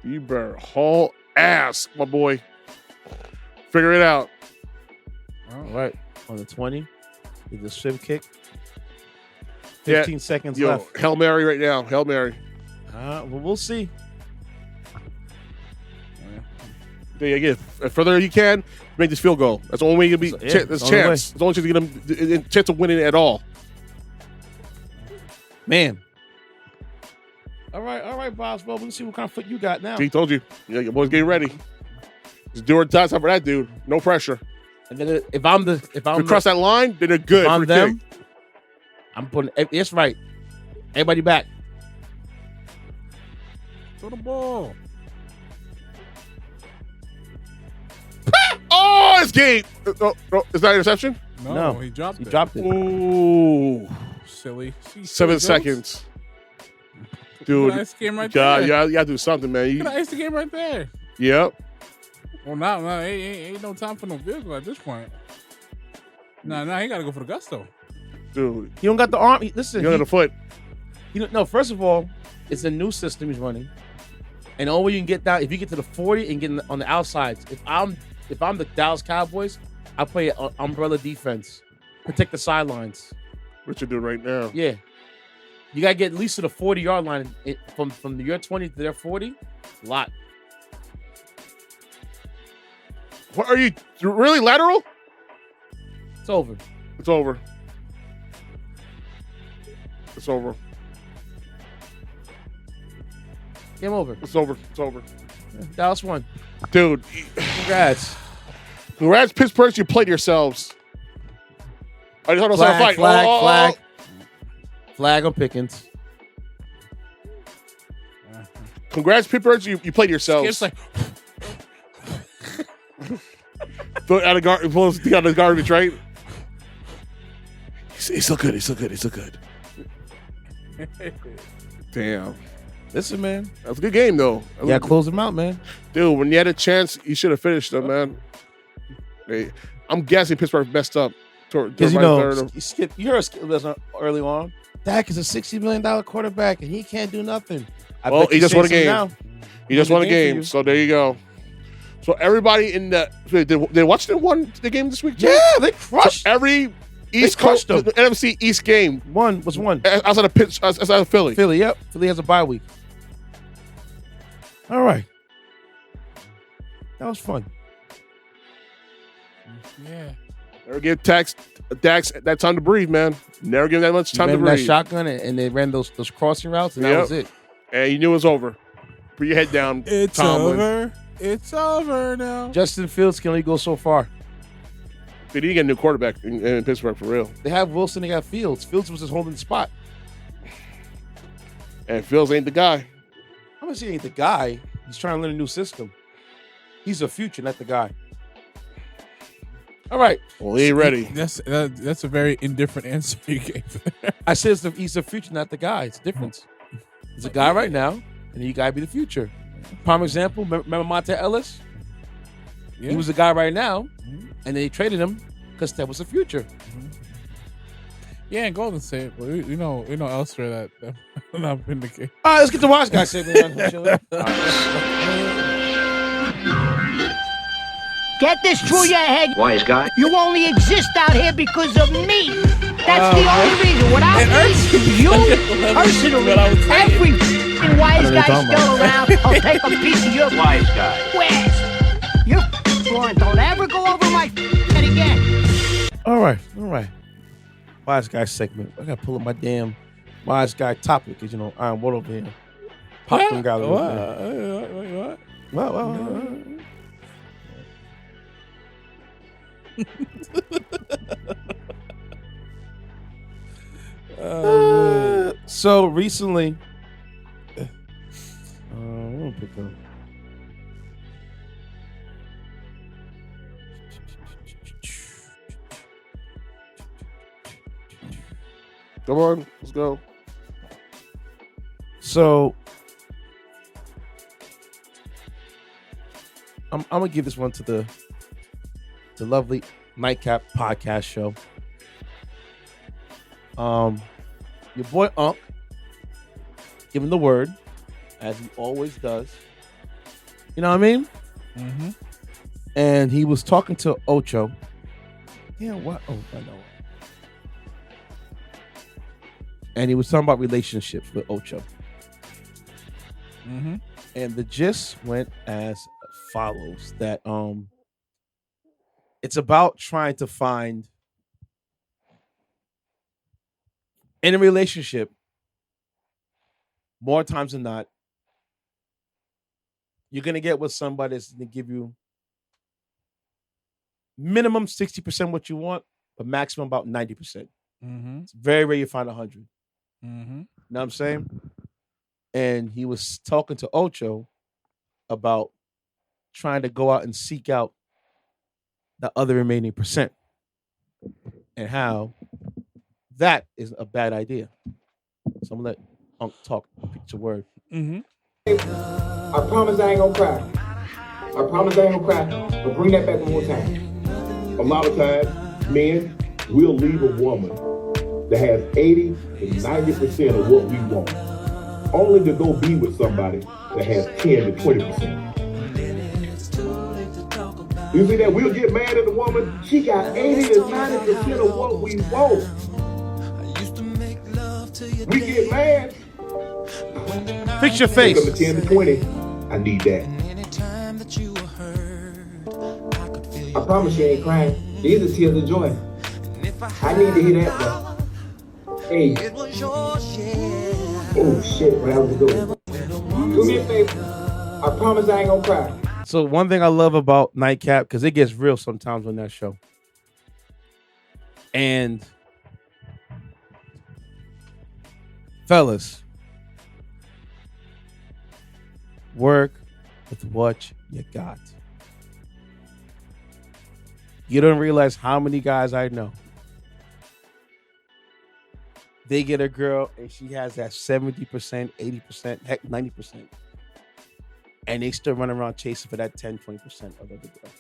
You better haul ass, my boy. Figure it out. All right. On the 20, did the swim kick. Yeah. 15 seconds Yo, left. Hail Mary right now. Hail Mary. Well, we'll see. Yeah, again, as further you can, make this field goal. That's the only way you're going to be. Yeah, There's a the only chance. There's the only chance you're going to chance of winning at all. Man. All right, Boswell. We'll see what kind of foot you got now. He told you. Yeah, your boy's getting ready. Just do or die time for that dude. No pressure. And then if I'm If we cross that line, then they're good. if I'm for the them, kick. I'm putting. It's right. Everybody back. Throw the ball. Oh, it's game. Oh, is that an interception? No, he dropped it. He dropped it. Ooh. Silly. See, 7 silly seconds. jokes? Dude, Ice the game right God, there. you gotta do something, man. You gotta ice the game right there. Yep. Well, no, ain't no time for no vehicle at this point. Nah, he gotta go for the gusto. Dude, He don't got the arm. Listen, you got the foot. No, first of all, it's a new system he's running, and the only way you can get down if you get to the 40 and get on the outsides. If I'm the Dallas Cowboys, I play umbrella defense, protect the sidelines. What you doing right now? Yeah, you gotta get at least to the 40-yard line. From your 20 to their 40, a lot. What are you really lateral? It's over. It's over. It's over. Game over. It's over. It's over. Dallas won. Dude, Congrats. congrats, Pittsburgh. You played yourselves. I just hold on. Flag, Fight. flag. Flag on Pickens. Congrats, Pittsburgh. You played yourselves. It's like Out of the garbage, right? He's so good. He's so good. He's so good. Damn. Listen, man. That was a good game, though. You gotta close them out, man. Dude, when you had a chance, you should have finished them, man. Hey, I'm guessing Pittsburgh messed up. Because you heard us early on. Dak is a $60 million quarterback, and he can't do nothing. Well, he just won a game. Now. He just won a game, so there you go. So everybody in the did Washington won the game this week too? Yeah, they crushed. So every East Coast NFC East game was one outside of Philly. Philly, yep. Philly has a bye week. All right, that was fun. yeah. Never give Dax that time to breathe, man. Never give him that much time to breathe. That shotgun and they ran those crossing routes, and that was it. And you knew it was over. Put your head down. It's Tomlin. over. It's over now. Justin Fields can only go so far. They need to get a new quarterback in Pittsburgh for real. They have Wilson. They got Fields. Fields was just holding the spot. And Fields ain't the guy. I'm gonna say he ain't the guy. He's trying to learn a new system. He's a future, not the guy. All right. Well, he ain't ready. That's a very indifferent answer you gave. I said he's the future, not the guy. It's a difference. He's a guy right now, and you gotta be the future. Prime example, remember Monte Ellis? Yeah. He was a guy right now, and they traded him because that was the future. Yeah, and Golden State, but you know elsewhere that not been the case. All right, let's get the wise guy segment. Get this through your head. Wise guy. You only exist out here because of me. That's the only reason. Without me, you personally, every wise guy still around, I'll take a piece of your Wise guy. Where's your Lauren? Don't ever go over my head again. All right. Wise guy segment. I gotta pull up my damn wise guy topic because I'm what over here. Popcorn gallery. What? So recently, I'm gonna pick up. Come on, let's go. So I'm gonna give this one to the lovely Nightcap podcast show. Your boy Unc giving the word, as he always does. You know what I mean? Mm-hmm. And he was talking to Ocho. Yeah, what? Oh, I know. And he was talking about relationships with Ocho. Mm-hmm. And the gist went as follows: that it's about trying to find in a relationship, more times than not, you're gonna get with somebody that's gonna give you minimum 60% what you want, but maximum about 90%. It's very rare you find 100. Mm-hmm. You know what I'm saying? And he was talking to Ocho about trying to go out and seek out the other remaining percent and how that is a bad idea. So I'm gonna let Unc talk picture word. Mm-hmm. I promise I ain't gonna cry. I promise I ain't gonna cry. But bring that back one more time. A lot of times, men will leave a woman that has 80 to 90% of what we want, only to go be with somebody that has 10 to 20%. You see that? We'll get mad at the woman. She got 80 to 90% of what we want. We get mad. Fix your face. Take them to 10 to 20. I need that. I promise you ain't crying. These are tears of joy. I need to hear that, bro. Hey. Oh, shit. Where I was going. Do me a favor. I promise I ain't gonna cry. So one thing I love about Nightcap, because it gets real sometimes on that show. And fellas, work with what you got. You don't realize how many guys I know. They get a girl and she has that 70%, 80%, heck, 90%. And they still run around chasing for that 10, 20% of the girl.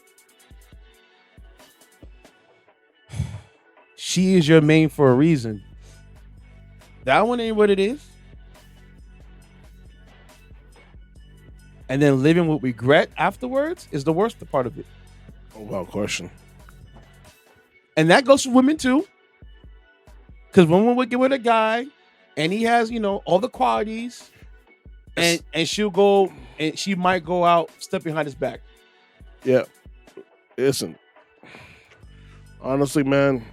She is your main for a reason. That one ain't what it is. And then living with regret afterwards is the worst part of it. Oh, wow, question. And that goes for women too. Because women would get with a guy and he has, you know, all the qualities and she'll go and she might go out, step behind his back. Yeah. Listen. Honestly, man.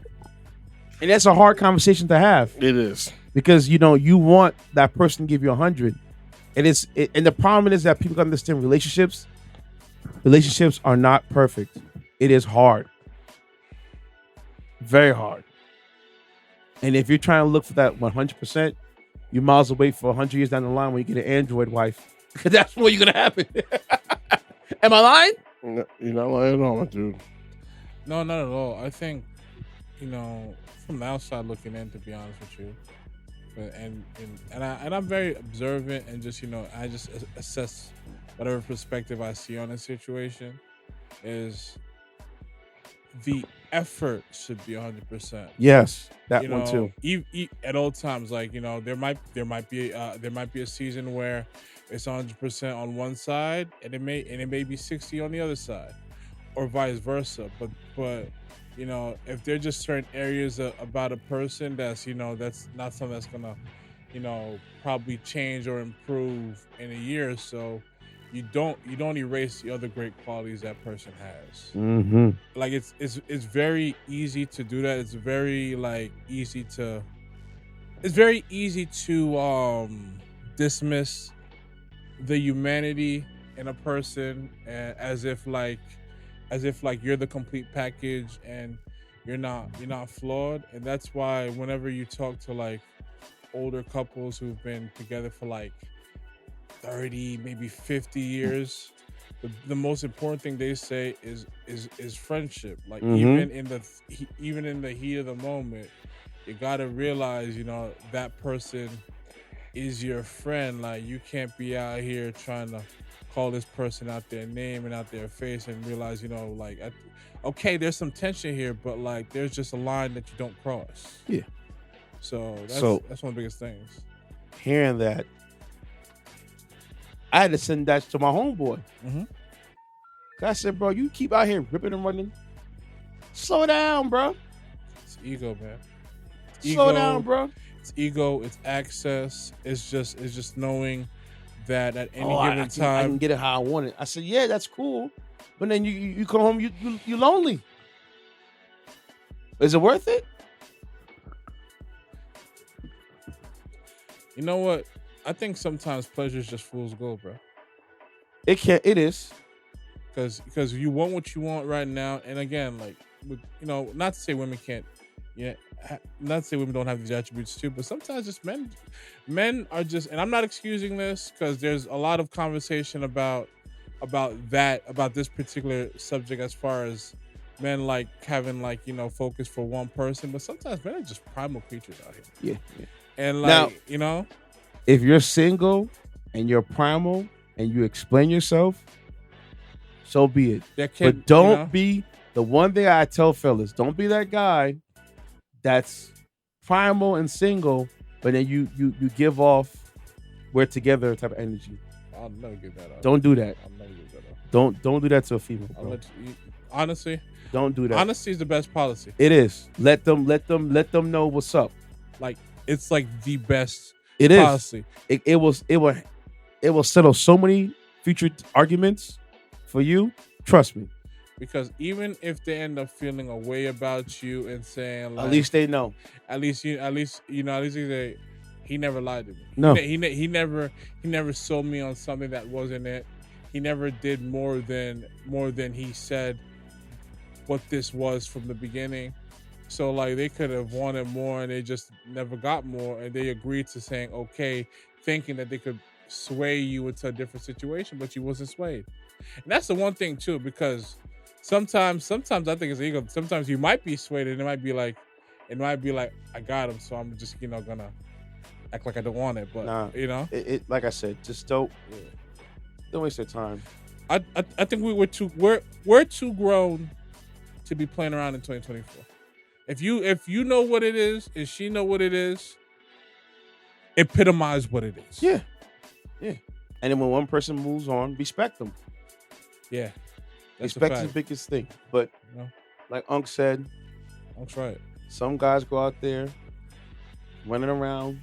And that's a hard conversation to have. It is. Because, you know, you want that person to give you 100. And and the problem is that people gotta understand relationships are not perfect. It is hard. Very hard. And if you're trying to look for that 100%, you might as well wait for 100 years down the line when you get an Android wife. Because that's what you're going to happen. Am I lying? No, you're not lying at all, my dude. No, not at all. I think, you know, from the outside looking in, to be honest with you, but, and I'm very observant and just, you know, I just assess whatever perspective I see on a situation is the effort should be 100%. Yes, that you one know, too. At all times, like, you know, there might be a season where it's 100% on one side, and it may be 60 on the other side, or vice versa. But you know, if there's just certain areas about a person that's, you know, that's not something that's gonna, you know, probably change or improve in a year or so, you don't erase the other great qualities that person has. Mm-hmm. Like it's very easy to do that. It's very easy to dismiss the humanity in a person as if you're the complete package and you're not flawed. And that's why whenever you talk to like older couples who've been together for like 30, maybe 50 years, the most important thing they say is friendship. Like even in the heat of the moment, you gotta realize, you know, that person is your friend. Like, you can't be out here trying to call this person out their name and out their face and realize, you know, like, okay, there's some tension here, but like, there's just a line that you don't cross. Yeah. So that's one of the biggest things. Hearing that, I had to send that to my homeboy. Mm-hmm. I said, bro, you keep out here ripping and running. Slow down, bro. It's ego, man. Slow down, bro. It's ego. It's access. It's just knowing that at any given time I can get it how I want it. I said, yeah, that's cool. But then you come home, you lonely. Is it worth it? You know what? I think sometimes pleasure is just fool's gold, bro. It is. Because you want what you want right now, and again, like, you know, not to say women can't Yeah, not to say women don't have these attributes too, but sometimes just men are just, and I'm not excusing this because there's a lot of conversation about this particular subject as far as men like having like focus for one person, but sometimes men are just primal creatures out here. Yeah. And Now, if you're single and you're primal and you explain yourself, so be it. But don't be the one thing I tell fellas, don't be that guy that's primal and single, but then you give off we're together type of energy. I'll never give that up. Don't do that. I'll never give that up. Don't do that to a female. Honestly, don't do that. Honesty is the best policy. It is. Let them know what's up. Like it's like the best it policy. It will settle so many future arguments for you. Trust me. Because even if they end up feeling a way about you and saying, like, at least they know. At least you say, he never lied to me. No, he never sold me on something that wasn't it. He never did more than he said what this was from the beginning. So like they could have wanted more and they just never got more, and they agreed to saying okay, thinking that they could sway you into a different situation, but you wasn't swayed. And that's the one thing too, because sometimes I think it's ego. Sometimes you might be swayed and it might be like I got him, so I'm just gonna act like I don't want it. But it like I said, just don't waste your time. I think we're too grown to be playing around in 2024. If you know what it is and she know what it is, epitomize what it is. Yeah. And then when one person moves on, respect them. Yeah. Respect is the biggest thing. But like Unc said, Unc's right. Some guys go out there running around.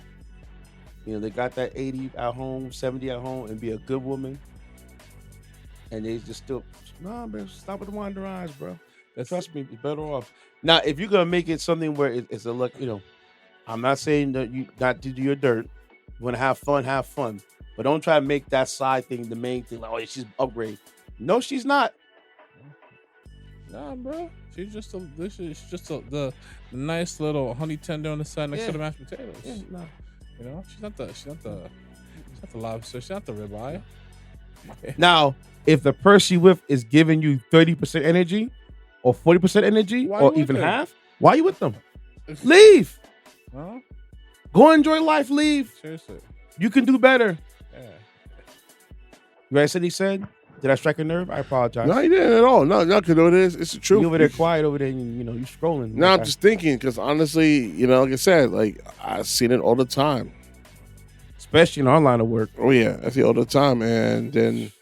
They got that 80 at home, 70 at home, and be a good woman. And they just still, man, stop with the wander eyes, bro. Trust me, you're better off. Now, if you're gonna make it something where it's a look, I'm not saying that you not to do your dirt. You want to have fun, but don't try to make that side thing the main thing. Like, oh, she's upgrade. No, she's not. Nah, bro. She's just the nice little honey tender on the side next to the mashed potatoes. Yeah, no. She's not the lobster. She's not the ribeye. Now, if the person you with is giving you 30% energy or 40% energy or even half, why are you with them? Leave. Huh? Go enjoy life. Leave. Seriously. You can do better. Yeah. You guys said he said? Did I strike a nerve? I apologize. No, you didn't at all. No, because it is. It's the truth. You over there quiet over there, and you scrolling. No, I'm just thinking because honestly, like I said, like I've seen it all the time, especially in our line of work. Oh yeah, I see it all the time, and then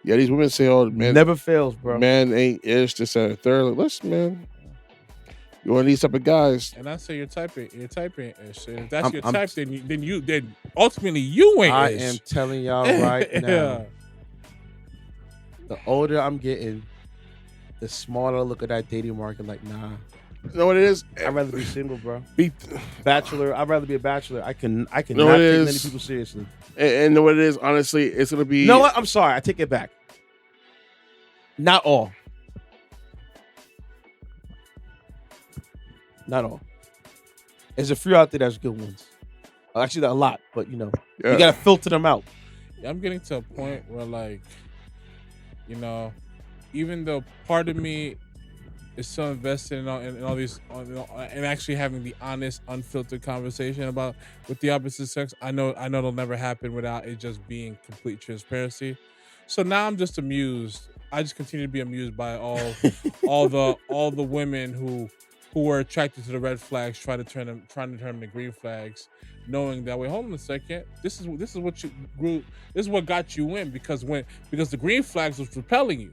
these women say, "Oh man, never fails, bro. Man ain't ish this and the third." Like, listen, man, you're one of these type of guys. And I say you're typing ish. And if that's your type, then ultimately you ain't I ish. am telling y'all right now. The older I'm getting, the smaller I look at that dating market. Like, nah. You know what it is? I'd rather be single, bro. Bachelor. I'd rather be a bachelor. I can not take many people seriously. And know what it is? Honestly, it's gonna be. You know what? I'm sorry. I take it back. Not all. Not all. There's a few out there that's good ones. Actually, a lot, but you gotta filter them out. Yeah, I'm getting to a point where like. Even though part of me is so invested in all these, and actually having the honest, unfiltered conversation with the opposite sex, I know it'll never happen without it just being complete transparency. So now I'm just amused. I just continue to be amused by all the women who were attracted to the red flags, trying to turn them to green flags. Knowing that, wait, hold on a second. This is what got you in because the green flags was repelling you,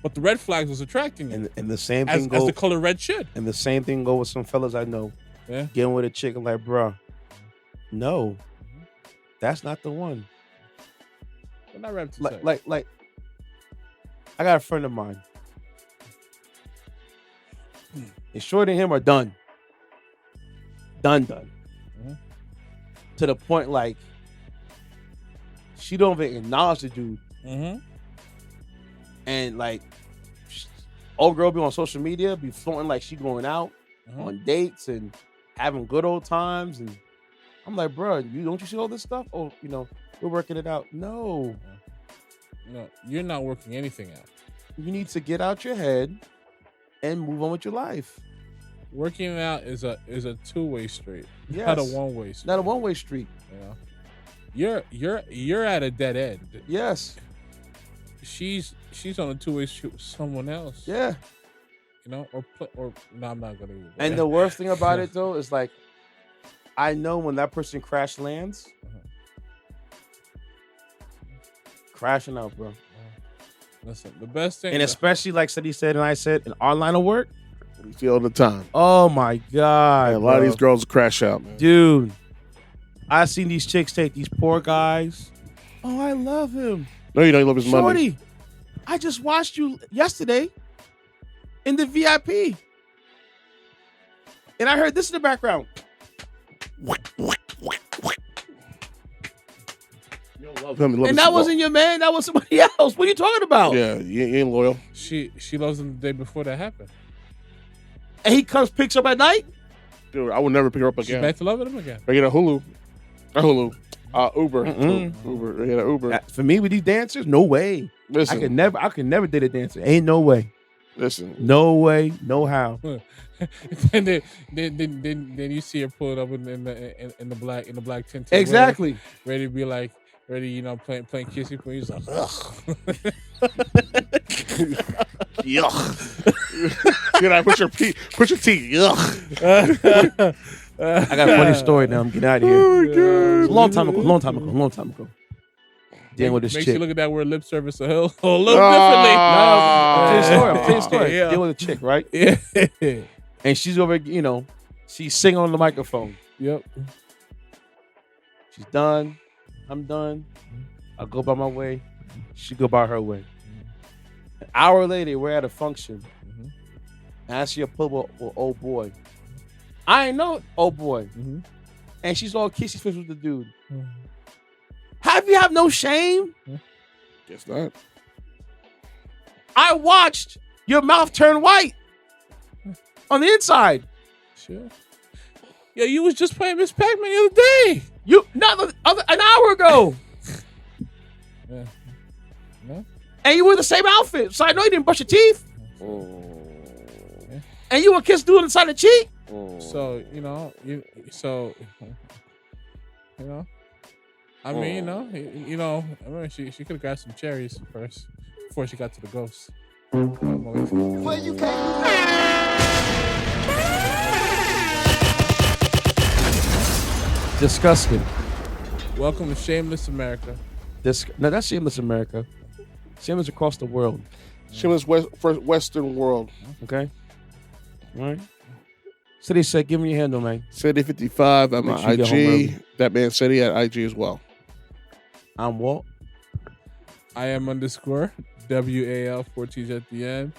but the red flags was attracting you. And the same thing as the color red should. And the same thing go with some fellas I know. Yeah. Getting with a chick, I'm like, bro, no, that's not the one. But not red like, I got a friend of mine. And Short and him are done. Done. To the point, like, she don't even acknowledge the dude. Mm-hmm. And, like, old girl be on social media, be floating like she going out. on dates and having good old times. And I'm like, bro, don't you see all this stuff? Oh, we're working it out. No, you're not working anything out. You need to get out your head and move on with your life. Working it out is a two-way street, yes. Not a one-way street. Not a one-way street. You're at a dead end. Yes. She's on a two-way street with someone else. Yeah. No, I'm not gonna. And the worst thing about it though is like, I know when that person crash lands, crashing out, bro. Listen, the best thing, and especially like Ceddy said and I said, in our line of work, we see all the time. Oh my God, a lot of these girls crash out, man. Dude. I've seen these chicks take these poor guys. Oh, I love him. No, you don't. You love his money. Shorty, I just watched you yesterday in the VIP. And I heard this in the background. You don't love him. And that wasn't your man. That was somebody else. What are you talking about? Yeah, you ain't loyal. She loves him the day before that happened. And he comes, picks up at night? Dude, I would never pick her up again. She's back to loving him again. I get a Hulu. Uber. Uber. I get an Uber. For me, with these dancers, no way. Listen. I could never date a dancer. Ain't no way. Listen. No way, no how. And then you see her pull it up in the black tint. Exactly. Ready to be like, playing kissy point. He's like, ugh. Yuck. Can I put your teeth? Yuck. I got a funny story now. I'm getting out of here. Oh my God. A long time ago. Dealing with this chick. Makes you look at that word lip service a little differently. I'm telling you a story. Yeah. Dealing with a chick, right? Yeah. And she's over, she's singing on the microphone. Yep. She's done. I'm done. I go by my way. She go by her way. An hour later, we're at a function. And I see her pull with old boy. I ain't know old boy. And she's all kissy face with the dude. Have you no shame? Guess not. I watched your mouth turn white on the inside. Sure. Yeah, you was just playing Miss Pac-Man the other day. An hour ago. Yeah. No? And you were the same outfit. So I know you didn't brush your teeth. Yeah. And you were kiss dude inside the cheek. So, I mean, she could have grabbed some cherries first before she got to the ghost. Well, you can't. Disgusting. Welcome to Shameless America. No, that's Shameless America. Shameless across the world. Shameless Western world. Okay. All right. Ceddy said, give me your handle, man. Ceddy55 at my IG. That man Ceddy at IG as well. I'm Walt. I am _ WAL 4 T's at the end.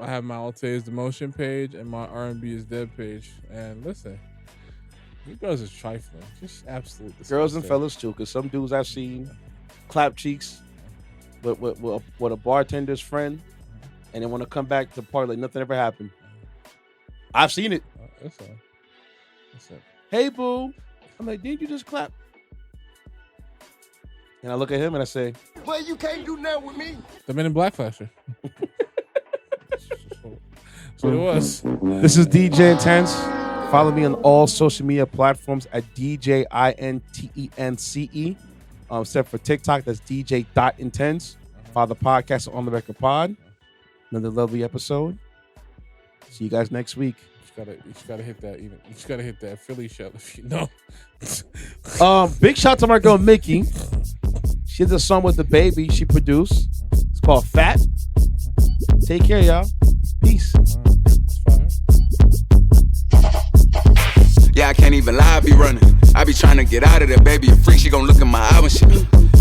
I have my Alt is the Motion page and my R&B is Dead page. And listen, you girls are trifling. Just absolutely disgusting. Girls and fellas too, because some dudes I've seen clap cheeks with a bartender's friend, and they want to come back to the party like nothing ever happened. I've seen it. Listen. Hey, boo. I'm like, didn't you just clap? And I look at him and I say, well, you can't do nothing with me. The Men in Black flasher. So it was. This is DJ Intence. Follow me on all social media platforms at DJINTENCE. Except for TikTok, that's DJ.Intence. Follow the podcast on the Record Pod. Another lovely episode. See you guys next week. You just gotta hit that. You just gotta hit that Philly shell if you know. Big shout to my girl Mickey. She has a song with the baby she produced. It's called Fat. Take care, y'all. Peace. Yeah, I can't even lie, I be running. I be trying to get out of there, baby. A freak, she gon' look in my eye when she.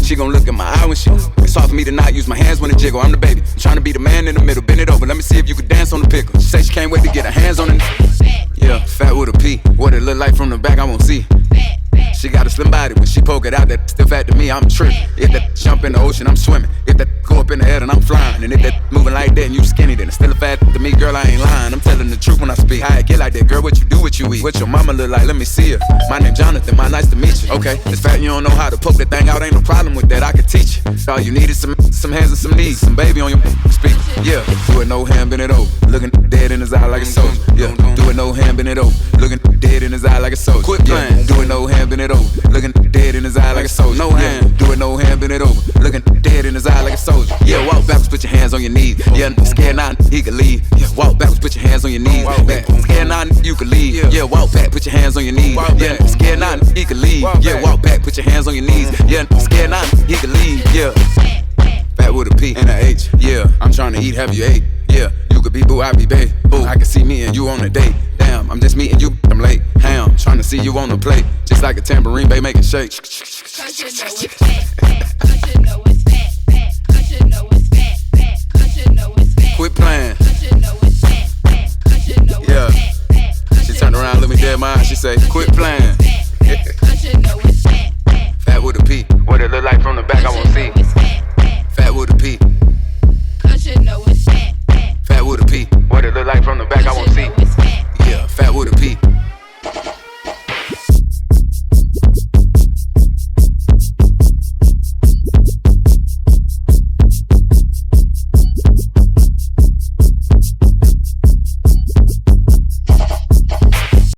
She gon' look in my eye when she. It's hard for me to not use my hands when it jiggle. I'm the baby, I'm trying to be the man in the middle. Bend it over, let me see if you can dance on the pickle. She say she can't wait to get her hands on it. Yeah, fat with a P. What it look like from the back, I won't see. She got a slim body. When she poke it out, that still fat to me, I'm tripping. If that jump in the ocean, I'm swimming. If that go up in the air, then I'm flying. And if that moving like that and you skinny, then it's still a fat to me, girl, I ain't lying. I'm telling the truth when I speak. How I get like that, girl, what you do, what you eat. What your mama look like, let me see her. My name Jonathan, my nice to meet you. Okay, it's fat, you don't know how to poke that thing out, ain't no problem with that, I can teach you. All you need is some hands and some knees, some baby on your speak. Yeah, do it no hand, bend it over. Looking dead in his eye like a soldier. Yeah, do it no hand, bend it over. Looking dead in his eye like a soldier. Quit playing. Do it no hand, bend it over. Looking dead in his eye like a soldier. No hand. Do it no hand, bend it over. Looking dead in his eye like a soldier. Yeah, walk backwards, put your hands on your knees. Yeah, scared now, he can leave. Yeah, walk backwards, put your hands on your knees. Scared now, you can leave. Yeah, walk back, put your hands on your knees. Yeah, scared now, he can leave. Yeah, walk back, put your hands on your knees. Yeah, scared now, he can leave. Yeah. Fat with a P and a H. Yeah, I'm trying to eat, have you ate? Yeah, you could be boo, I be babe. Boo, I can see me and you on a date. Damn, I'm just meeting you, I'm late. Ham, trying to see you on the plate. Just like a tambourine, babe, make it shake. Cause you know it's fat, fat. Cause you know it's fat, fat. Cause you know it's fat, fat. Cause you know it's fat. Quit playing. Cause you know it's fat, fat. Cause you know it's fat, fat. She turned around, looked me dead in my eyes, she say, quit playing.